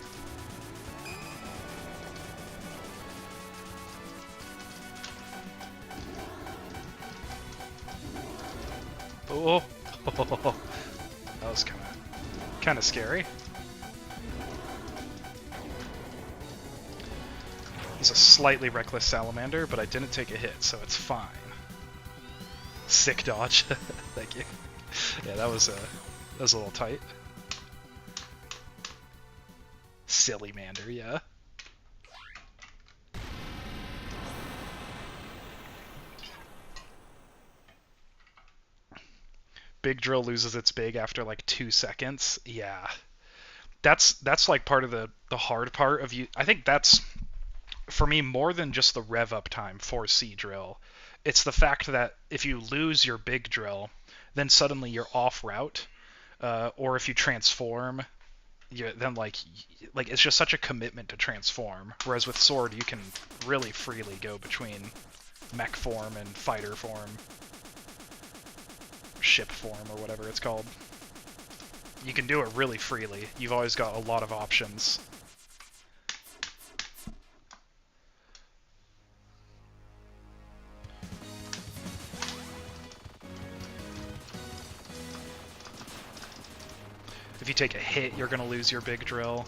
Oh, that was kind of scary. He's a slightly reckless salamander, but I didn't take a hit, so it's fine. Sick dodge. Thank you. Yeah, that was a little tight. Silly mander, yeah. Big drill loses its big after like 2 seconds. Yeah. That's like part of the hard part of you. I think that's, for me, more than just the rev up time for C drill. It's the fact that if you lose your big drill, then suddenly you're off route, or if you transform, then like it's just such a commitment to transform. Whereas with sword, you can really freely go between mech form and fighter form, ship form, or whatever it's called. You can do it really freely. You've always got a lot of options. If you take a hit, you're going to lose your big drill.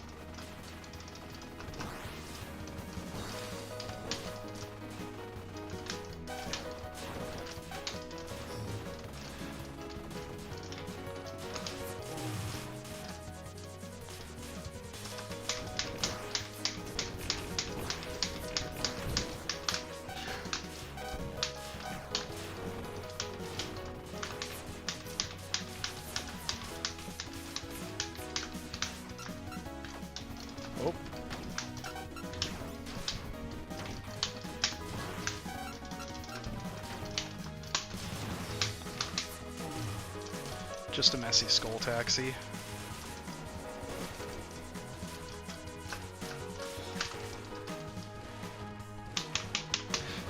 Oh. Just a messy skull taxi.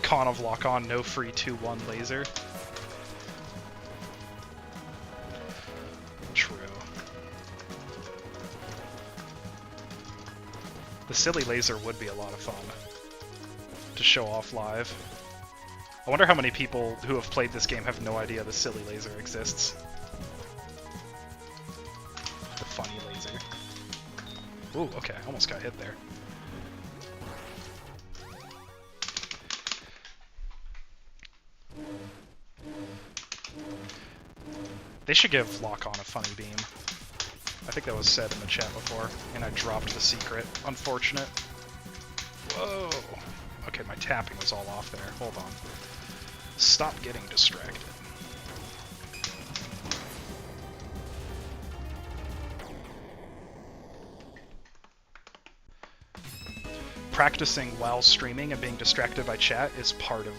Con of lock on, no free 2-1 laser. True. The silly laser would be a lot of fun to show off live. I wonder how many people who have played this game have no idea the silly laser exists. The funny laser. Ooh, okay, almost got hit there. They should give Lock On a funny beam. I think that was said in the chat before, and I dropped the secret. Unfortunate. Whoa! Okay, my tapping was all off there. Hold on. Stop getting distracted. Practicing while streaming and being distracted by chat is part of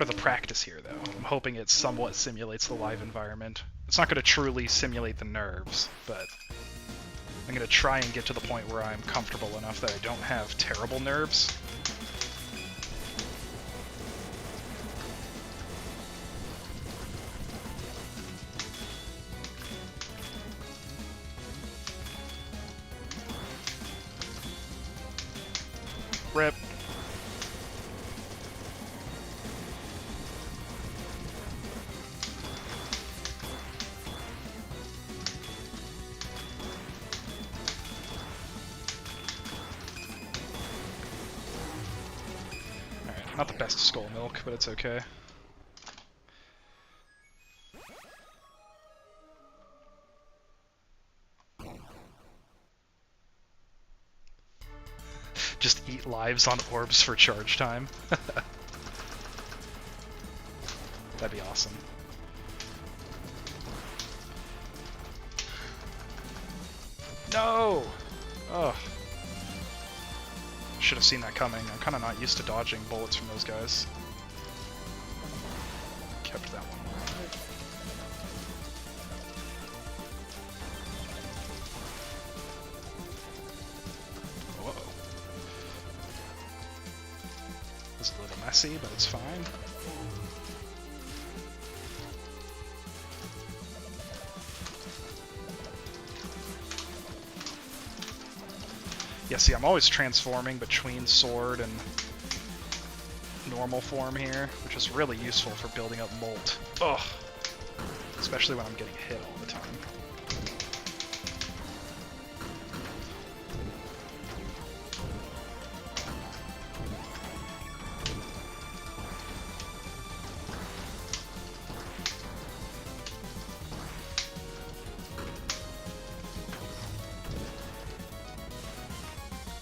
the practice here, though. I'm hoping it somewhat simulates the live environment. It's not going to truly simulate the nerves, but I'm going to try and get to the point where I'm comfortable enough that I don't have terrible nerves. Rip. Alright, not the best skull milk, but it's okay. Just eat lives on orbs for charge time. That'd be awesome. No! Ugh. Should have seen that coming. I'm kind of not used to dodging bullets from those guys. Kept that one alive. Whoa. It's a little messy, but it's fine. Yeah, see, I'm always transforming between sword and normal form here, which is really useful for building up molt. Ugh. Especially when I'm getting hit all the time.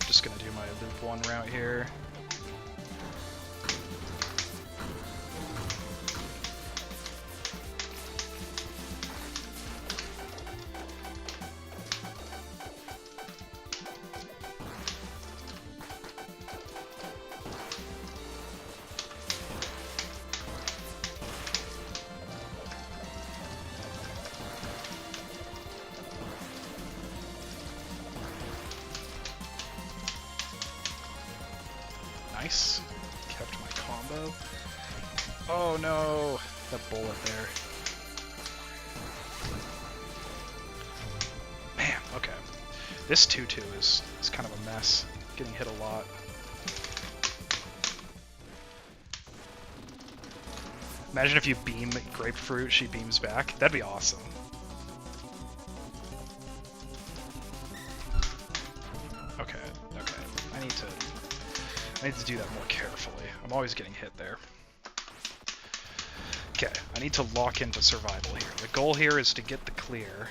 Just gonna do my loop one route here. Oh no! That bullet there. Man, okay. This 2-2 is kind of a mess. Getting hit a lot. Imagine if you beam Grapefruit, she beams back. That'd be awesome. Okay, okay. I need to do that more carefully. I'm always getting hit there. Okay, I need to lock into survival here. The goal here is to get the clear,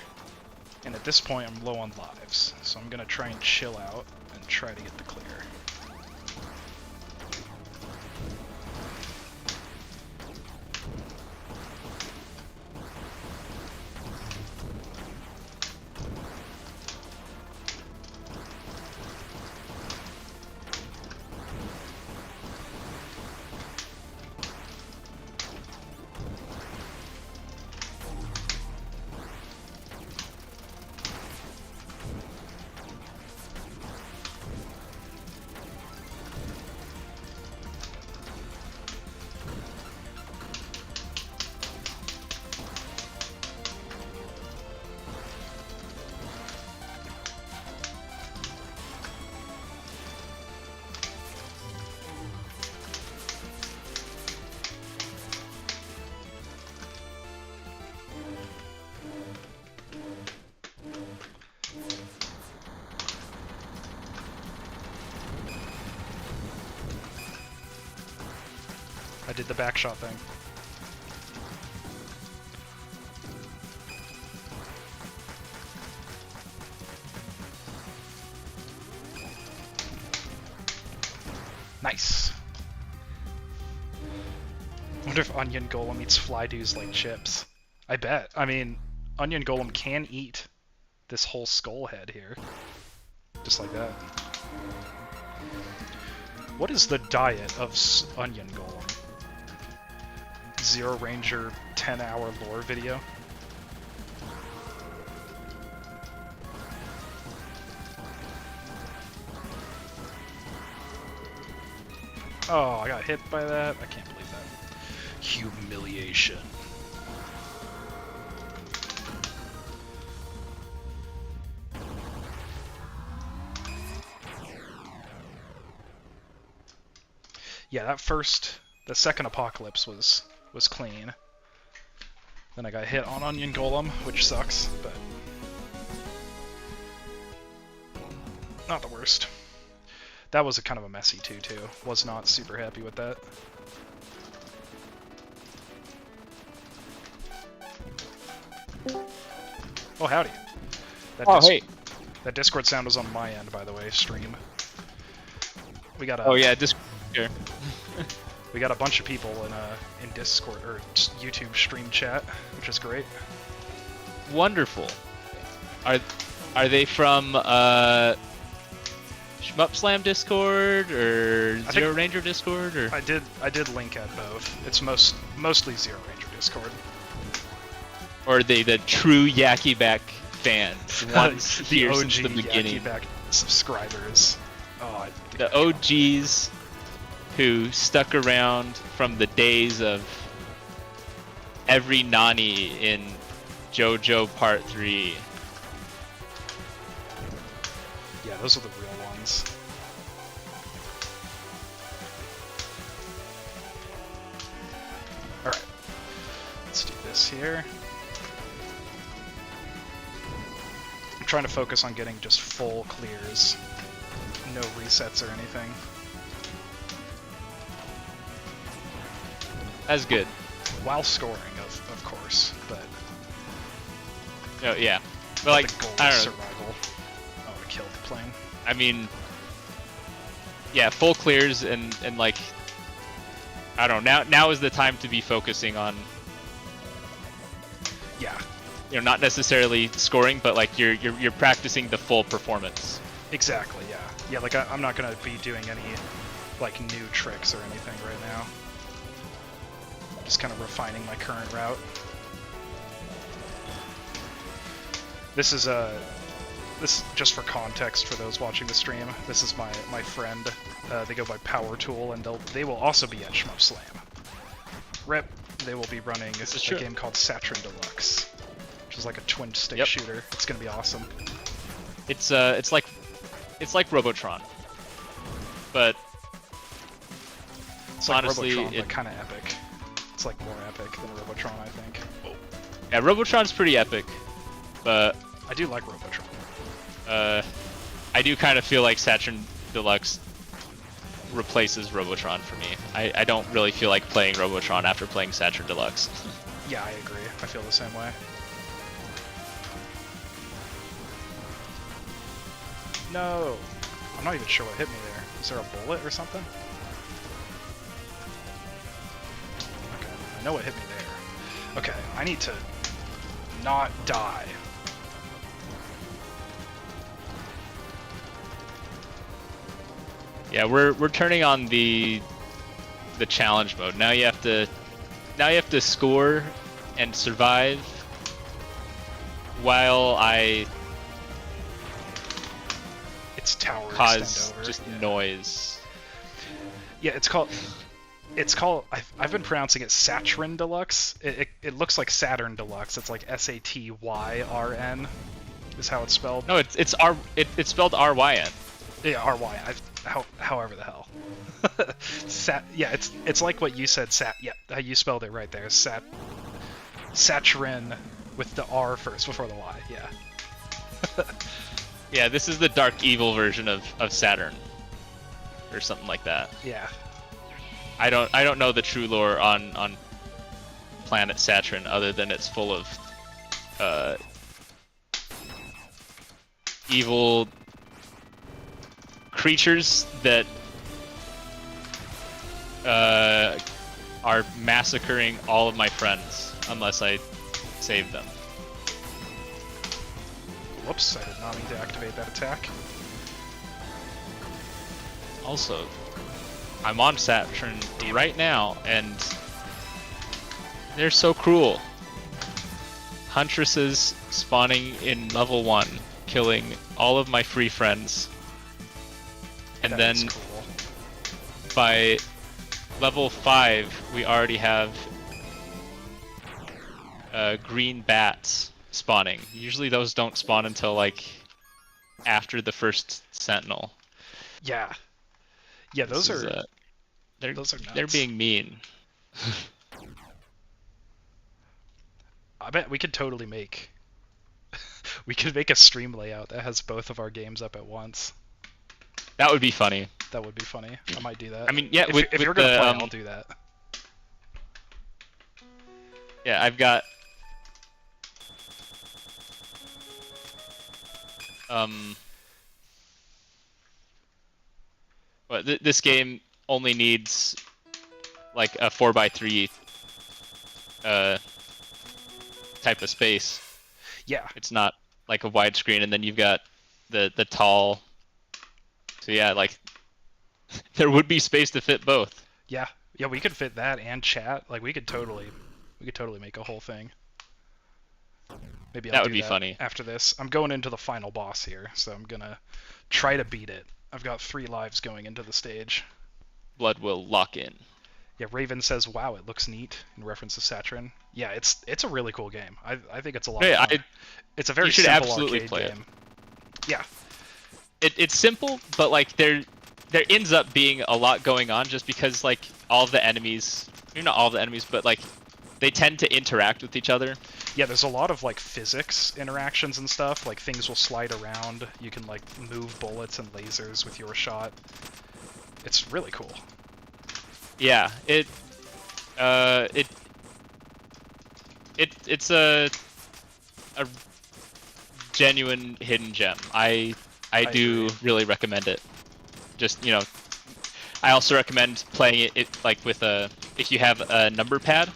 and at this point I'm low on lives, so I'm gonna try and chill out and try to get the clear. I did the backshot thing. Nice. Wonder if Onion Golem eats Flydews like chips. I bet. I mean, Onion Golem can eat this whole skull head here. Just like that. What is the diet of Onion Golem? Zero Ranger 10-hour lore video? Oh, I got hit by that? I can't believe that. Humiliation. Yeah, the second apocalypse was clean. Then I got hit on Onion Golem, which sucks, but not the worst. That was a kind of a messy 2-2. Was not super happy with that. Oh, howdy. Hey. That Discord sound was on my end, by the way, stream. We got a... Oh yeah, Discord here. We got a bunch of people in Discord, or YouTube stream chat, which is great. Wonderful. Are they from Shmup Slam Discord or Zero Ranger Discord or? I did link at both. It's mostly Zero Ranger Discord. Or are they the true Yaki Back fans? The ones the here OG since the beginning. Yaki Back subscribers. Oh, the OGs who stuck around from the days of every Nani in JoJo Part 3. Yeah, those are the real ones. Alright. Let's do this here. I'm trying to focus on getting just full clears. No resets or anything. That's good. While scoring, of course, but... Oh, yeah. But like, the goal I is don't know. survival. Oh, I killed the plane. I mean, yeah, full clears and like, I don't know. Now is the time to be focusing on, Yeah, you know, not necessarily scoring, but like you're practicing the full performance. exactly, yeah. Yeah, like I'm not gonna be doing any, like, new tricks or anything right now. Just kind of refining my current route. This is just for context for those watching the stream. This is my friend. They go by Power Tool, and they will also be at Shmup Slam. Rip, they will be running This is a true. game called Saturn Deluxe, which is like a twin-stick Yep. shooter. It's gonna be awesome. It's like Robotron, but It's like honestly, Robotron, but kind of epic. It's like more epic than Robotron, I think. yeah, Robotron's pretty epic, but I do like Robotron. I do kind of feel like Saturn Deluxe replaces Robotron for me. I don't really feel like playing Robotron after playing Saturn Deluxe. Yeah, I agree. I feel the same way. No! I'm not even sure what hit me there. Is there a bullet or something? Okay, I know what hit me there. Okay, I need to not die. Yeah, we're turning on the challenge mode. Now you have to score and survive while I It's tower cause extend over. just Yeah. noise. Yeah, it's called. I've been pronouncing it Saturn Deluxe. It looks like Saturn Deluxe. It's like Satyrn is how it's spelled. No, it's spelled RYN. Yeah, RY. However the hell. Yeah, it's like what you said. Yeah, how you spelled it right there. Saturn with the R first before the Y. Yeah. Yeah, this is the dark evil version of Saturn, or something like that. Yeah. I don't know the true lore on planet Saturn other than it's full of evil creatures that are massacring all of my friends unless I save them. Whoops! I did not mean to activate that attack. Also, I'm on Saturn right now, and they're so cruel. Huntresses spawning in level 1, killing all of my free friends. And That then is cool. by level 5, we already have green bats spawning. Usually those don't spawn until like after the first sentinel. Yeah. Yeah, those This is, are they're nuts. they're being mean. I bet we could totally make. We could make a stream layout that has both of our games up at once. That would be funny. That would be funny. I might do that. I mean, yeah, if you're gonna play, I'll do that. Yeah, I've got but this game only needs like a 4x3 type of space. Yeah. It's not like a widescreen, and then you've got the tall. So yeah, like there would be space to fit both. Yeah. Yeah, we could fit that and chat. Like we could totally make a whole thing. Maybe That I'll would do be that funny. after this. I'm going into the final boss here, so I'm gonna try to beat it. I've got 3 lives going into the stage. Blood will lock in. Yeah, Raven says, "Wow, it looks neat," in reference to Saturn. Yeah, it's a really cool game. I think it's a lot of Yeah, fun. It's a very you should simple absolutely arcade play it. game. Yeah, It's simple, but like there ends up being a lot going on just because like all of the enemies, not all of the enemies, but like they tend to interact with each other. yeah. There's a lot of like physics interactions and stuff. Like things will slide around. You can like move bullets and lasers with your shot. It's really cool. Yeah, it's a genuine hidden gem. I do agree. really recommend it. Just, I also recommend playing it like with if you have a number pad,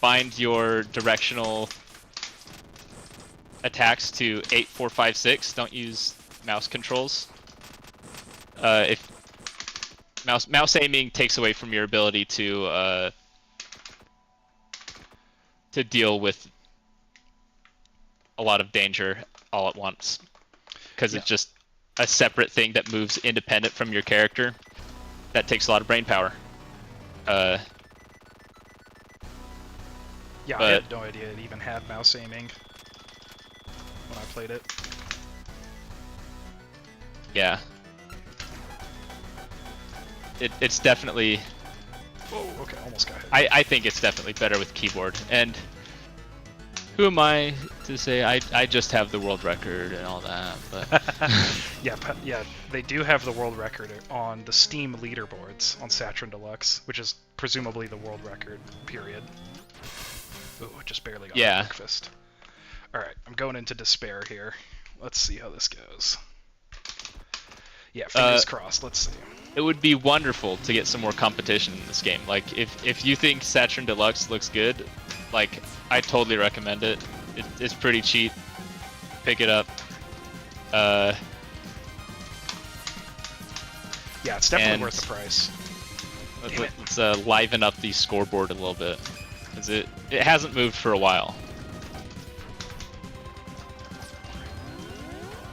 bind your directional attacks to 8, 4, 5, 6. Don't use mouse controls. If mouse aiming takes away from your ability to deal with a lot of danger all at once, because it's just a separate thing that moves independent from your character. That takes a lot of brain power. Yeah, I but had no idea it even had mouse aiming when I played it. yeah, it's definitely. Oh, okay, almost got hit. I think it's definitely better with keyboard. And who am I to say I just have the world record and all that? But yeah, they do have the world record on the Steam leaderboards on Saturn Deluxe, which is presumably the world record, period. Ooh, just barely got yeah, breakfast. Alright, I'm going into despair here. Let's see how this goes. Yeah, fingers crossed, let's see. it would be wonderful to get some more competition in this game. Like if you think Saturn Deluxe looks good, like I totally recommend it. It's pretty cheap. Pick it up. Yeah, it's definitely and worth the price. let's liven up the scoreboard a little bit, because it hasn't moved for a while.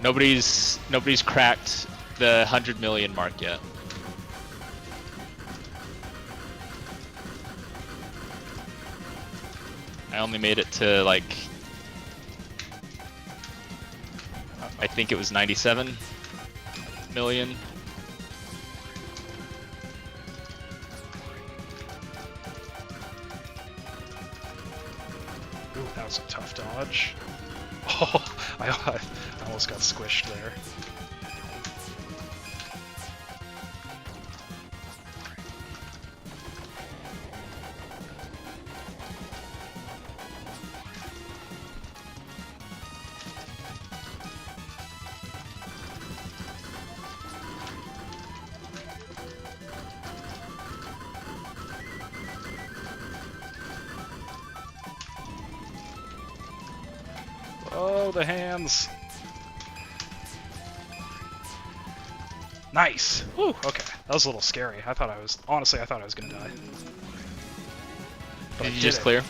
Nobody's cracked the 100 million mark yet. I only made it to like, I think it was 97 million. Ooh, that was a tough dodge. Oh, I almost got squished there. Oh, the hands! Nice! Woo, okay. That was a little scary. Honestly, I thought I was gonna die. But Did I you just it. clear?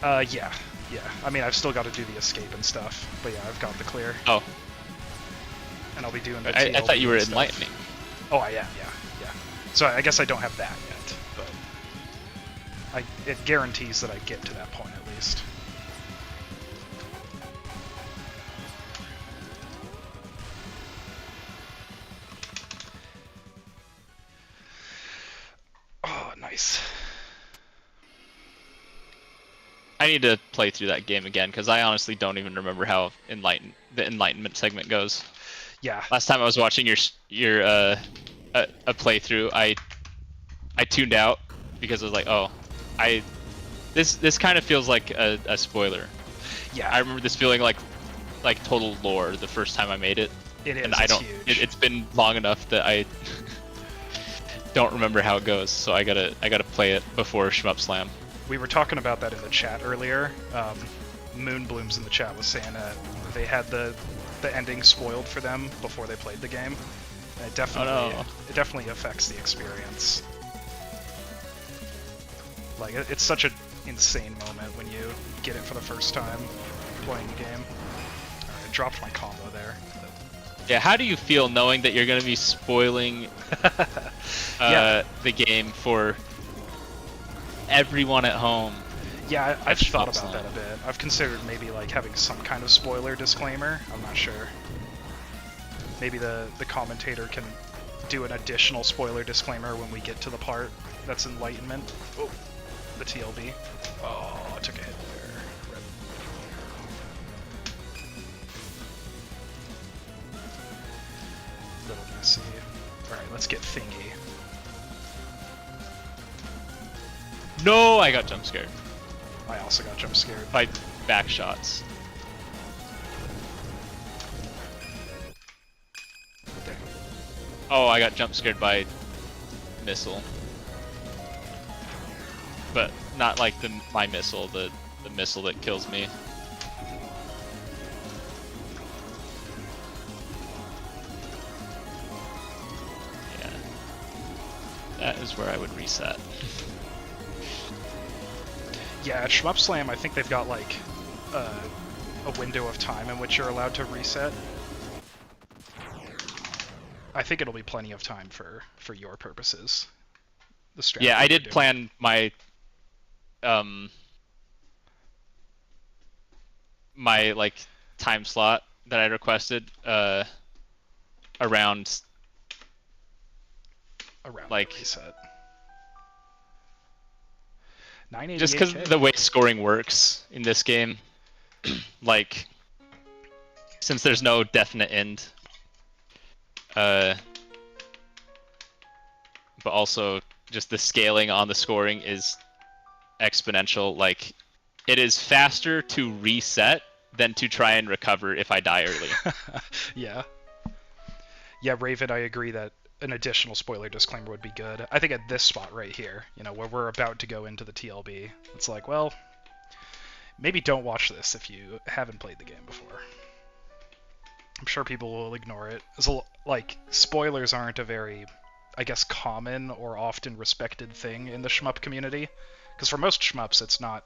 Yeah. I mean, I've still got to do the escape and stuff, but yeah, I've got the clear. Oh. And I'll be doing the I thought you were stuff. enlightening. Oh, I am, yeah. So I guess I don't have that yet, but it guarantees that I get to that point at least. Oh, nice. I need to play through that game again, because I honestly don't even remember how the enlightenment segment goes. Yeah. Last time I was watching your a playthrough, I tuned out because I was like, oh, this kind of feels like a spoiler. Yeah. I remember this feeling like total lore the first time I made it. It is. And I don't. Huge. It's been long enough that I don't remember how it goes, so I gotta play it before Shmup Slam. We were talking about that in the chat earlier. Moonblooms in the chat was saying they had the ending spoiled for them before they played the game. And it definitely affects the experience. Like it's such an insane moment when you get it for the first time playing the game. Alright, I dropped my combo there. Yeah, how do you feel knowing that you're gonna be spoiling the game for everyone at home? Yeah, I've thought about that a bit. I've considered maybe like having some kind of spoiler disclaimer. I'm not sure. Maybe the commentator can do an additional spoiler disclaimer when we get to the part that's enlightenment. Oh, the TLB. Oh, I took a hit there. Rip. Little messy. Alright, let's get thingy. No, I got jump scared I also got jump scared. by back shots. There. Oh, I got jump scared by missile, but not like my missile, the missile that kills me. Yeah, that is where I would reset. Yeah, at Shmup Slam, I think they've got like a window of time in which you're allowed to reset. I think it'll be plenty of time for your purposes. The strategy. Yeah, I did plan my my like time slot that I requested around that like reset. just because 988K. the way scoring works in this game, like since there's no definite end, but also just the scaling on the scoring is exponential. Like it is faster to reset than to try and recover if I die early. Yeah. Yeah, Raven, I agree that an additional spoiler disclaimer would be good. I think at this spot right here, where we're about to go into the TLB, it's like, well, maybe don't watch this if you haven't played the game before. I'm sure people will ignore it. Like, spoilers aren't a very, I guess, common or often respected thing in the shmup community. Because for most shmups, it's not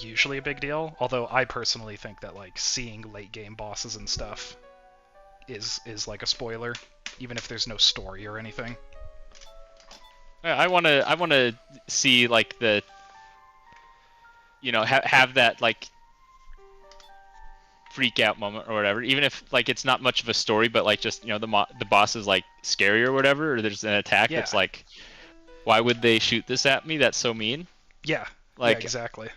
usually a big deal. Although I personally think that like seeing late game bosses and stuff is like a spoiler, even if there's no story or anything. I wanna see like the have that like freak out moment or whatever, even if like it's not much of a story, but like just the boss is like scary or whatever, or there's an attack Yeah. that's like, why would they shoot this at me? That's so mean. Yeah. Like, yeah, exactly.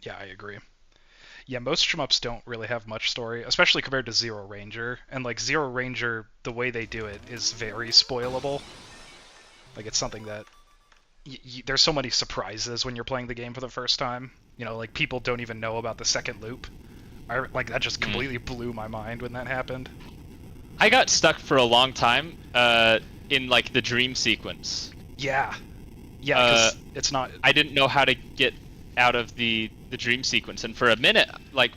Yeah, I agree. Yeah, most shmups don't really have much story, especially compared to Zero Ranger. And like Zero Ranger, the way they do it is very spoilable. Like it's something that there's so many surprises when you're playing the game for the first time. Like people don't even know about the second loop. Like that just completely blew my mind when that happened. I got stuck for a long time in like the dream sequence. Yeah, because it's not. I didn't know how to get out of the dream sequence, and for a minute, like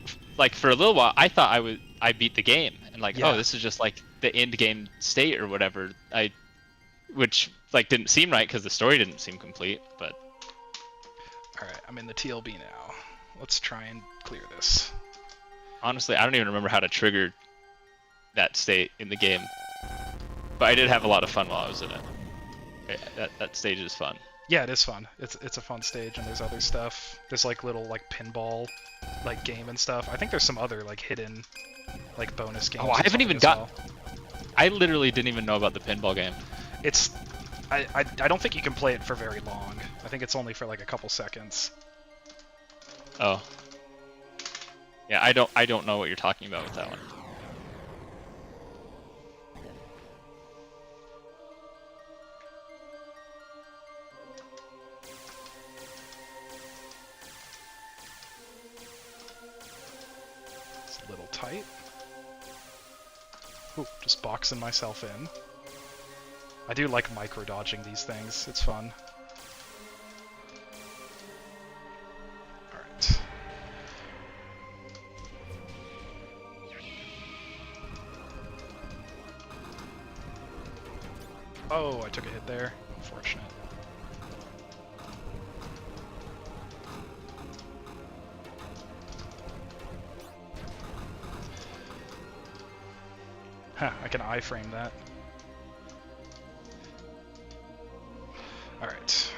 for a little while, I thought I beat the game, and like, Yeah. oh, this is just like the end game state or whatever. Which like didn't seem right because the story didn't seem complete. But all right, I'm in the TLB now. Let's try and clear this. honestly, I don't even remember how to trigger that state in the game, but I did have a lot of fun while I was in it. That stage is fun. Yeah, it is fun. It's a fun stage, and there's other stuff. There's like little like pinball like game and stuff. I think there's some other like hidden like bonus games. Oh, I haven't even got. Well. I literally didn't even know about the pinball game. It's I don't think you can play it for very long. I think it's only for like a couple seconds. Oh. Yeah, I don't know what you're talking about with that one. It's a little tight. Ooh, just boxing myself in. I do like micro-dodging these things. It's fun. Alright. Oh, I took a hit there. Unfortunate. Huh, I can iframe that. Alright.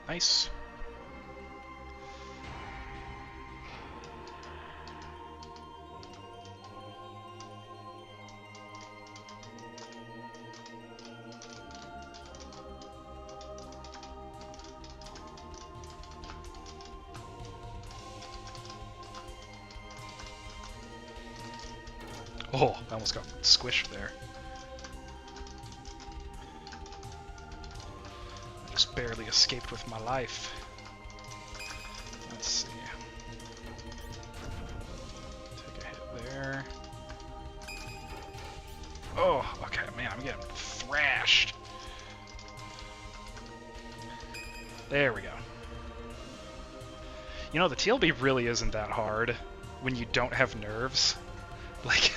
Nice. Oh, I almost got squished there. I just barely escaped with my life. Let's see. Take a hit there. Oh, okay, man, I'm getting thrashed. There we go. The TLB really isn't that hard when you don't have nerves. Like,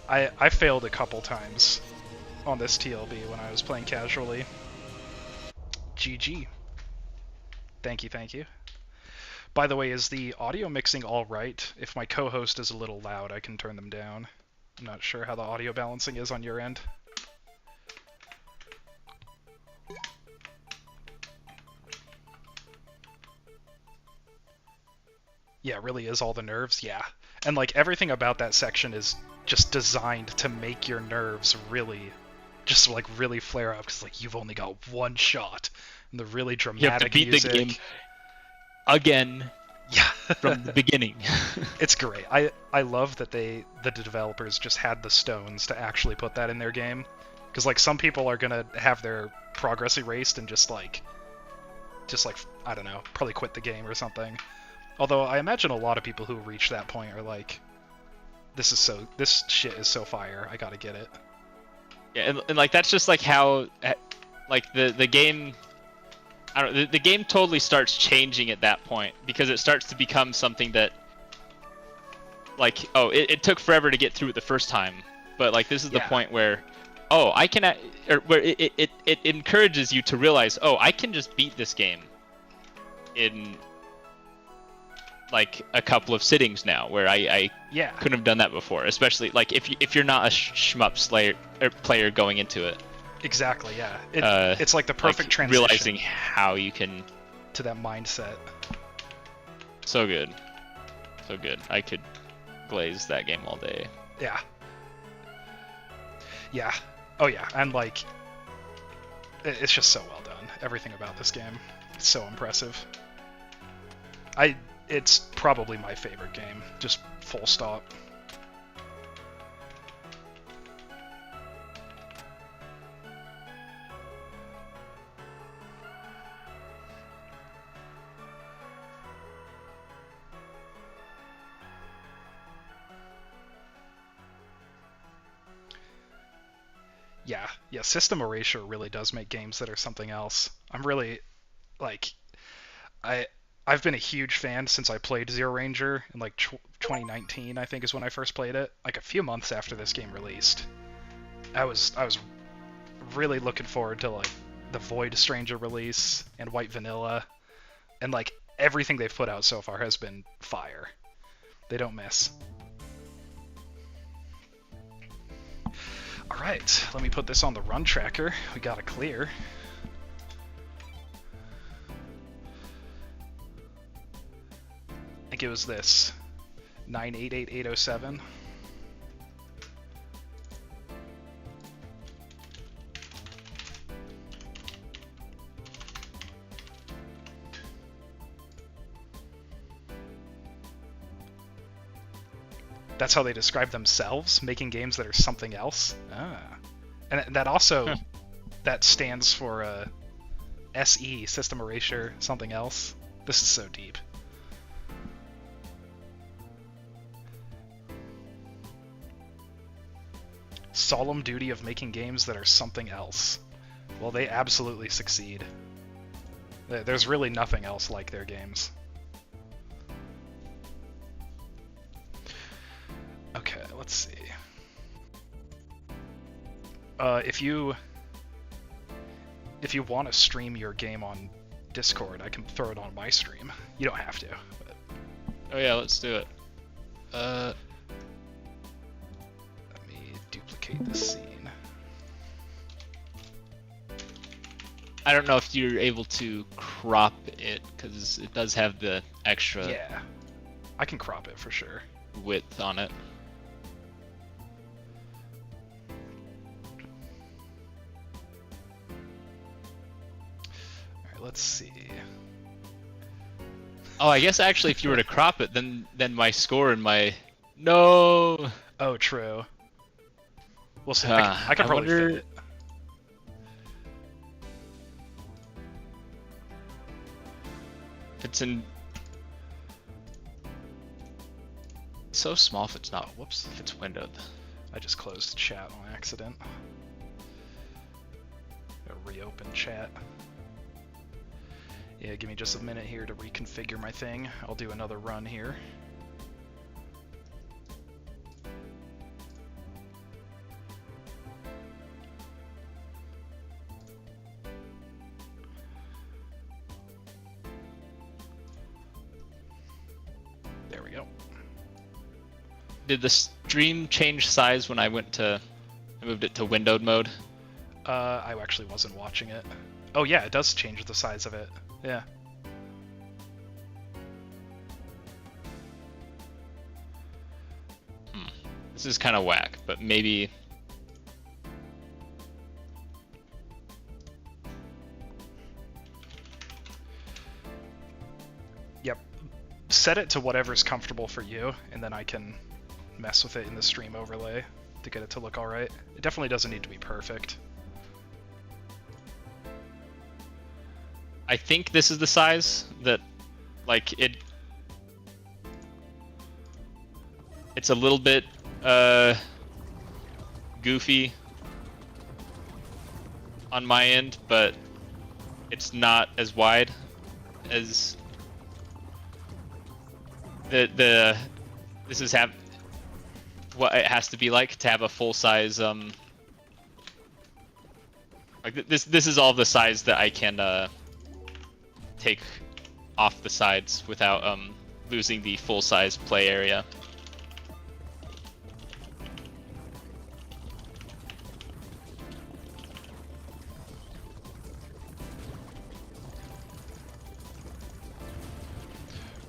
I failed a couple times on this TLB when I was playing casually. GG. Thank you, thank you. By the way, is the audio mixing all right? If my co-host is a little loud, I can turn them down. I'm not sure how the audio balancing is on your end. Yeah, it really is all the nerves, yeah. And like everything about that section is just designed to make your nerves really, just like really flare up, because like you've only got one shot. And the really dramatic You have to beat music. the game again. Yeah. From the beginning. It's great. I love that the developers just had the stones to actually put that in their game. Because like some people are gonna have their progress erased and just like I don't know, probably quit the game or something. Although I imagine a lot of people who reach that point are like, this shit is so fire, I gotta get it. Yeah, and like that's just like how like the game. I don't. The game totally starts changing at that point because it starts to become something that, like, oh, it took forever to get through it the first time, but like this is the point where, oh, I can, or where it encourages you to realize, oh, I can just beat this game in like a couple of sittings now, where I couldn't have done that before, especially like if you're not a shmup player going into it. Exactly, yeah. It's like the perfect transition. Realizing how you can... to that mindset. So good. So good. I could glaze that game all day. Yeah. Yeah. Oh yeah, and like... it's just so well done. Everything about this game. It's so impressive. It's probably my favorite game. Just full stop. Yeah, system erasure really does make games that are something else. I'm really, like, I've been a huge fan since I played Zero Ranger in like 2019, I think is when I first played it. Like a few months after this game released. I was really looking forward to like the Void Stranger release and White Vanilla, and like everything they've put out so far has been fire. They don't miss. Alright, let me put this on the run tracker. We got a clear. I think it was this. 988807. That's how they describe themselves, making games that are something else. Ah. And that also, that stands for SE, System Erasure, something else. This is so deep. Solemn duty of making games that are something else. Well, they absolutely succeed. There's really nothing else like their games. Okay, let's see. If you want to stream your game on Discord, I can throw it on my stream. You don't have to. But... oh yeah, let's do it. Let me duplicate the scene. I don't know if you're able to crop it, because it does have the extra... yeah, I can crop it for sure. ...width on it. Let's see. Oh, I guess actually if you were to crop it, then my score and my... no! Oh, true. We'll see. I can probably fit it. If it's in... so small if it's not... whoops, if it's windowed. I just closed chat on accident. Gotta reopen chat. Yeah, give me just a minute here to reconfigure my thing. I'll do another run here. did the stream change size when I moved it to windowed mode? I actually wasn't watching it. Oh yeah, it does change the size of it. Yeah. This is kind of whack, but maybe. Yep. Set it to whatever's comfortable for you, and then I can mess with it in the stream overlay to get it to look alright. It definitely doesn't need to be perfect. I think this is the size that, like, it's a little bit goofy on my end, but it's not as wide as this is what it has to be like to have a full size like this is all the size that I can take off the sides without losing the full size play area.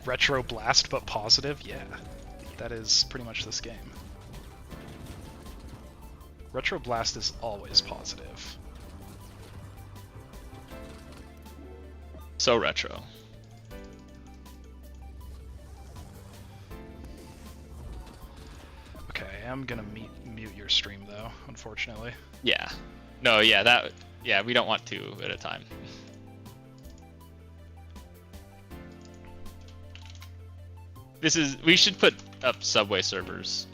Retro blast but positive? Yeah. That is pretty much this game. Retro blast is always positive. So retro. Okay, I am gonna mute your stream though, unfortunately. Yeah. No, yeah, we don't want two at a time. We should put up Subway servers.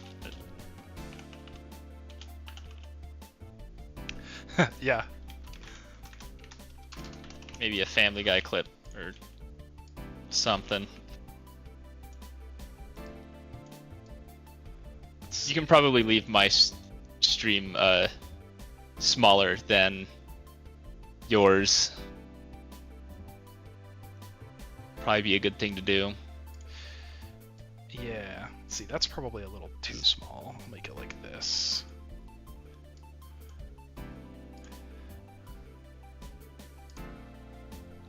Yeah. Maybe a Family Guy clip or something. You can probably leave my stream smaller than yours. Probably be a good thing to do. Yeah. See, that's probably a little too small. I'll make it like this.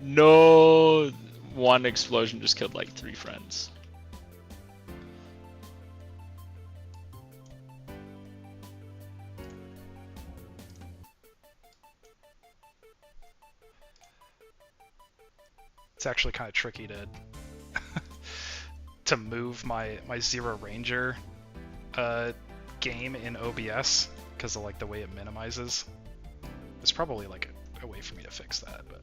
No, one explosion just killed like 3 friends. It's actually kind of tricky to to move my Zero Ranger game in OBS because of like the way it minimizes. There's probably like a way for me to fix that, but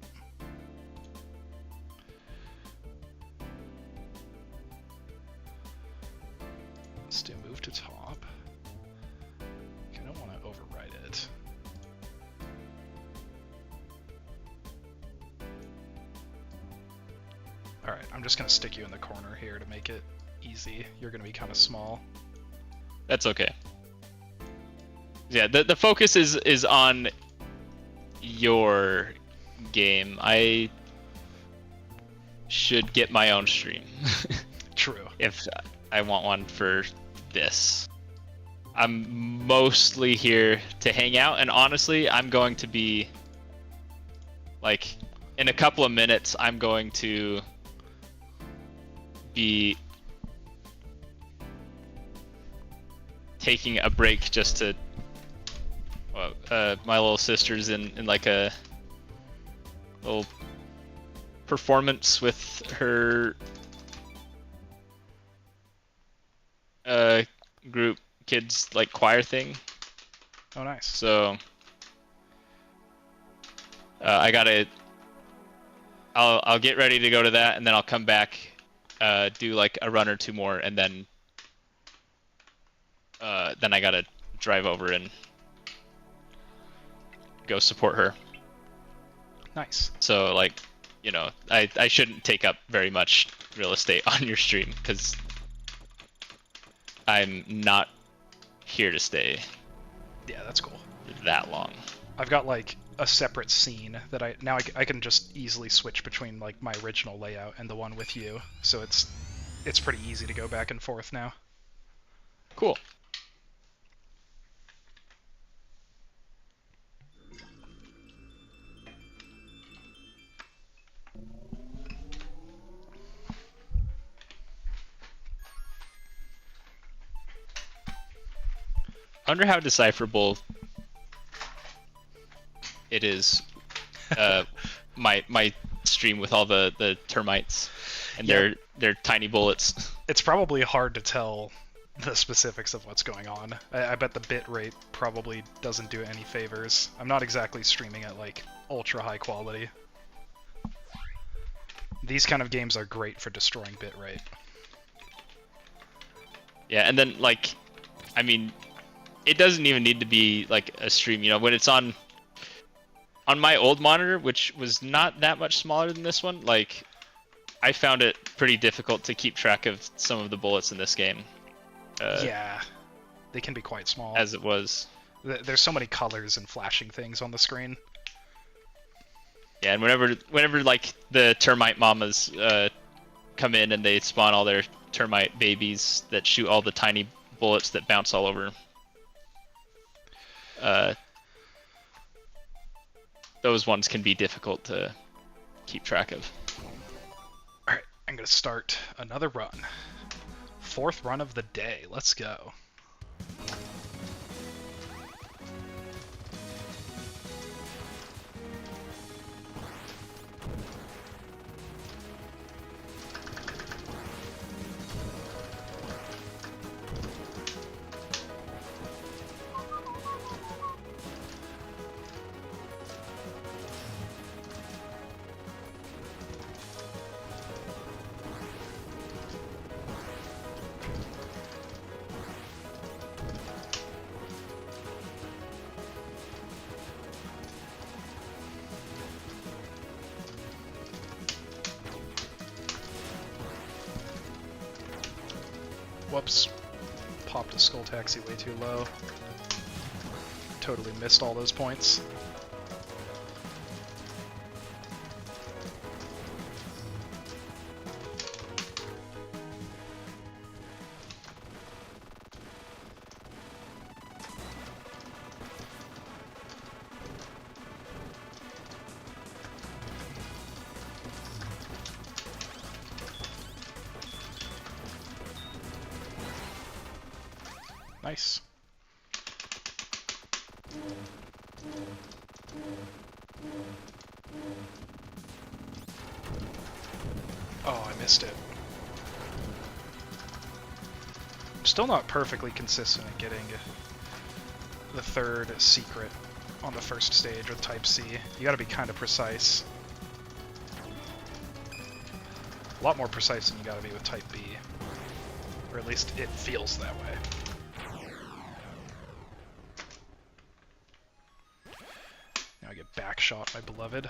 let's do move to top. I don't want to overwrite it. Alright, I'm just going to stick you in the corner here to make it easy. You're going to be kind of small. That's okay. Yeah, the focus is on your game. I should get my own stream. True. If I want one for this. I'm mostly here to hang out, and honestly, I'm going to be, like, in a couple of minutes, I'm going to be taking a break just to, my little sister's in like a little performance with her group kids like choir thing. Oh, nice. So I'll get ready to go to that, and then I'll come back, do like a run or two more, and then I gotta drive over and go support her. Nice. So like, you know, I shouldn't take up very much real estate on your stream because I'm not here to stay. Yeah, that's cool. That long. I've got like a separate scene that I can just easily switch between like my original layout and the one with you. So it's pretty easy to go back and forth now. Cool. I wonder how decipherable it is. My stream with all the termites and Yeah. their tiny bullets. It's probably hard to tell the specifics of what's going on. I bet the bit rate probably doesn't do it any favors. I'm not exactly streaming at like ultra high quality. These kind of games are great for destroying bit rate. Yeah, and then like, I mean, it doesn't even need to be like a stream. You know, when it's on my old monitor, which was not that much smaller than this one, like I found it pretty difficult to keep track of some of the bullets in this game. Yeah, they can be quite small. As it was. There's so many colors and flashing things on the screen. Yeah, and whenever like the termite mamas come in and they spawn all their termite babies that shoot all the tiny bullets that bounce all over. Those ones can be difficult to keep track of. Alright, I'm gonna start another run. 4th run of the day. Let's go. Whoops. Popped a Skull Taxi way too low. Totally missed all those points. Nice. Oh, I missed it. I'm still not perfectly consistent at getting the 3rd secret on the 1st stage with Type C. You gotta be kind of precise. A lot more precise than you gotta be with Type B. Or at least it feels that way. Now I get backshot, my beloved.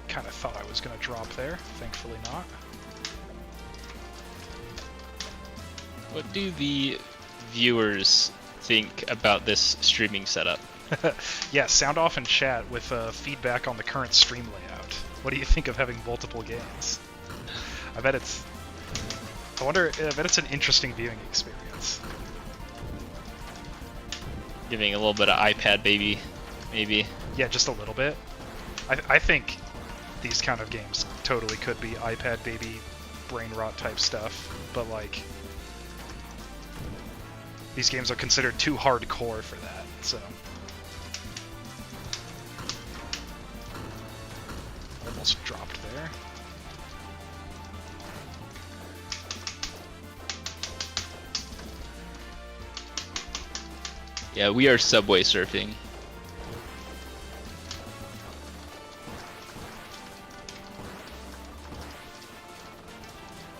Kind of thought I was going to drop there. Thankfully not. What do the viewers think about this streaming setup? Yeah, sound off in chat with feedback on the current stream layout. What do you think of having multiple games? I bet it's an interesting viewing experience. Giving a little bit of iPad baby, maybe. Yeah, just a little bit. I think these kind of games totally could be iPad baby brain rot type stuff, but like these games are considered too hardcore for that, so almost dropped there. Yeah, we are subway surfing.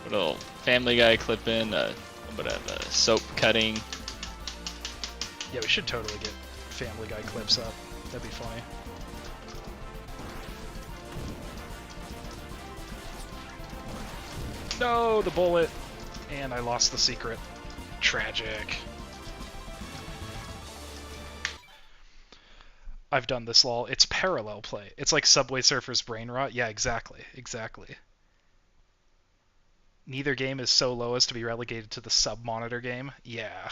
Little Family Guy clip in, a little bit of soap cutting. Yeah, we should totally get Family Guy clips up. That'd be funny. No, the bullet! And I lost the secret. Tragic. I've done this, lol. It's parallel play. It's like Subway Surfers Brain Rot. Yeah, exactly. Exactly. Neither game is so low as to be relegated to the sub-monitor game. Yeah.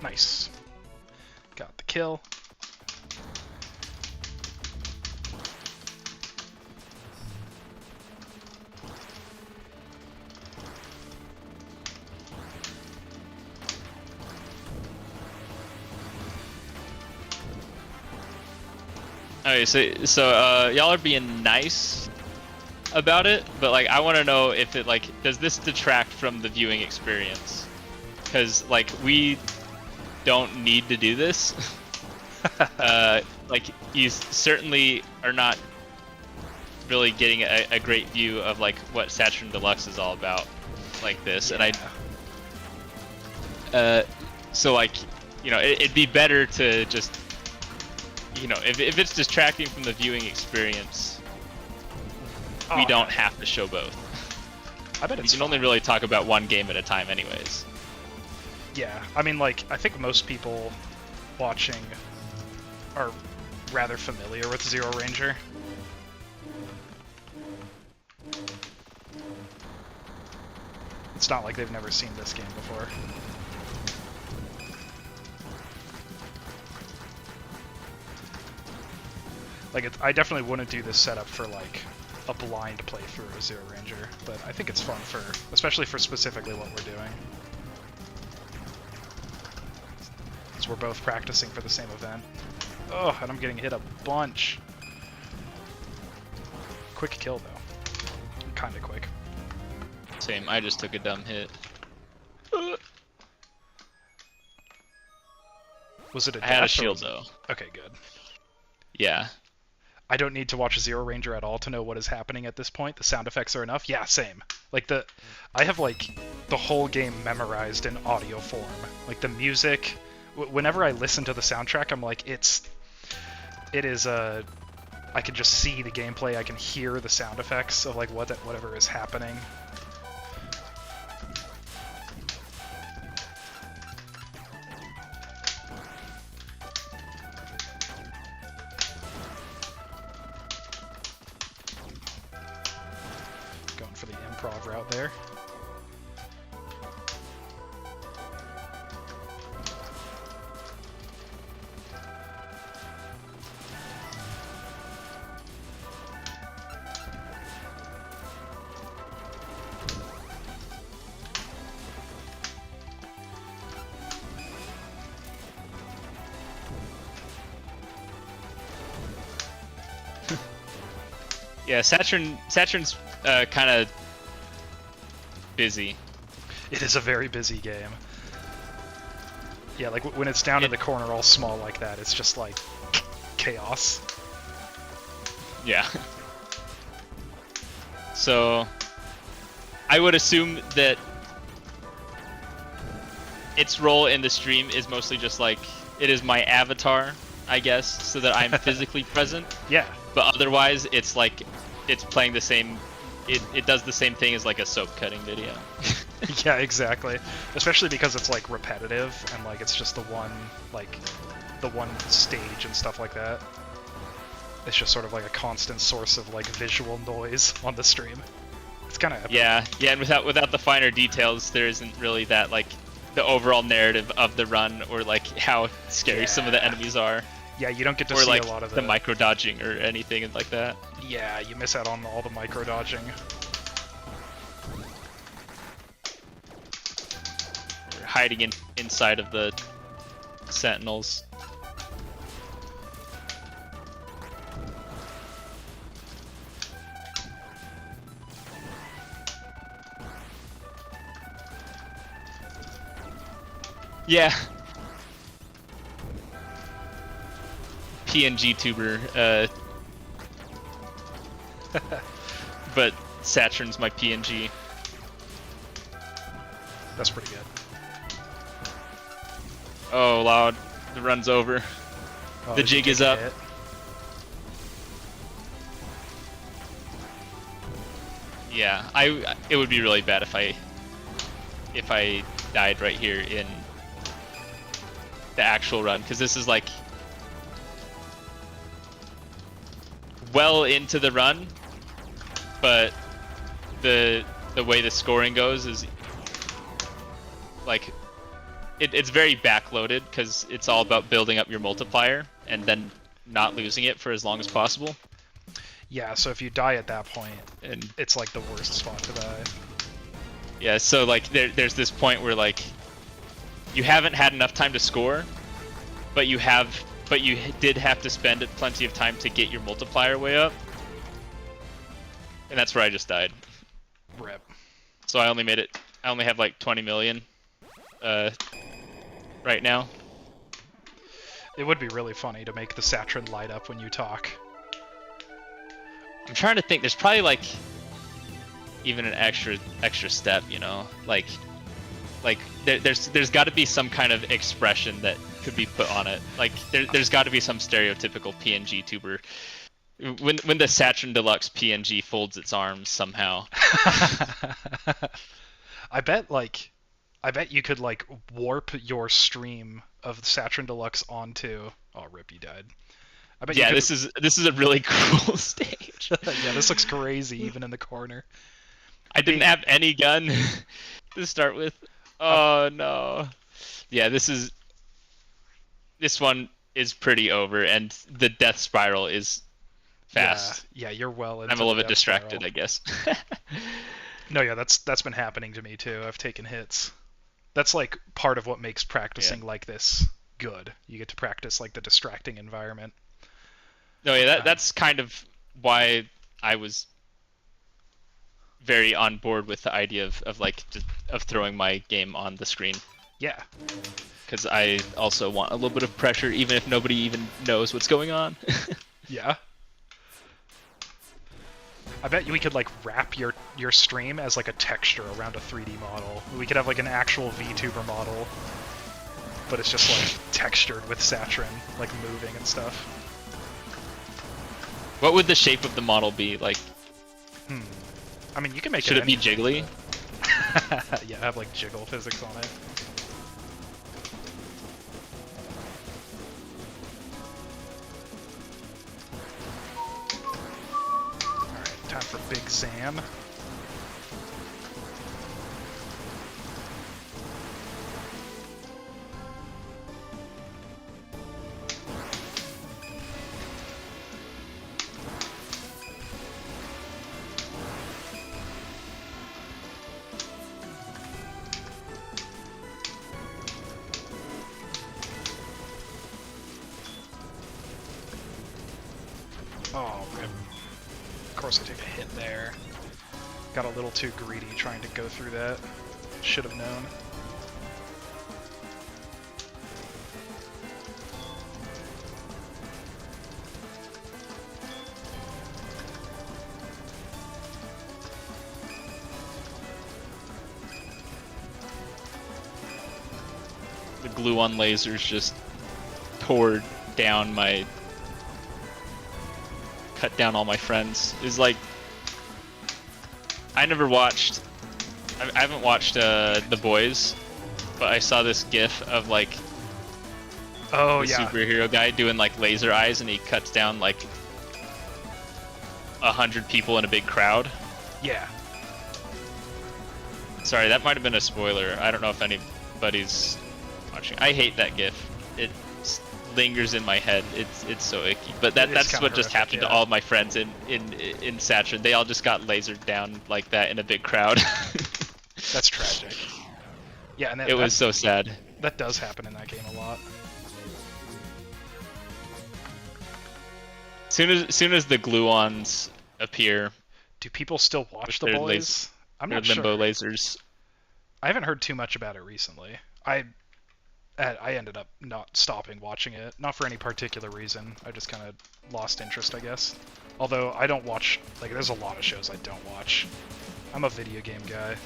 Nice. Got the kill. Okay, so y'all are being nice about it, but like I want to know if it like does this detract from the viewing experience? Because like we don't need to do this. Like you certainly are not really getting a great view of like what Saturn Deluxe is all about, like this, Yeah. and so like you know it'd be better to just. You know, if it's distracting from the viewing experience, we don't have to show both. I bet You it's can only really talk about one game at a time anyways. Yeah, I mean, like, I think most people watching are rather familiar with Zero Ranger. It's not like they've never seen this game before. Like, I definitely wouldn't do this setup for, like, a blind playthrough of Zero Ranger, but I think it's fun for, especially for specifically what we're doing. Because we're both practicing for the same event. Oh, and I'm getting hit a bunch. Quick kill, though. Kinda quick. Same, I just took a dumb hit. Was it a I had a dash or shield was it- though. Okay, good. Yeah. I don't need to watch Zero Ranger at all to know what is happening at this point. The sound effects are enough. Yeah, same. Like I have like the whole game memorized in audio form. Like the music. Whenever I listen to the soundtrack, I'm like, it is I can just see the gameplay. I can hear the sound effects of like whatever is happening. Going for the improv route there. Yeah, Saturn's kind of busy. It is a very busy game. Yeah, like when it's down in the corner all small like that, it's just like chaos. Yeah. So I would assume that its role in the stream is mostly just like it is my avatar, I guess, so that I'm physically present. Yeah. But otherwise, it's like it's playing the same. It does the same thing as like a soap cutting video. Yeah, exactly. Especially because it's like repetitive and like it's just the one stage and stuff like that. It's just sort of like a constant source of like visual noise on the stream. It's kind of epic. Yeah, and without the finer details, there isn't really that like the overall narrative of the run or like how scary some of the enemies are. Yeah, you don't get to Or see like a lot of the micro dodging or anything like that. Yeah, you miss out on all the micro dodging. hiding inside of the sentinels. Yeah. PNG tuber, but Saturn's my PNG. That's pretty good. Oh, loud. The run's over. Oh, The jig is up. Hit? Yeah, it would be really bad if I died right here in the actual run, because this is like well into the run, but the way the scoring goes is like it's very backloaded because it's all about building up your multiplier and then not losing it for as long as possible. Yeah, so if you die at that point, And it's like the worst spot to die. yeah, so like there's this point where like you haven't had enough time to score, but you did have to spend plenty of time to get your multiplier way up, and that's where I just died. Rip. So I only have like 20 million right now. It would be really funny to make the Saturn light up when you talk. I'm trying to think. There's probably like even an extra step, you know, like there's got to be some kind of expression that could be put on it. Like there's got to be some stereotypical PNG tuber when the Saturn Deluxe PNG folds its arms somehow. I bet you could like warp your stream of Saturn Deluxe onto. Oh, rip, you died. I bet. Yeah, you could... this is a really cool stage. Yeah, this looks crazy even in the corner. I didn't have any gun to start with. Oh no. Yeah, this one is pretty over, and the death spiral is fast. Yeah, you're well into I'm a little the bit death distracted, spiral. I guess. No, yeah, that's been happening to me too. I've taken hits. That's like part of what makes practicing like this good. You get to practice like the distracting environment. No, yeah, that's kind of why I was very on board with the idea of throwing my game on the screen. Yeah. Because I also want a little bit of pressure, even if nobody even knows what's going on. Yeah. I bet we could like wrap your stream as like a texture around a 3D model. We could have like an actual VTuber model, but it's just like textured with Saturn, like moving and stuff. What would the shape of the model be like? I mean, you can make Should it be jiggly? Yeah, have like jiggle physics on it. Alright, time for Big Sam. Oh, rip. Of course I take a hit there. Got a little too greedy trying to go through that. Should have known. The glue-on lasers just tore down cut down all my friends. Is like I haven't watched The Boys, but I saw this GIF of like the superhero guy doing like laser eyes, and he cuts down like 100 people in a big crowd. Yeah. Sorry, that might have been a spoiler. I don't know if anybody's watching. I hate that GIF. It lingers in my head. It's so icky. But that's what just happened to all of my friends in Saturn. They all just got lasered down like that in a big crowd. That's tragic. Yeah, and It was so sad. that does happen in that game a lot. Soon as the gluons appear, Do people still watch The their Boys? I'm their not limbo sure. lasers. I haven't heard too much about it recently. I ended up not stopping watching it, not for any particular reason. I just kind of lost interest, I guess. Although I don't watch, like, there's a lot of shows I don't watch. I'm a video game guy.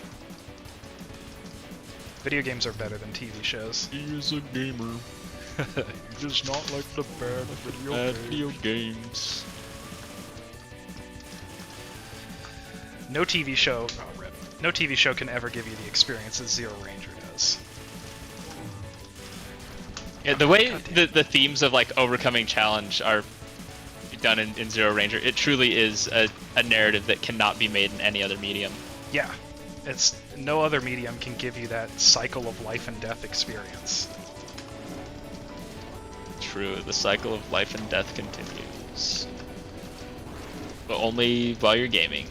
Video games are better than TV shows. He is a gamer. He does not like the bad Video games. No TV show, oh, rip. No TV show can ever give you the experience that Zero Ranger does. Yeah, the way the themes of like overcoming challenge are done in Zero Ranger, it truly is a narrative that cannot be made in any other medium. Yeah, it's no other medium can give you that cycle of life and death experience. True, the cycle of life and death continues. But only while you're gaming.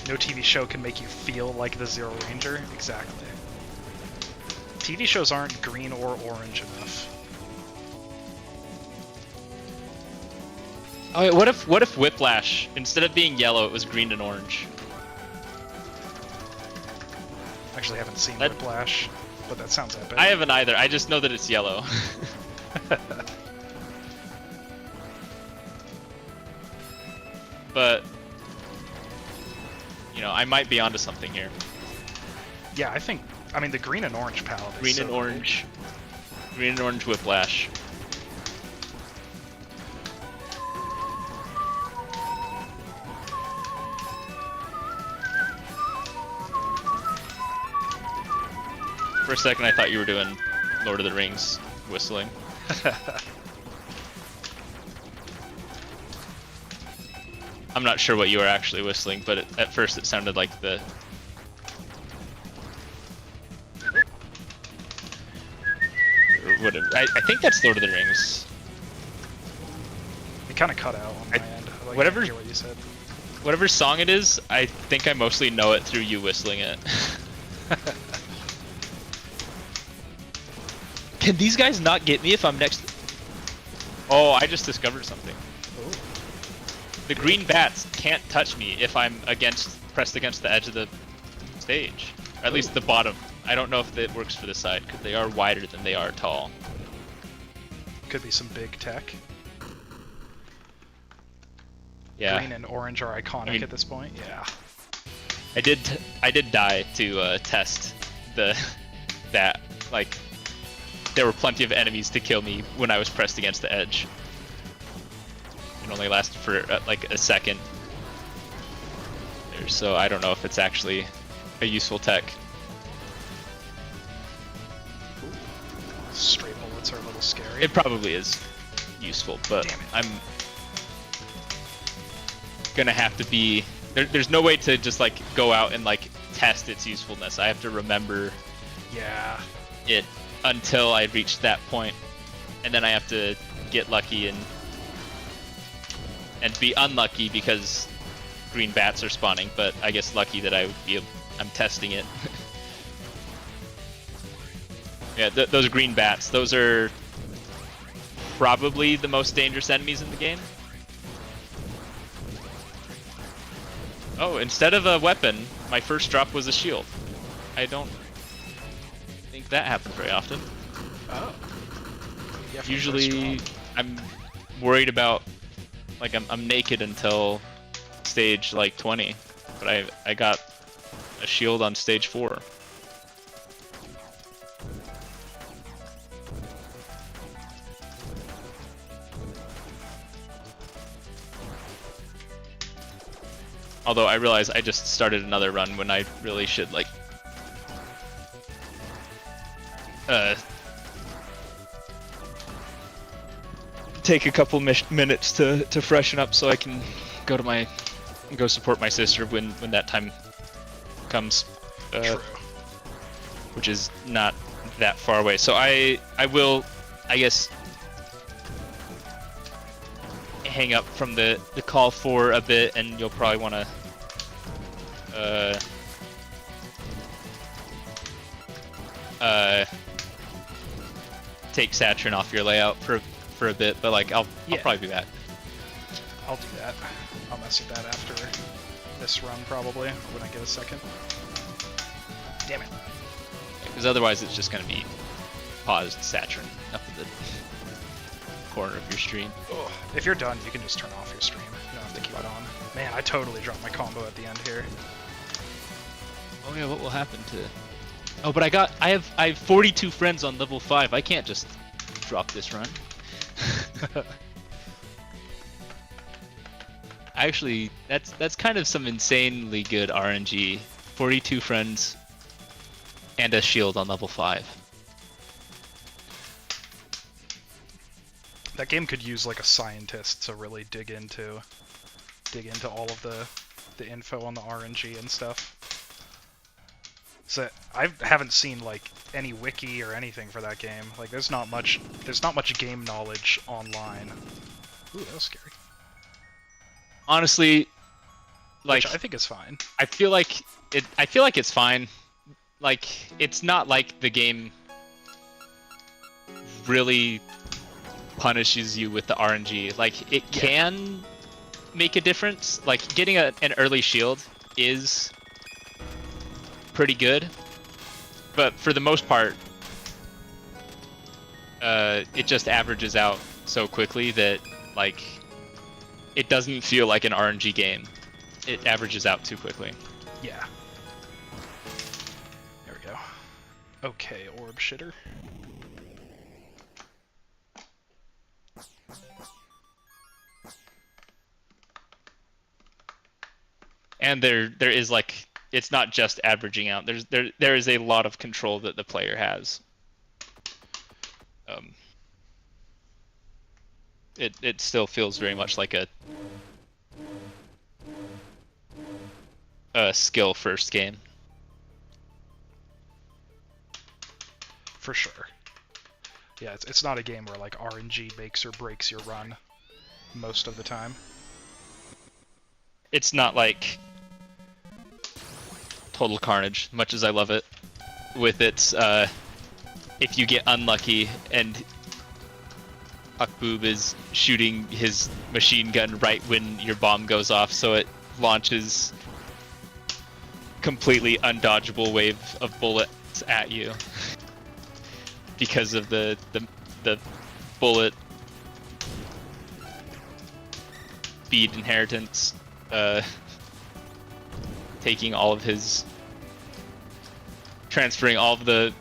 No TV show can make you feel like the Zero Ranger. Exactly. TV shows aren't green or orange enough. Oh, wait, what if Whiplash, instead of being yellow, it was green and orange? Actually, haven't seen That- Whiplash, but that sounds epic. I haven't either. I just know that it's yellow. But you know, I might be onto something here. Yeah, I mean, the green and orange palette is Green so and cool. orange. Green and orange Whiplash. For a second, I thought you were doing Lord of the Rings whistling. I'm not sure what you were actually whistling, but at first it sounded like the... Whatever. I think that's Lord of the Rings. It kind of cut out on my end. I like whatever- to hear what you said. Whatever song it is, I think I mostly know it through you whistling it. Can these guys not get me if I'm next? Oh, I just discovered something. Ooh. The green bats can't touch me if I'm pressed against the edge of the stage. Or at least the bottom. I don't know if it works for the side, because they are wider than they are tall. Could be some big tech. Yeah. Green and orange are iconic I mean- at this point. Yeah. I did die to test that. Like, there were plenty of enemies to kill me when I was pressed against the edge. It only lasted for like a second. So I don't know if it's actually a useful tech. Stray bullets are a little scary. It probably is useful, but Damn it. I'm gonna have to be. There's no way to just like go out and like test its usefulness. I have to remember Yeah. it until I reach that point, and then I have to get lucky and be unlucky because green bats are spawning. But I guess lucky that I'm testing it. Yeah, those green bats. Those are probably the most dangerous enemies in the game. Oh, instead of a weapon, my first drop was a shield. I don't think that happens very often. Oh. Yeah, for Usually, first drop. I'm worried about, like, I'm naked until stage, like, 20. But I got a shield on stage 4. Although I realize I just started another run when I really should, like, take a couple minutes to freshen up so I can go support my sister when that time comes. uh, True. which is not that far away. So I will, I guess, hang up from the call for a bit, and you'll probably want to take Saturn off your layout for a bit, but like I'll probably be back. I'll do that. I'll mess with that after this run, probably, when I get a second. Damn it. Because otherwise it's just going to be paused Saturn up in the corner of your stream. Oh, if you're done, you can just turn off your stream. You don't have to keep it on. Man, I totally dropped my combo at the end here. Oh yeah, what will happen to... Oh, but I have 42 friends on level 5. I can't just drop this run. Actually, that's kind of some insanely good RNG. 42 friends and a shield on level 5. That game could use like a scientist to really dig into all of the info on the RNG and stuff. So I haven't seen like any wiki or anything for that game. Like there's not much game knowledge online. Ooh, that was scary. Honestly, like which I think is fine. I feel like it's fine. Like it's not like the game really punishes you with the RNG. Like it can make a difference. Like getting an early shield is pretty good, but for the most part, it just averages out so quickly that like it doesn't feel like an RNG game. It averages out too quickly. Yeah. There we go. Okay, orb shitter. And there is like, it's not just averaging out. There is a lot of control that the player has. It still feels very much like a skill first game. For sure. Yeah, it's not a game where like RNG makes or breaks your run most of the time. It's not like Total Carnage, much as I love it, with its if you get unlucky and Akboob is shooting his machine gun right when your bomb goes off, so it launches completely undodgeable wave of bullets at you because of the bullet speed inheritance taking all of his, transferring all of the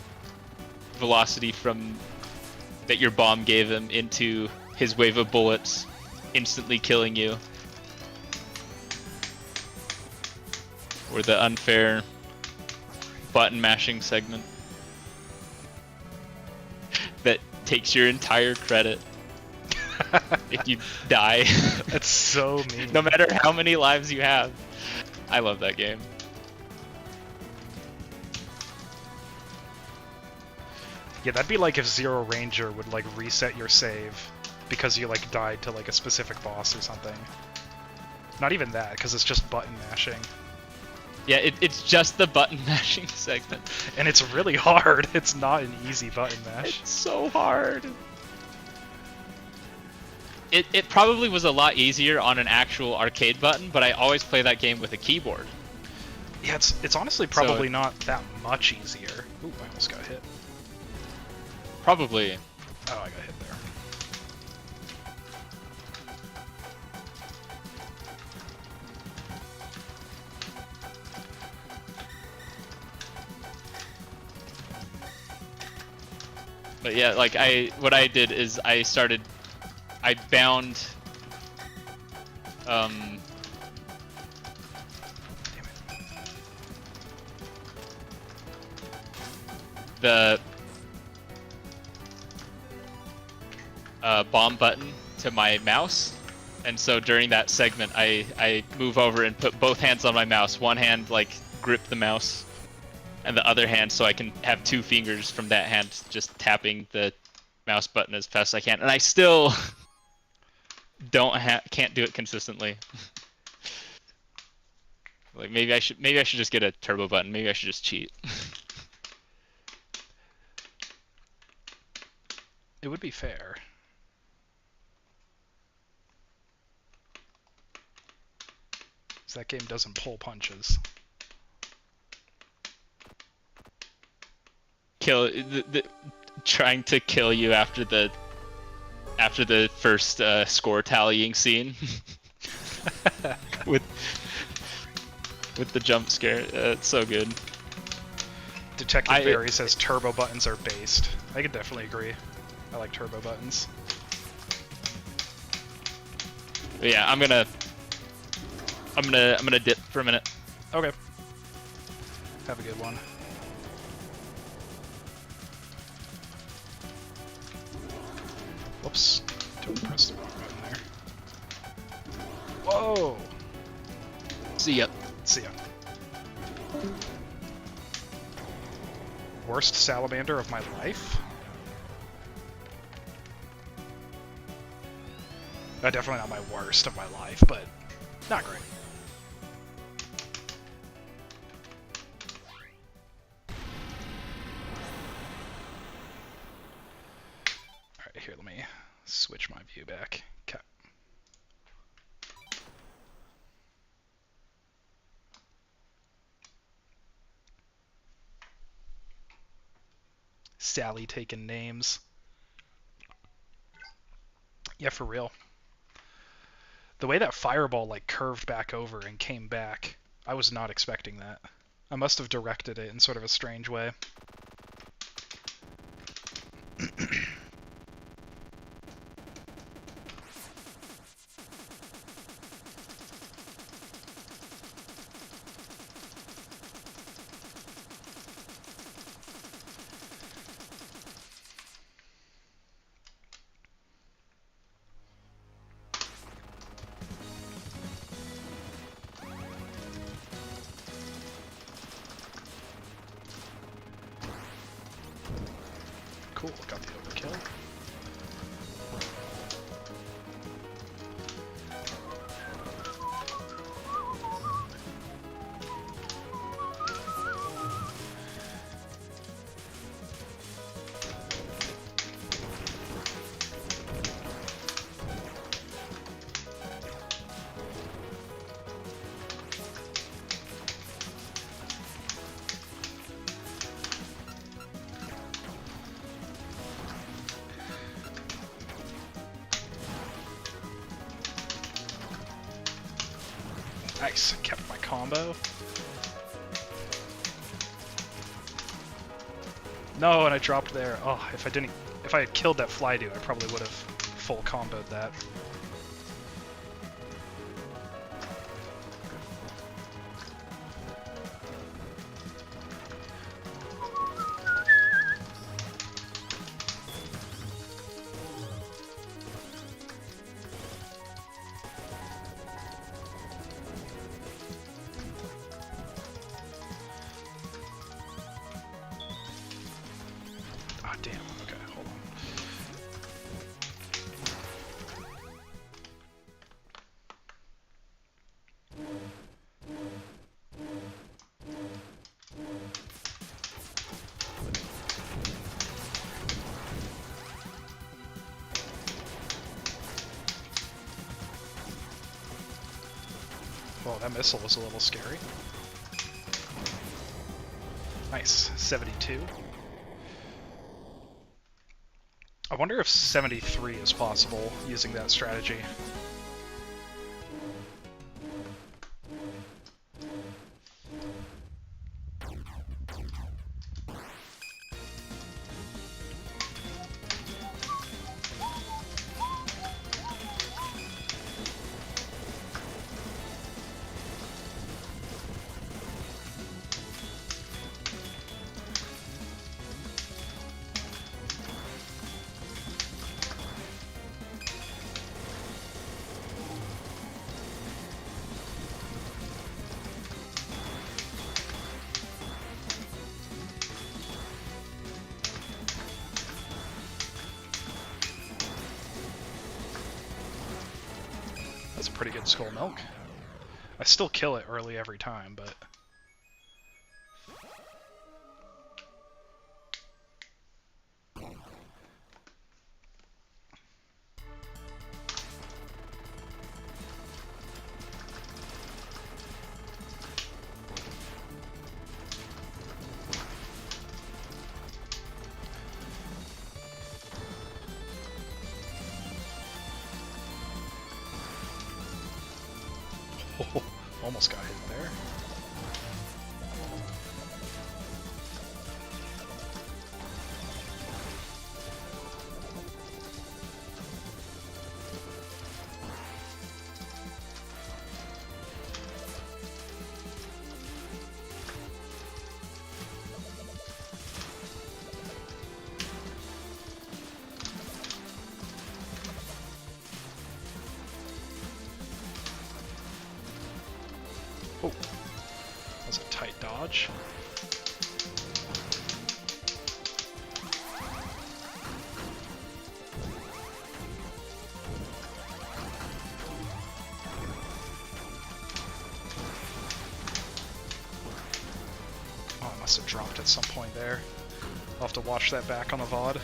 velocity from that your bomb gave him into his wave of bullets, instantly killing you. Or the unfair button mashing segment that takes your entire credit if you die. That's so mean. No matter how many lives you have. I love that game. Yeah, that'd be like if Zero Ranger would like reset your save because you like died to like a specific boss or something. Not even that, because it's just button mashing. Yeah, it's just the button mashing segment. And it's really hard. It's not an easy button mash. It's so hard. It probably was a lot easier on an actual arcade button, but I always play that game with a keyboard. Yeah, it's honestly probably not that much easier. Ooh, I almost got hit. Probably. Oh, I got hit there. But yeah, like what I did is I bound the bomb button to my mouse, and so during that segment I move over and put both hands on my mouse. One hand like grip the mouse and the other hand so I can have 2 fingers from that hand just tapping the mouse button as fast as I can, and I still can't do it consistently. Like maybe I should just get a turbo button. Maybe I should just cheat. It would be fair. That game doesn't pull punches. Trying to kill you after the first score tallying scene with the jump scare. It's so good. Detective Barry says turbo buttons are based. I could definitely agree. I like turbo buttons. But yeah, I'm gonna dip for a minute. Okay. Have a good one. Whoops. Totally pressed the wrong button there. Whoa! See ya. See ya. Worst salamander of my life? Definitely not my worst of my life, but not great. Alright, here, let me switch my view back. Okay. Sally taking names. Yeah, for real. The way that fireball like curved back over and came back, I was not expecting that. I must have directed it in sort of a strange way. Cool, got the overkill. Nice, kept my combo. No, and I dropped there. Oh, if I had killed that fly dude, I probably would have full comboed that. Ah, damn. Okay, hold on. Well, that missile was a little scary. Nice, 72. I wonder if 73 is possible using that strategy. pretty good skull milk. I still kill it early every time, but... Oh, almost got hit there. Oh, that was a tight dodge. Oh, I must have dropped at some point there. I'll have to watch that back on the VOD.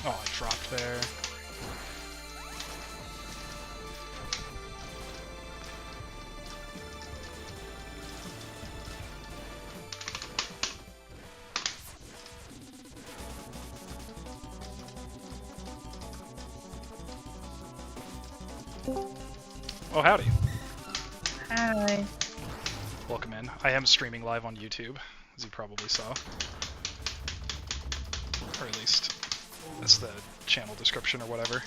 Oh, I dropped there. Oh, howdy. Hi. Welcome in. I am streaming live on YouTube, as you probably saw. Or at least, that's the channel description or whatever.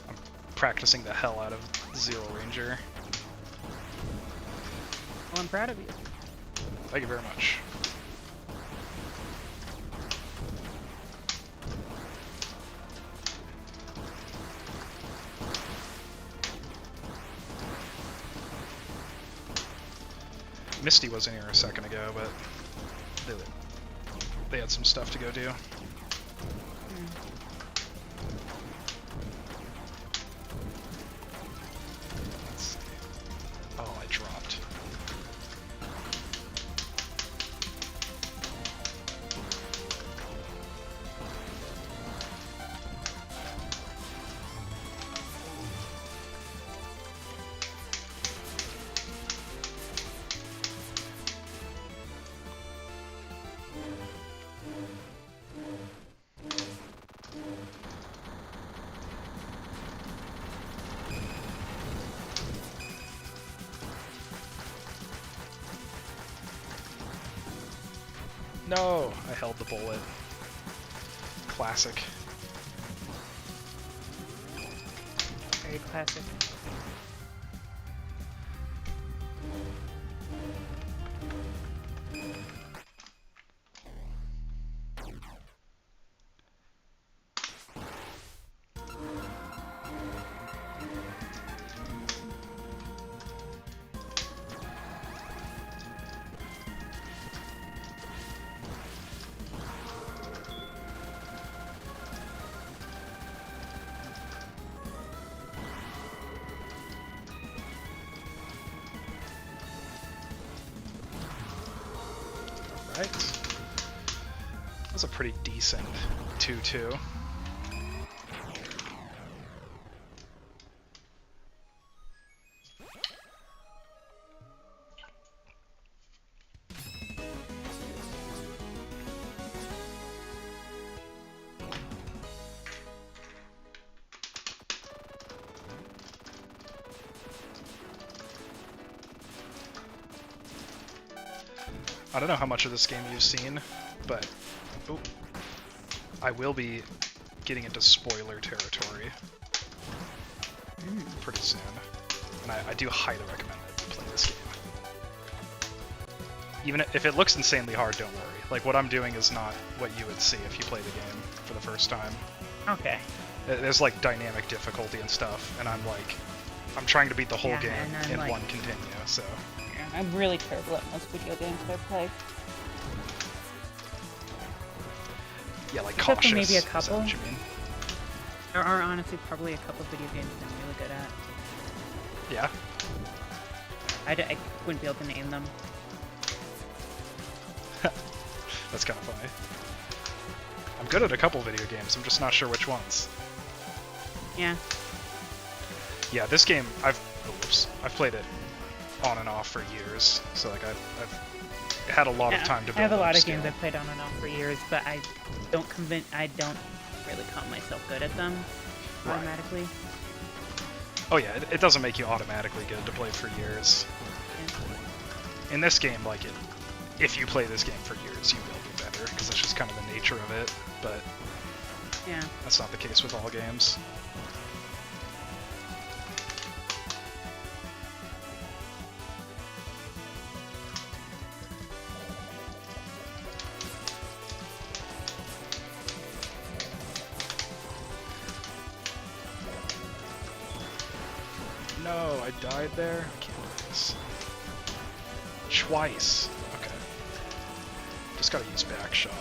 I'm practicing the hell out of Zero Ranger. Well, I'm proud of you. Thank you very much. Misty was in here a second ago, but they had some stuff to go do. Let's see. Oh, I dropped. No! I held the bullet. Classic. Very classic. Right. That was a pretty decent 2-2. I don't know how much of this game you've seen, but oh, I will be getting into spoiler territory pretty soon. And I do highly recommend that you play this game. Even if it looks insanely hard, don't worry. Like, what I'm doing is not what you would see if you play the game for the first time. Okay. There's, like, dynamic difficulty and stuff, and I'm trying to beat the whole Yeah, game and I'm in like- one continue, so... Yeah, I'm really terrible at most video games I play. Yeah, like, Except for cautious. maybe a Is that couple. what you mean? There are honestly probably a couple video games that I'm really good at. Yeah? I wouldn't be able to name them. That's kind of funny. I'm good at a couple video games, I'm just not sure which ones. Yeah. Yeah, this game, I've played it on and off for years, so like I've had a lot of time to build I have a lot up of skill. games I've played on and off for years, but I don't really call myself good at them Right. automatically. Oh yeah, it doesn't make you automatically good to play for years. Yeah. In this game, like if you play this game for years, you will be better, because that's just kind of the nature of it, but Yeah. that's not the case with all games. No, I died there? I can't do this. Twice. Okay. Just gotta use back shot.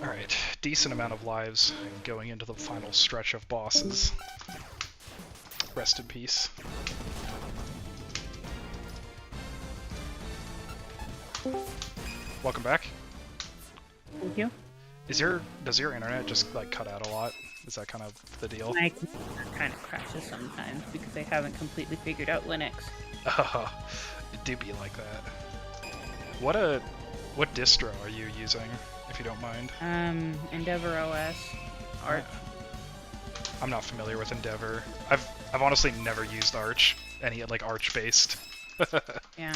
Alright, decent amount of lives going into the final stretch of bosses. Rest in peace. Welcome back. Thank you. Does your internet just like cut out a lot? Is that kind of the deal? My computer kind of crashes sometimes because I haven't completely figured out Linux. It do be like that. What distro are you using, if you don't mind? Endeavor OS. Arch. I'm not familiar with Endeavor. I've honestly never used Arch, any like Arch based. Yeah.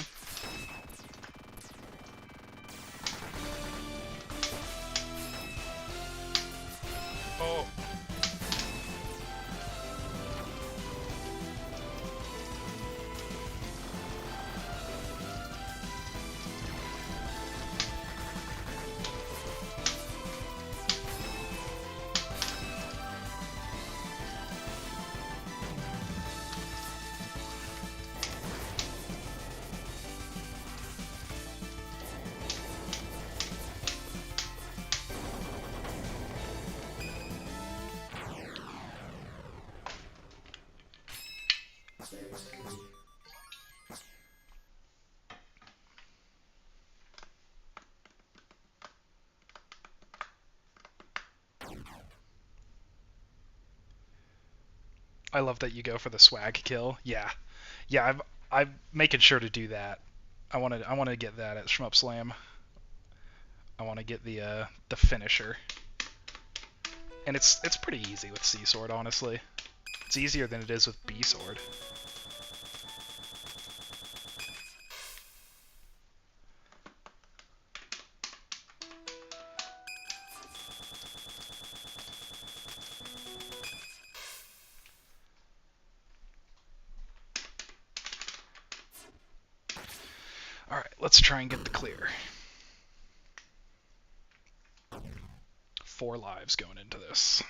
Oh. I love that you go for the swag kill. Yeah, yeah. I'm making sure to do that. I want to get that at Shmup Slam. I want to get the finisher. And it's pretty easy with C sword, honestly. It's easier than it is with B sword. Alright, let's try and get the clear. 4 lives going into this.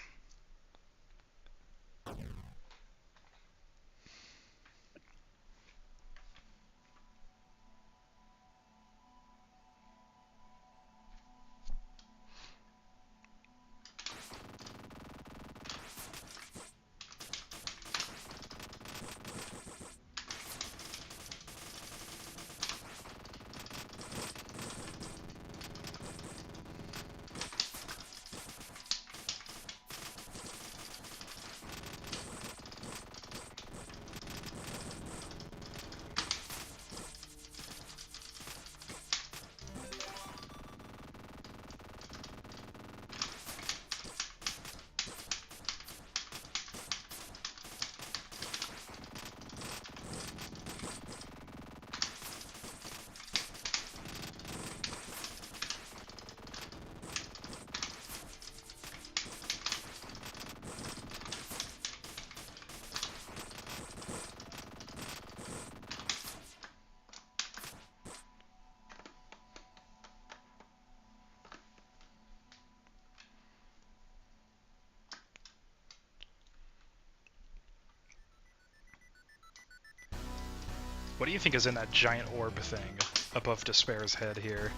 What do you think is in that giant orb thing above Despair's head here?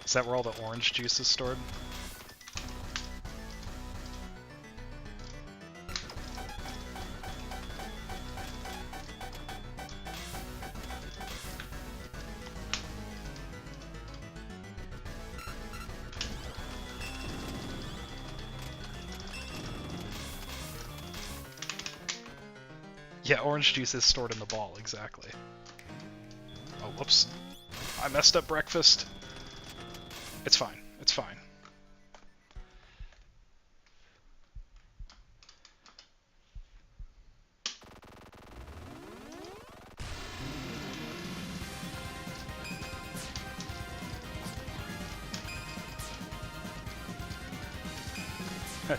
Is that where all the orange juice is stored? Yeah, orange juice is stored in the ball, exactly. Oh, whoops. I messed up breakfast. It's fine. It's fine.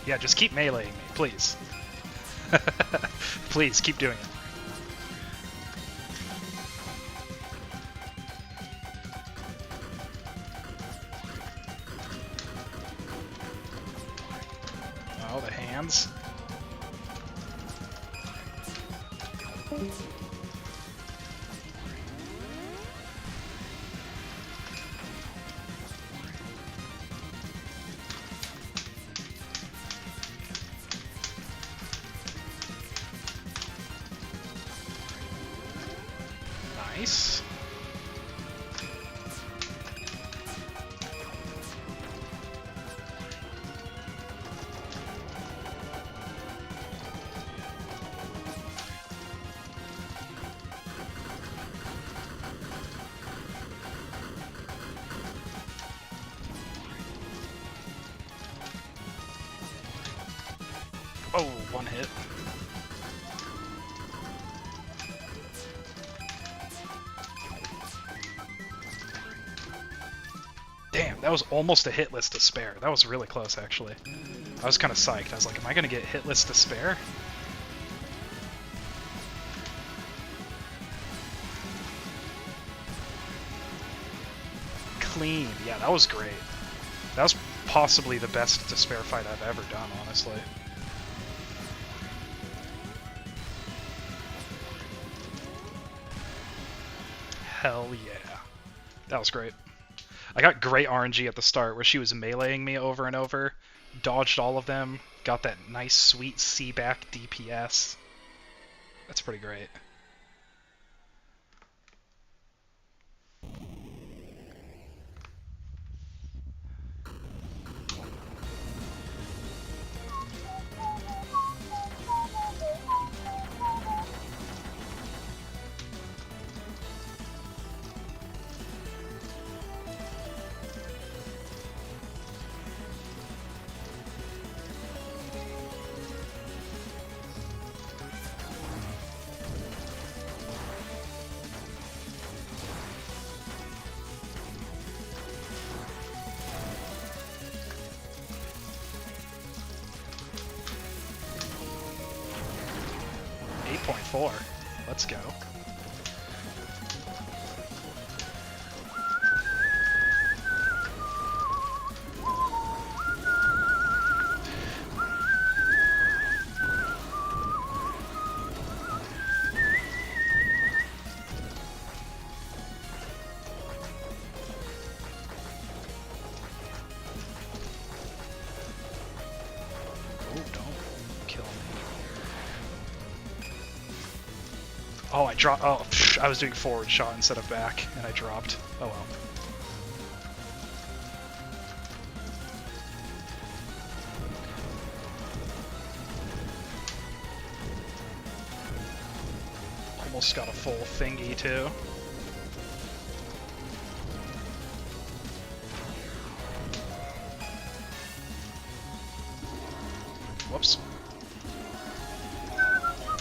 Yeah, just keep meleeing me, please. Please, keep doing it. Oh, the hands. Nice. Oh, one hit. Damn, that was almost a hitless despair. That was really close, actually. I was kind of psyched. I was like, am I going to get hitless despair? Clean. Yeah, that was great. That was possibly the best despair fight I've ever done, honestly. Hell yeah. That was great. I got great RNG at the start where she was meleeing me over and over, dodged all of them, got that nice sweet C-back DPS. That's pretty great. 8.4. Let's go. Oh, don't kill me. Oh, I dropped. Oh, psh, I was doing forward shot instead of back, and I dropped. Oh well. Almost got a full thingy too. Whoops.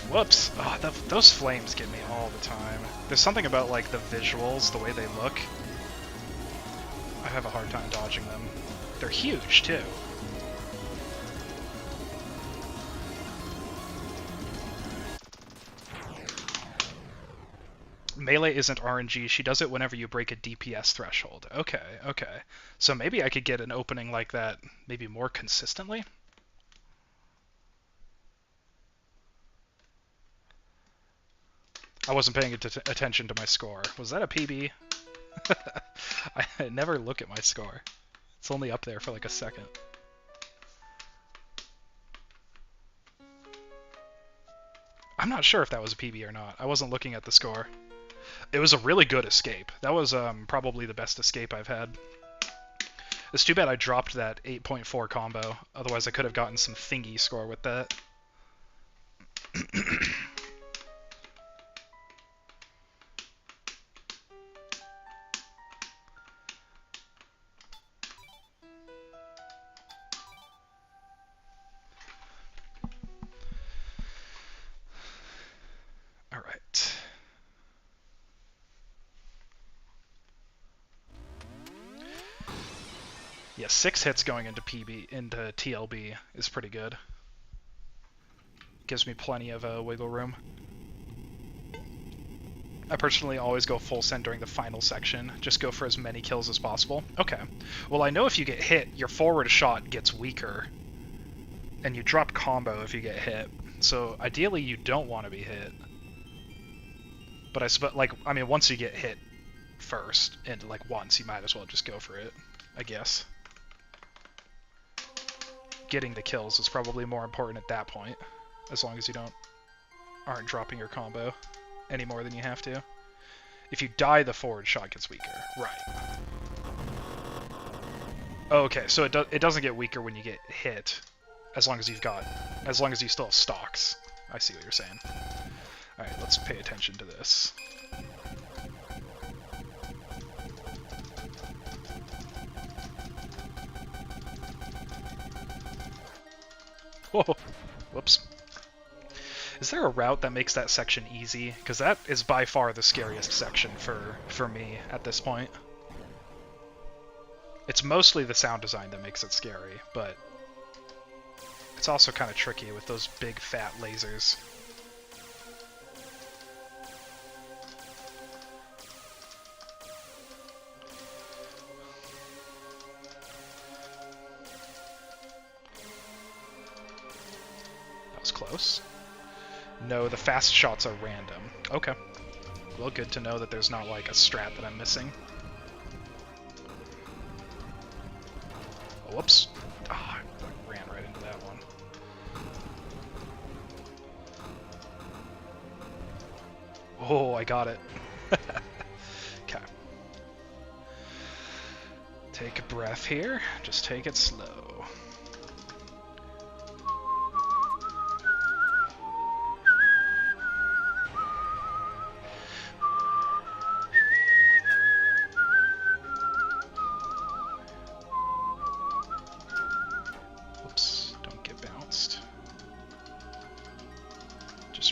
Whoops. Oh, those flames get me all the time. There's something about like the visuals, the way they look. I have a hard time dodging them. They're huge too. Melee isn't RNG, she does it whenever you break a DPS threshold. Okay, okay. So maybe I could get an opening like that maybe more consistently? I wasn't paying attention to my score. Was that a PB? I never look at my score. It's only up there for like a second. I'm not sure if that was a PB or not. I wasn't looking at the score. It was a really good escape. That was probably the best escape I've had. It's too bad I dropped that 8.4 combo. Otherwise I could have gotten some thingy score with that. Alright. Yeah, 6 hits going into TLB is pretty good. Gives me plenty of wiggle room. I personally always go full send during the final section. Just go for as many kills as possible. Okay. Well, I know if you get hit, your forward shot gets weaker. And you drop combo if you get hit. So ideally you don't want to be hit. But I mean, once you get hit first, and like once, you might as well just go for it, I guess. Getting the kills is probably more important at that point, as long as you aren't dropping your combo any more than you have to. If you die, the forward shot gets weaker. Right. Okay, so it doesn't get weaker when you get hit, as long as you still have stocks. I see what you're saying. All right, let's pay attention to this. Whoa. Whoops. Is there a route that makes that section easy? Because that is by far the scariest section for me at this point. It's mostly the sound design that makes it scary, but it's also kind of tricky with those big fat lasers. That was close. No, the fast shots are random. Okay. Well, good to know that there's not like a strat that I'm missing. Oh, whoops. Oh, I ran right into that one. Oh, I got it. Okay. Take a breath here. Just take it slow.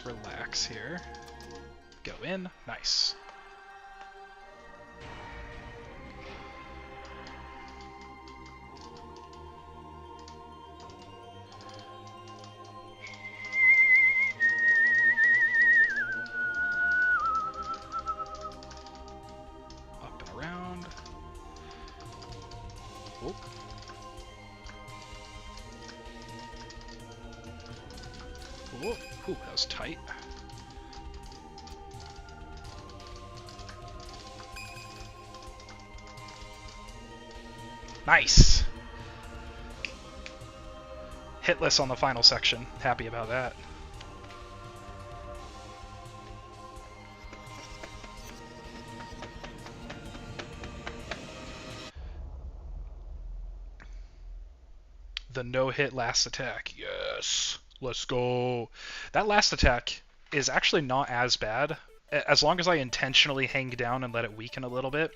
Relax here. Go in. Nice. Whoa, whew, that was tight. Nice! Hitless on the final section. Happy about that. The no-hit last attack. Yes! Let's go! That last attack is actually not as bad. As long as I intentionally hang down and let it weaken a little bit,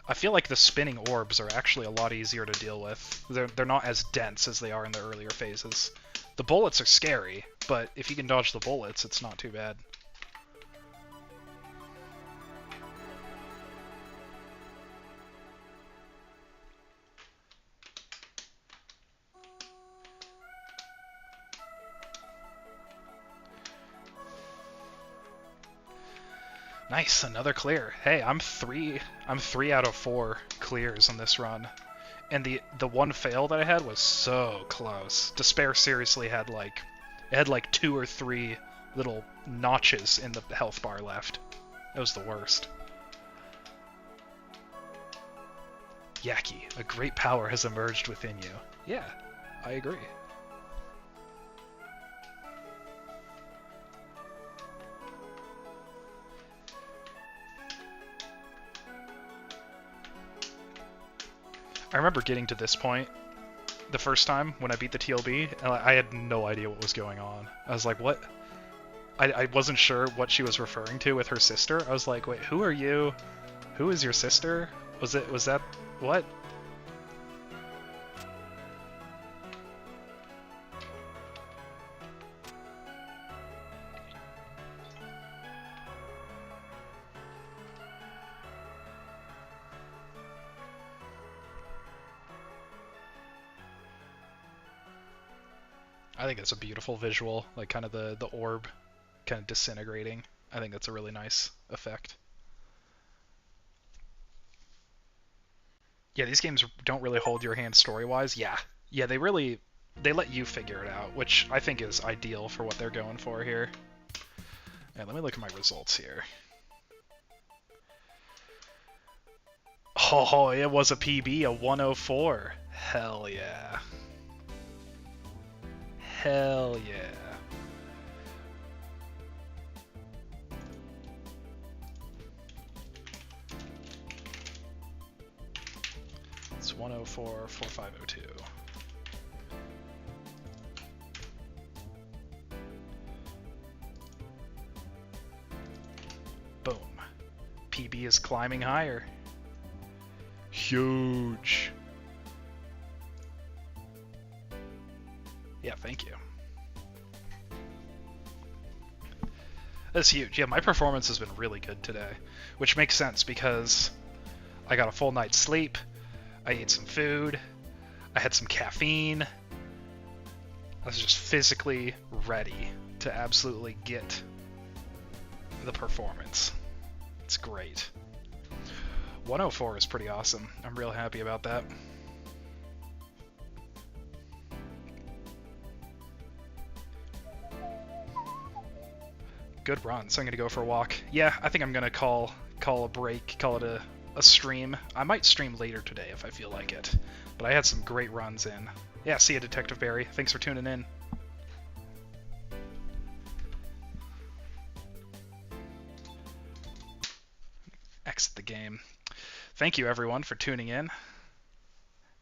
I feel like the spinning orbs are actually a lot easier to deal with. They're not as dense as they are in the earlier phases. The bullets are scary, but if you can dodge the bullets, it's not too bad. Nice, another clear. Hey, I'm three out of 4 clears on this run. And the one fail that I had was so close. Despair seriously had like 2 or 3 little notches in the health bar left. It was the worst. Yaki, a great power has emerged within you. Yeah, I agree. I remember getting to this point the first time when I beat the TLB, and I had no idea what was going on. I was like, what? I wasn't sure what she was referring to with her sister. I was like, wait, who are you? Who is your sister? Was that, what? I think it's a beautiful visual, like kind of the orb kind of disintegrating. I think that's a really nice effect. Yeah, these games don't really hold your hand story-wise. Yeah, they let you figure it out, which I think is ideal for what they're going for here. Yeah, let me look at my results here. Oh, it was a PB, a 104. Hell yeah. Hell yeah. It's 104, 4502. Boom. PB is climbing higher. Huge. Yeah, thank you. That's huge. Yeah, my performance has been really good today, which makes sense because I got a full night's sleep, I ate some food, I had some caffeine. I was just physically ready to absolutely get the performance. It's great. 104 is pretty awesome. I'm real happy about that. Good run, so I'm gonna go for a walk. Yeah, I think I'm gonna call a break, call it a stream. I might stream later today if I feel like it, but I had some great runs in. Yeah, see ya, Detective Barry. Thanks for tuning in. Exit the game. Thank you everyone for tuning in.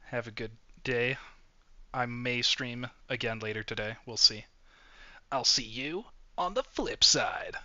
Have a good day. I may stream again later today. We'll see. I'll see you on the flip side.